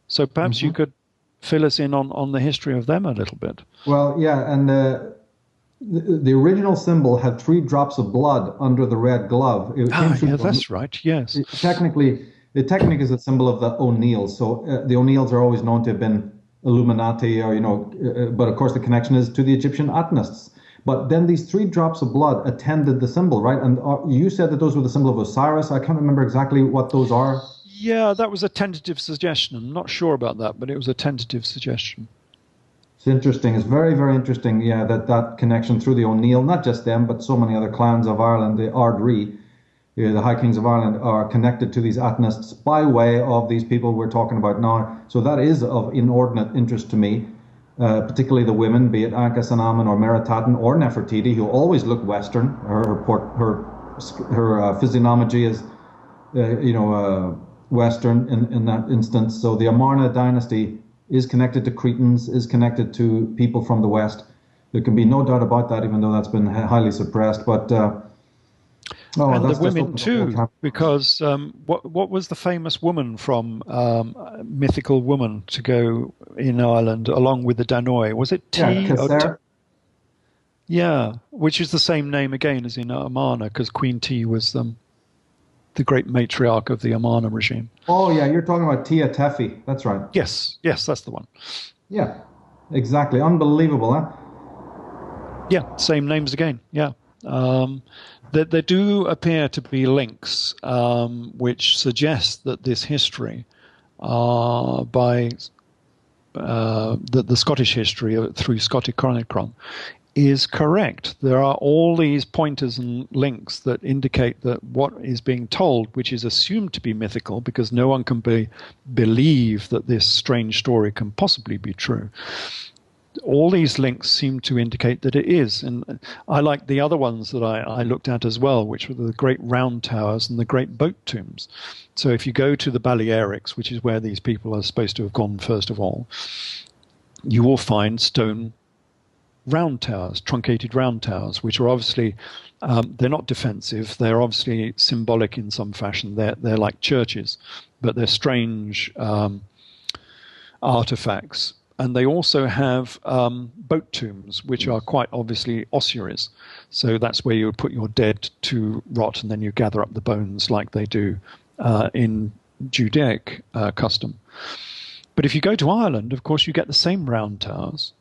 So perhaps you could fill us in on the history of them a little bit. Well, yeah, and the original symbol had 3 drops of blood under the red glove. That's right, yes. Technically is a symbol of the O'Neills. So the O'Neills are always known to have been Illuminati, or, but of course the connection is to the Egyptian Atenists. But then these 3 drops of blood attended the symbol, right? And you said that those were the symbol of Osiris. I can't remember exactly what those are. Yeah, that was a tentative suggestion. I'm not sure about that, but it was a tentative suggestion. It's interesting. It's very, very interesting, yeah, that connection through the O'Neill, not just them, but so many other clans of Ireland, the Ardrí, the High Kings of Ireland, are connected to these Atenists by way of these people we're talking about now. So that is of inordinate interest to me, particularly the women, be it Anka Sanaman or Meritaten or Nefertiti, who always look Western. Her physiognomy is, Western in that instance. So the Amarna dynasty is connected to Cretans, is connected to people from the West. There can be no doubt about that, even though that's been highly suppressed. But and the women too, because what was the famous woman from mythical woman to go in Ireland along with the Danoi? Was it Yeah, which is the same name again as in Amarna, because Queen T was the great matriarch of the Amarna regime. Oh, yeah, you're talking about Tia Tefi. That's right. Yes, that's the one. Yeah, exactly. Unbelievable, huh? Yeah, same names again, yeah. There do appear to be links which suggest that this history by the Scottish history through Scottish Chronicon is correct. There are all these pointers and links that indicate that what is being told, which is assumed to be mythical because no one can believe that this strange story can possibly be true, all these links seem to indicate that it is. And I like the other ones that I looked at as well, which were the great round towers and the great boat tombs. So if you go to the Balearics, which is where these people are supposed to have gone first of all, you will find stone round towers, truncated round towers, which are obviously, they're not defensive. They're obviously symbolic in some fashion. They're like churches, but they're strange artifacts and they also have boat tombs, which are quite obviously ossuaries. So that's where you would put your dead to rot, and then you gather up the bones like they do in Judaic custom. But if you go to Ireland, of course, you get the same round towers,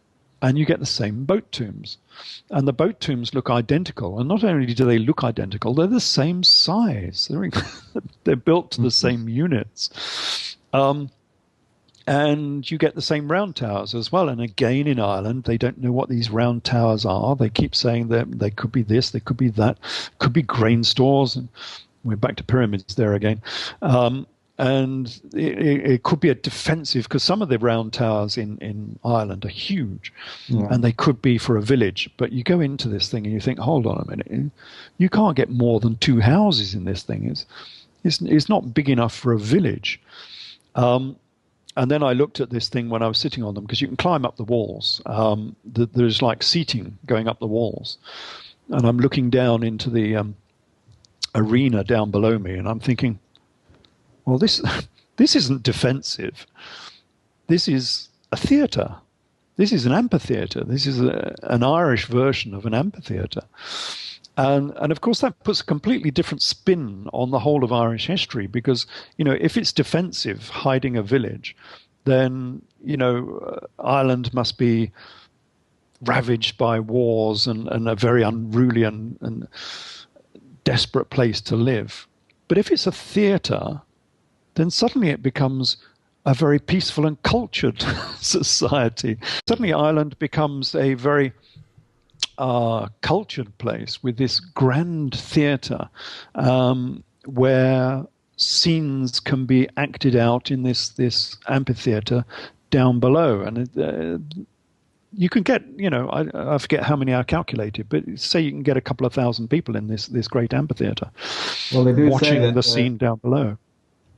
and you get the same boat tombs. And the boat tombs look identical. And not only do they look identical, they're the same size. They're built to the same units. And you get the same round towers as well. And again, in Ireland, they don't know what these round towers are. They keep saying that they could be this, they could be that, could be grain stores. And we're back to pyramids there again. And it could be a defensive, because some of the round towers in Ireland are huge, and they could be for a village. But you go into this thing and you think, hold on a minute, you can't get more than 2 houses in this thing. It's not big enough for a village. And then I looked at this thing when I was sitting on them, because you can climb up the walls. There's like seating going up the walls. And I'm looking down into the arena down below me, and I'm thinking, well, this isn't defensive. This is a theatre. This is an amphitheatre. This is an Irish version of an amphitheatre. And of course, that puts a completely different spin on the whole of Irish history, because, if it's defensive, hiding a village, then, Ireland must be ravaged by wars and a very unruly and desperate place to live. But if it's a theatre, then suddenly it becomes a very peaceful and cultured society. Suddenly Ireland becomes a very cultured place with this grand theatre where scenes can be acted out in this amphitheatre down below. And you can get, I forget how many I calculated, but say you can get a couple of thousand people in this great amphitheatre watching the scene down below.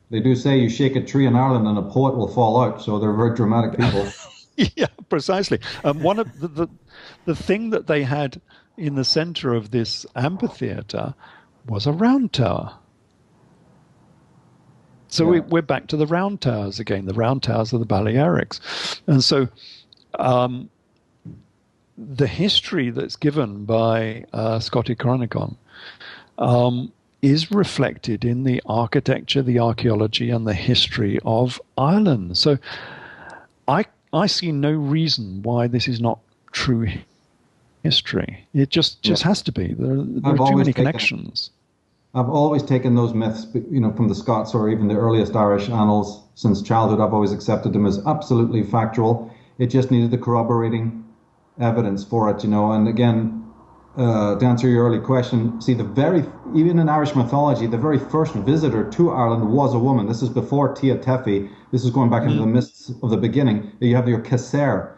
They do say you shake a tree in Ireland and a poet will fall out, so they're very dramatic people. Yeah, precisely. One of the thing that they had in the center of this amphitheater was a round tower. So we're back to the round towers again, the round towers of the Balearics. And so the history that's given by Scotty Chronicon is reflected in the architecture, the archaeology, and the history of Ireland. So I see no reason why this is not true history. It just has to be. There are too many connections. I've always taken those myths, from the Scots or even the earliest Irish annals since childhood. I've always accepted them as absolutely factual. It just needed the corroborating evidence for it, And again, to answer your early question, see, even in Irish mythology, the very first visitor to Ireland was a woman. This is before Tia Tephi. This is going back into the mists of the beginning. You have your Caser,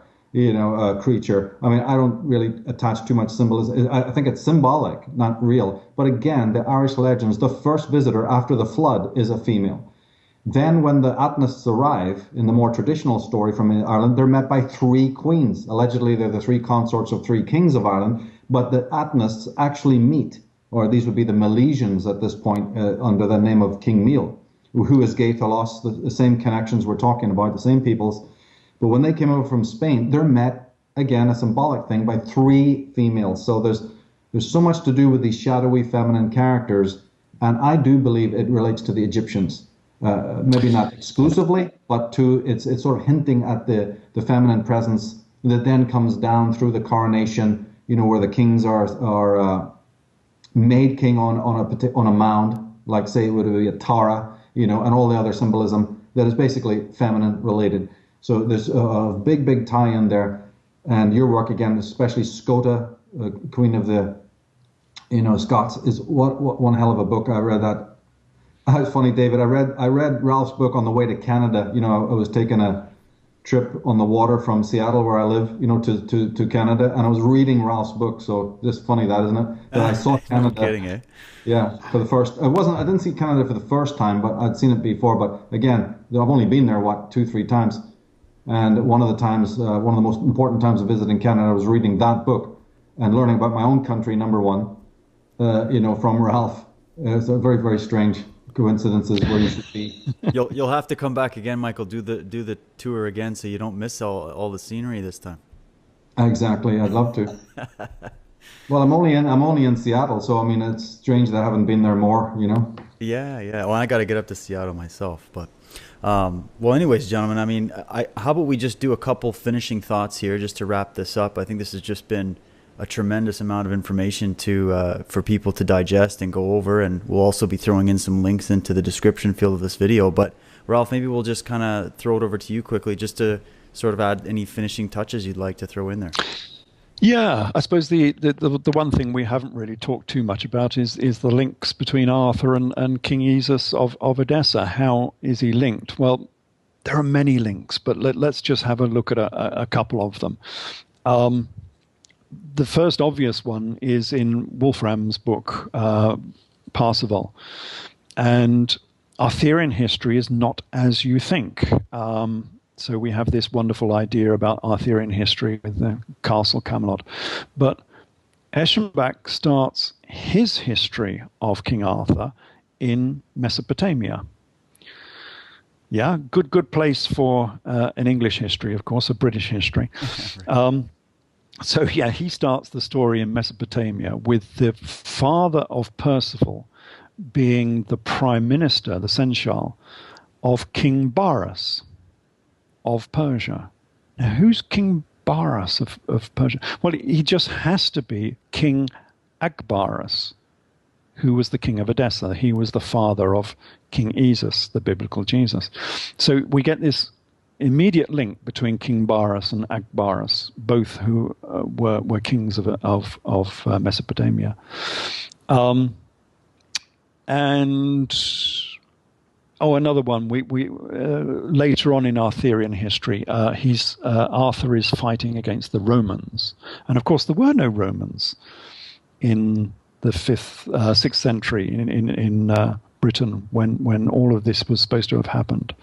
creature. I mean, I don't really attach too much symbolism. I think it's symbolic, not real. But again, the Irish legends, the first visitor after the flood is a female. Then when the Atnists arrive, in the more traditional story from Ireland, they're met by 3 queens. Allegedly, they're the 3 consorts of 3 kings of Ireland. But the Atnists actually meet, or these would be the Milesians at this point, under the name of King Miel, who is Gaethalos, the same connections we're talking about, the same peoples. But when they came over from Spain, they're met, again, a symbolic thing, by 3 females. So there's so much to do with these shadowy feminine characters, and I do believe it relates to the Egyptians. Maybe not exclusively, but it's sort of hinting at the feminine presence that then comes down through the coronation, where the kings are made king on a mound, like say it would be a Tara, and all the other symbolism that is basically feminine related. So there's a big tie-in there. And your work, again, especially Scota, Queen of the Scots, is what one hell of a book. I read that. It's funny, David. I read Ralph's book on the way to Canada. I was taking a trip on the water from Seattle, where I live, to Canada, and I was reading Ralph's book. So just funny, that isn't it? That I saw Canada. No kidding, eh? Yeah, for the first. I didn't see Canada for the first time, but I'd seen it before. But again, I've only been there 2-3 times, and one of the most important times of visiting Canada, I was reading that book and learning about my own country. Number one, from Ralph. It's very, very strange. coincidences where you should be. You'll have to come back again, Michael. Do the tour again so you don't miss all the scenery this time. Exactly, I'd love to. Well, I'm only in Seattle, so I mean it's strange that I haven't been there more, you know. Yeah, yeah. Well, I got to get up to Seattle myself, but well, anyways, gentlemen, I mean, how about we just do a couple finishing thoughts here, just to wrap this up? I think this has just been a tremendous amount of information to for people to digest and go over, and we'll also be throwing in some links into the description field of this video. But Ralph, maybe we'll just kind of throw it over to you quickly, just to sort of add any finishing touches you'd like to throw in there. Yeah, I suppose the one thing we haven't really talked too much about is the links between Arthur and King Esus of Edessa. How is he linked? Well, there are many links, but let's just have a look at a couple of them. The first obvious one is in Wolfram's book, Parsifal. And Arthurian history is not as you think. So we have this wonderful idea about Arthurian history with the Castle Camelot. But Eschenbach starts his history of King Arthur in Mesopotamia. Yeah, good place for an English history, of course, a British history. So yeah, he starts the story in Mesopotamia with the father of Percival being the prime minister, the seneschal, of King Barus of Persia. Now, who's King Barus of Persia? Well, he just has to be King Agbarus, who was the king of Edessa. He was the father of King Esus, the biblical Jesus. So we get this immediate link between King Barus and Agbarus, both who were kings of Mesopotamia. Another one. We later on in Arthurian history, Arthur is fighting against the Romans, and of course there were no Romans in the 6th century in Britain when all of this was supposed to have happened.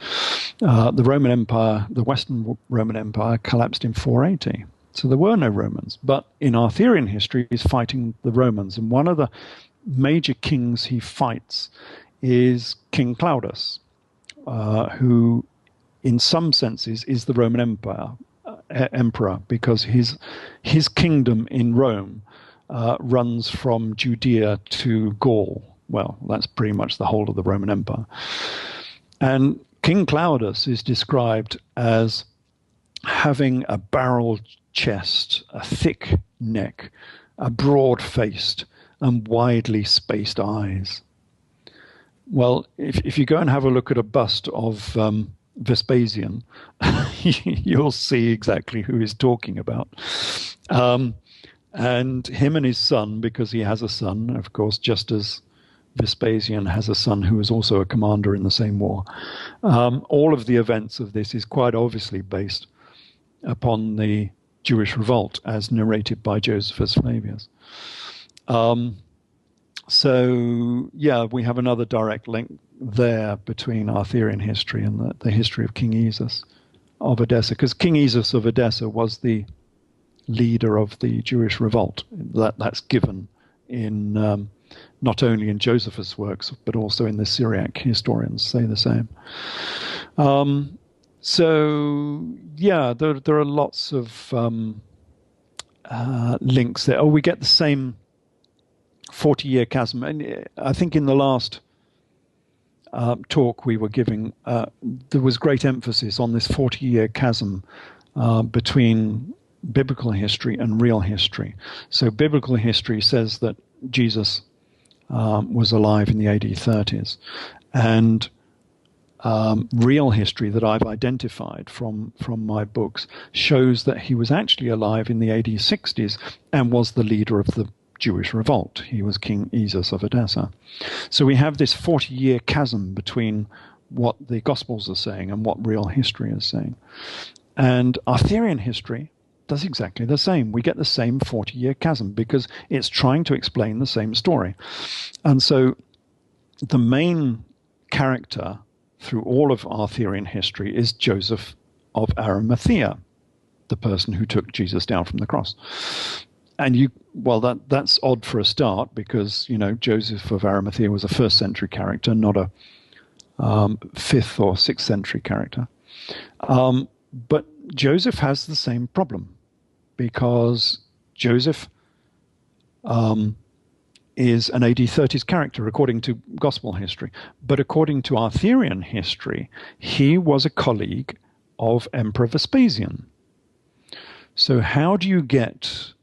The Roman Empire, the Western Roman Empire, collapsed in 480. So there were no Romans. But in Arthurian history, he's fighting the Romans. And one of the major kings he fights is King Claudius, who in some senses is the Roman emperor, because his kingdom in Rome runs from Judea to Gaul. Well, that's pretty much the whole of the Roman Empire. And King Claudius is described as having a barrel chest, a thick neck, a broad-faced and widely spaced eyes. Well, if you go and have a look at a bust of Vespasian, you'll see exactly who he's talking about. And him and his son, because he has a son, of course, just as Vespasian has a son who is also a commander in the same war. All of the events of this is quite obviously based upon the Jewish revolt as narrated by Josephus Flavius. So, yeah, we have another direct link there between Arthurian history and the history of King Esus of Edessa, because King Esus of Edessa was the leader of the Jewish revolt. That's given in not only in Josephus' works, but also in the Syriac historians say the same. So, yeah, there are lots of links there. We get the same 40-year chasm. And I think in the last talk we were giving, there was great emphasis on this 40-year chasm between biblical history and real history. So biblical history says that Jesus was alive in the AD 30s. And real history that I've identified from my books shows that he was actually alive in the AD 60s and was the leader of the Jewish revolt. He was King Esus of Edessa. So we have this 40-year chasm between what the Gospels are saying and what real history is saying. And Arthurian history does exactly the same. We get the same 40-year chasm because it's trying to explain the same story. And so the main character through all of Arthurian history is Joseph of Arimathea, the person who took Jesus down from the cross. that's odd for a start, because Joseph of Arimathea was a first century character, not a 5th or 6th century character. But Joseph has the same problem, because Joseph is an AD 30s character according to Gospel history. But according to Arthurian history, he was a colleague of Emperor Vespasian. So how do you get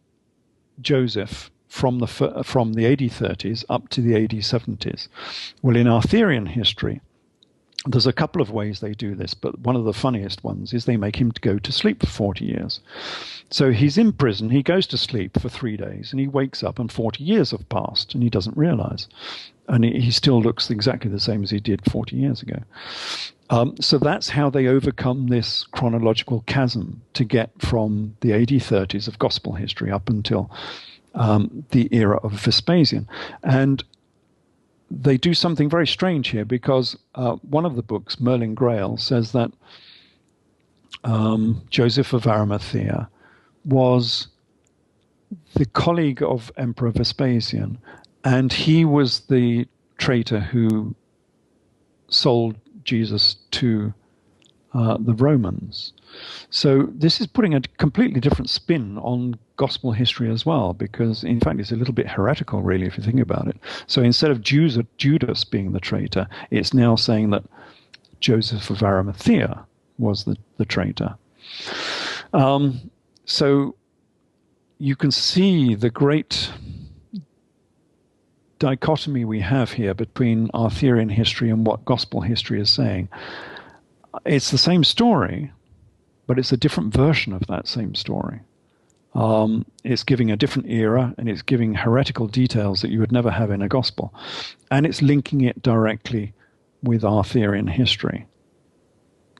Joseph from the AD 30s up to the AD 70s? Well, in Arthurian history, there's a couple of ways they do this, but one of the funniest ones is they make him go to sleep for 40 years. So he's in prison, he goes to sleep for 3 days, and he wakes up and 40 years have passed, and he doesn't realize. And he still looks exactly the same as he did 40 years ago. So that's how they overcome this chronological chasm to get from the AD 30s of Gospel history up until the era of Vespasian. And they do something very strange here, because one of the books, Merlin Grail, says that Joseph of Arimathea was the colleague of Emperor Vespasian, and he was the traitor who sold Jesus to the Romans. So this is putting a completely different spin on Gospel history as well, because in fact it's a little bit heretical, really, if you think about it. So instead of Judas being the traitor, it's now saying that Joseph of Arimathea was the traitor. So you can see the great dichotomy we have here between Arthurian history and what Gospel history is saying. It's the same story, but it's a different version of that same story. It's giving a different era, and it's giving heretical details that you would never have in a Gospel. And it's linking it directly with Arthurian history,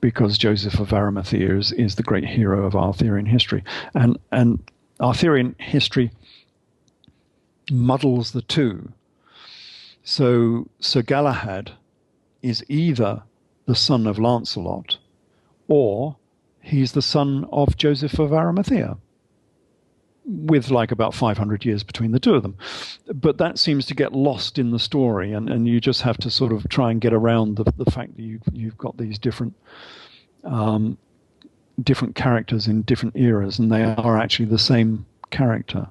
because Joseph of Arimathea is the great hero of Arthurian history. And Arthurian history muddles the two. So Sir Galahad is either the son of Lancelot, or he's the son of Joseph of Arimathea, with like about 500 years between the two of them. But that seems to get lost in the story, and you just have to sort of try and get around the fact that you've got these different characters in different eras, and they are actually the same character.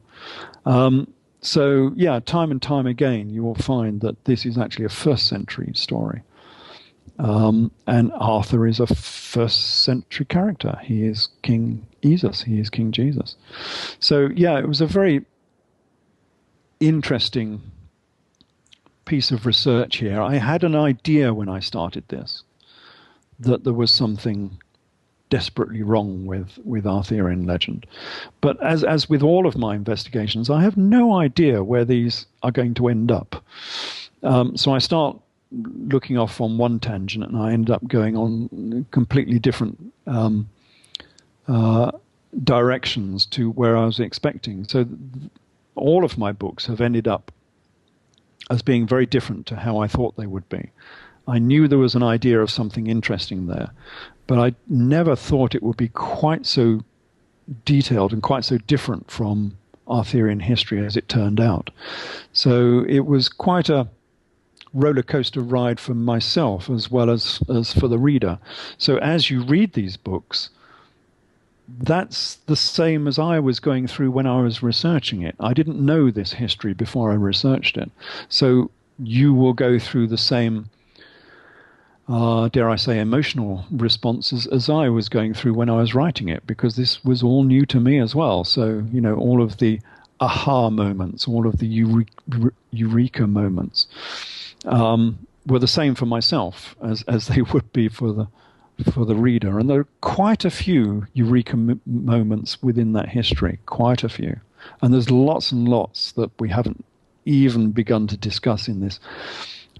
So yeah, time and time again, you will find that this is actually a first century story. And Arthur is a first century character. He is King Jesus. He is King Jesus. So yeah, it was a very interesting piece of research here. I had an idea when I started this that there was something desperately wrong with Arthurian legend. But as with all of my investigations, I have no idea where these are going to end up. So I start looking off on one tangent, and I end up going on completely different directions to where I was expecting. So all of my books have ended up as being very different to how I thought they would be. I knew there was an idea of something interesting there, but I never thought it would be quite so detailed and quite so different from Arthurian history as it turned out. So it was quite a roller coaster ride for myself as well as for the reader. So as you read these books, that's the same as I was going through when I was researching it. I didn't know this history before I researched it. So you will go through the same, dare I say, emotional responses as I was going through when I was writing it, because this was all new to me as well. So, you know, all of the aha moments, all of the eureka moments were the same for myself as they would be for the reader. And there are quite a few eureka moments within that history, quite a few. And there's lots and lots that we haven't even begun to discuss in this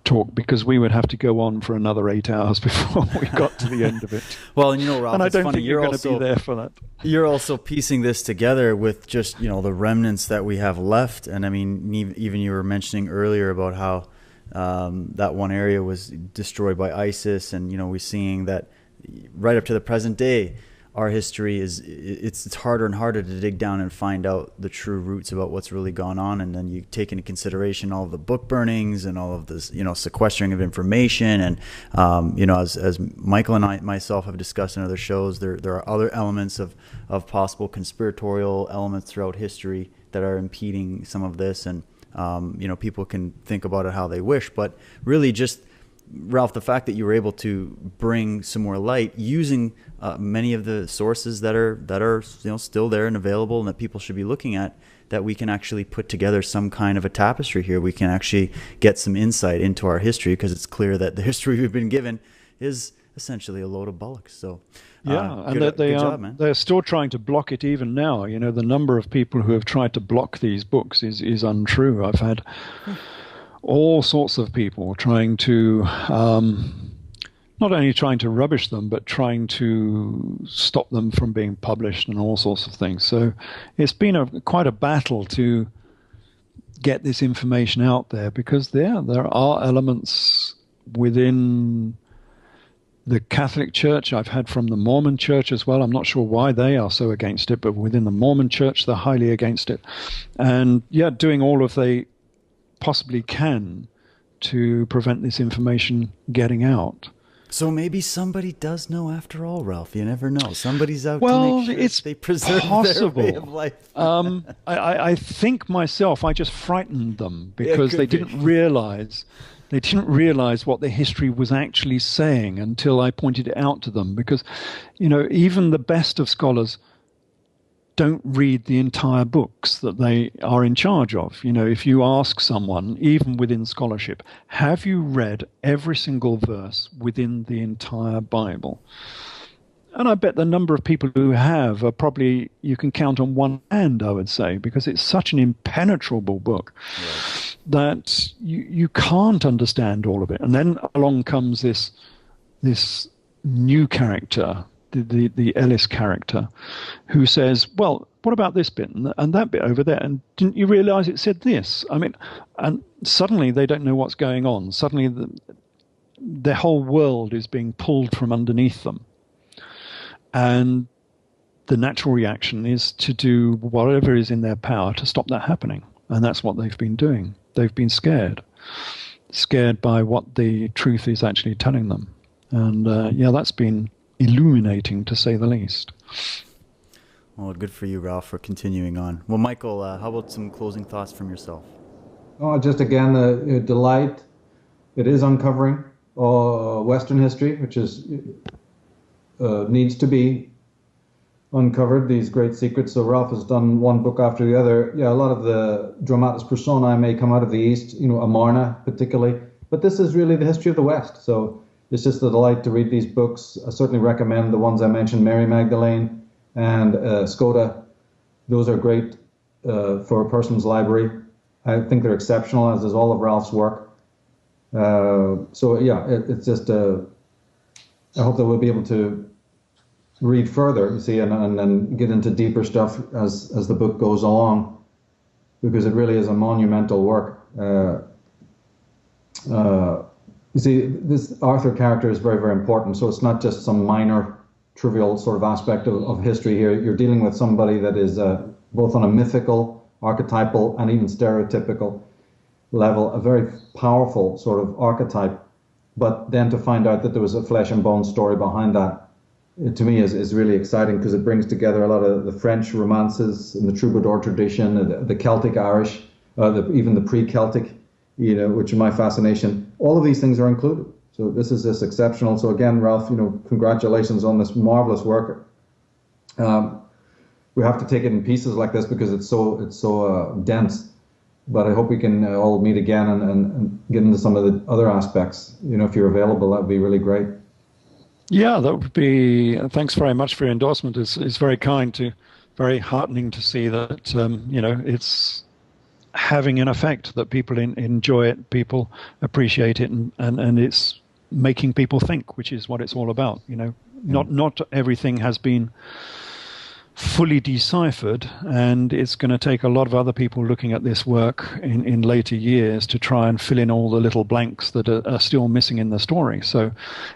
talk, because we would have to go on for another 8 hours before we got to the end of it. Well, and you know, Ralph, and I don't funny, think you're going to be there for that. You're also piecing this together with just, you know, the remnants that we have left. And I mean, even you were mentioning earlier about how that one area was destroyed by ISIS, and you know, we're seeing that right up to the present day, our history it's harder and harder to dig down and find out the true roots about what's really gone on. And then you take into consideration all of the book burnings and all of this, sequestering of information. And, as Michael and myself have discussed in other shows, there are other elements of possible conspiratorial elements throughout history that are impeding some of this. And, people can think about it how they wish, but really just, Ralph, the fact that you were able to bring some more light using many of the sources that are still there and available and that people should be looking at, that we can actually put together some kind of a tapestry here. We can actually get some insight into our history, because it's clear that the history we've been given is essentially a load of bollocks. So and they're still trying to block it even now. The number of people who have tried to block these books is untrue. I've had all sorts of people trying to not only trying to rubbish them, but trying to stop them from being published and all sorts of things. So it's been quite a battle to get this information out there, because there are elements within the Catholic Church. I've had from the Mormon Church as well. I'm not sure why they are so against it, but within the Mormon Church, they're highly against it. And doing all of they possibly can to prevent this information getting out. So maybe somebody does know after all, Ralph. You never know. Somebody's out to make sure it's they preserve possible. their way of life. I think myself, I just frightened them because they didn't realize what the history was actually saying until I pointed it out to them. Because, even the best of scholars don't read the entire books that they are in charge of. If you ask someone, even within scholarship, have you read every single verse within the entire Bible? And I bet the number of people who have are probably, you can count on one hand, I would say, because it's such an impenetrable book that you can't understand all of it. And then along comes this new character, the Ellis character, who says, well, what about this bit and that bit over there? And didn't you realize it said this? And suddenly they don't know what's going on. Suddenly their whole world is being pulled from underneath them. And the natural reaction is to do whatever is in their power to stop that happening. And that's what they've been doing. They've been scared by what the truth is actually telling them. And that's been illuminating, to say the least. Well, good for you, Ralph, for continuing on. Well, Michael, how about some closing thoughts from yourself? Oh, just again, the delight. It is uncovering Western history, which is needs to be uncovered, these great secrets. So Ralph has done one book after the other. A lot of the dramatis personae may come out of the East, Amarna particularly, but this is really the history of the West. So it's just a delight to read these books. I certainly recommend the ones I mentioned, Mary Magdalene and Skoda. Those are great for a person's library. I think they're exceptional, as is all of Ralph's work. It's just, I hope that we'll be able to read further, you see, and then get into deeper stuff as the book goes along, because it really is a monumental work. You see, this Arthur character is very, very important. So it's not just some minor, trivial sort of aspect of history here. You're dealing with somebody that is both on a mythical, archetypal, and even stereotypical level, a very powerful sort of archetype. But then to find out that there was a flesh and bone story behind that, to me is really exciting, because it brings together a lot of the French romances and the troubadour tradition, the Celtic Irish, even the pre-Celtic, which are my fascination. All of these things are included. So this is just exceptional. So again, Ralph, congratulations on this marvelous work. We have to take it in pieces like this because it's so dense. But I hope we can all meet again and get into some of the other aspects. If you're available, that would be really great. Yeah, that would be. Thanks very much for your endorsement. It's very kind, very heartening to see that it's having an effect, that people enjoy it, people appreciate it, and it's making people think, which is what it's all about. Not everything has been fully deciphered, and it's going to take a lot of other people looking at this work in later years to try and fill in all the little blanks that are still missing in the story. So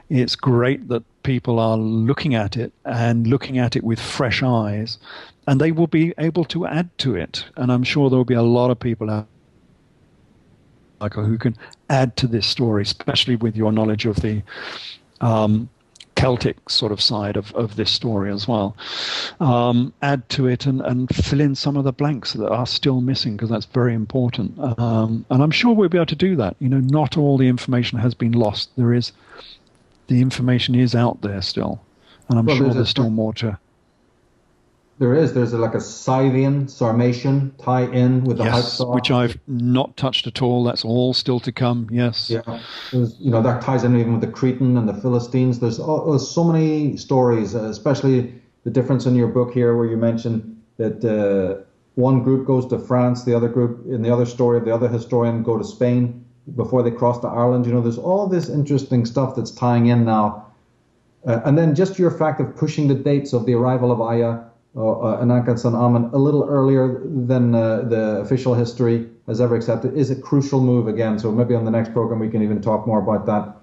it's great that people are looking at it and looking at it with fresh eyes, and they will be able to add to it. And I'm sure there will be a lot of people out who can add to this story, especially with your knowledge of the Celtic sort of side of this story as well. Add to it and fill in some of the blanks that are still missing, because that's very important. And I'm sure we'll be able to do that. You know, not all the information has been lost. The information is out there still, and I'm sure there's still more to. There's like a Tsarion, Sarmatian tie-in with the Hyksos, which I've not touched at all. That's all still to come. Yes. Yeah. That ties in even with the Cretan and the Philistines. There's so many stories, especially the difference in your book here, where you mentioned that one group goes to France, the other group in the other story of the other historian go to Spain before they cross to Ireland. You know, there's all this interesting stuff that's tying in now. And then just your fact of pushing the dates of the arrival of Aya and Ankh-San Amen a little earlier than the official history has ever accepted is a crucial move again. So maybe on the next program we can even talk more about that.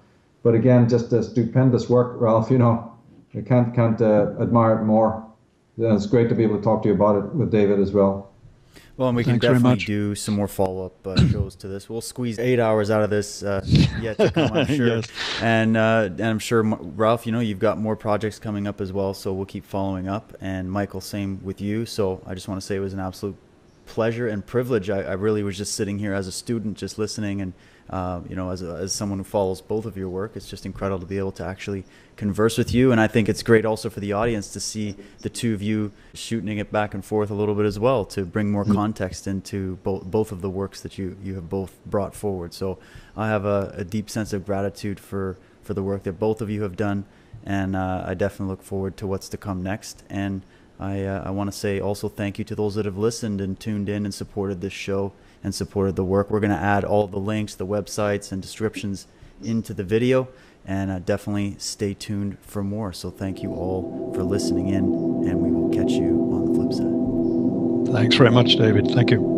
But again, just a stupendous work, Ralph. You know, I can't admire it more. It's great to be able to talk to you about it with David as well. Well, and we can definitely do some more follow-up shows to this. We'll squeeze 8 hours out of this yet to come, I'm sure. Yes. And I'm sure, Ralph, you know, you've got more projects coming up as well, so we'll keep following up. And Michael, same with you. So I just want to say it was an absolute pleasure and privilege. I really was just sitting here as a student, just listening, and you know, as someone who follows both of your work, it's just incredible to be able to actually converse with you. And I think it's great also for the audience to see the two of you shooting it back and forth a little bit as well, to bring more context into both of the works that you have both brought forward. So I have a deep sense of gratitude for the work that both of you have done, and I definitely look forward to what's to come next. And I want to say also thank you to those that have listened and tuned in and supported this show and supported the work. We're going to add all the links, the websites, and descriptions into the video, and definitely stay tuned for more. So thank you all for listening in, and we will catch you on the flip side. Thanks very much, David. Thank you.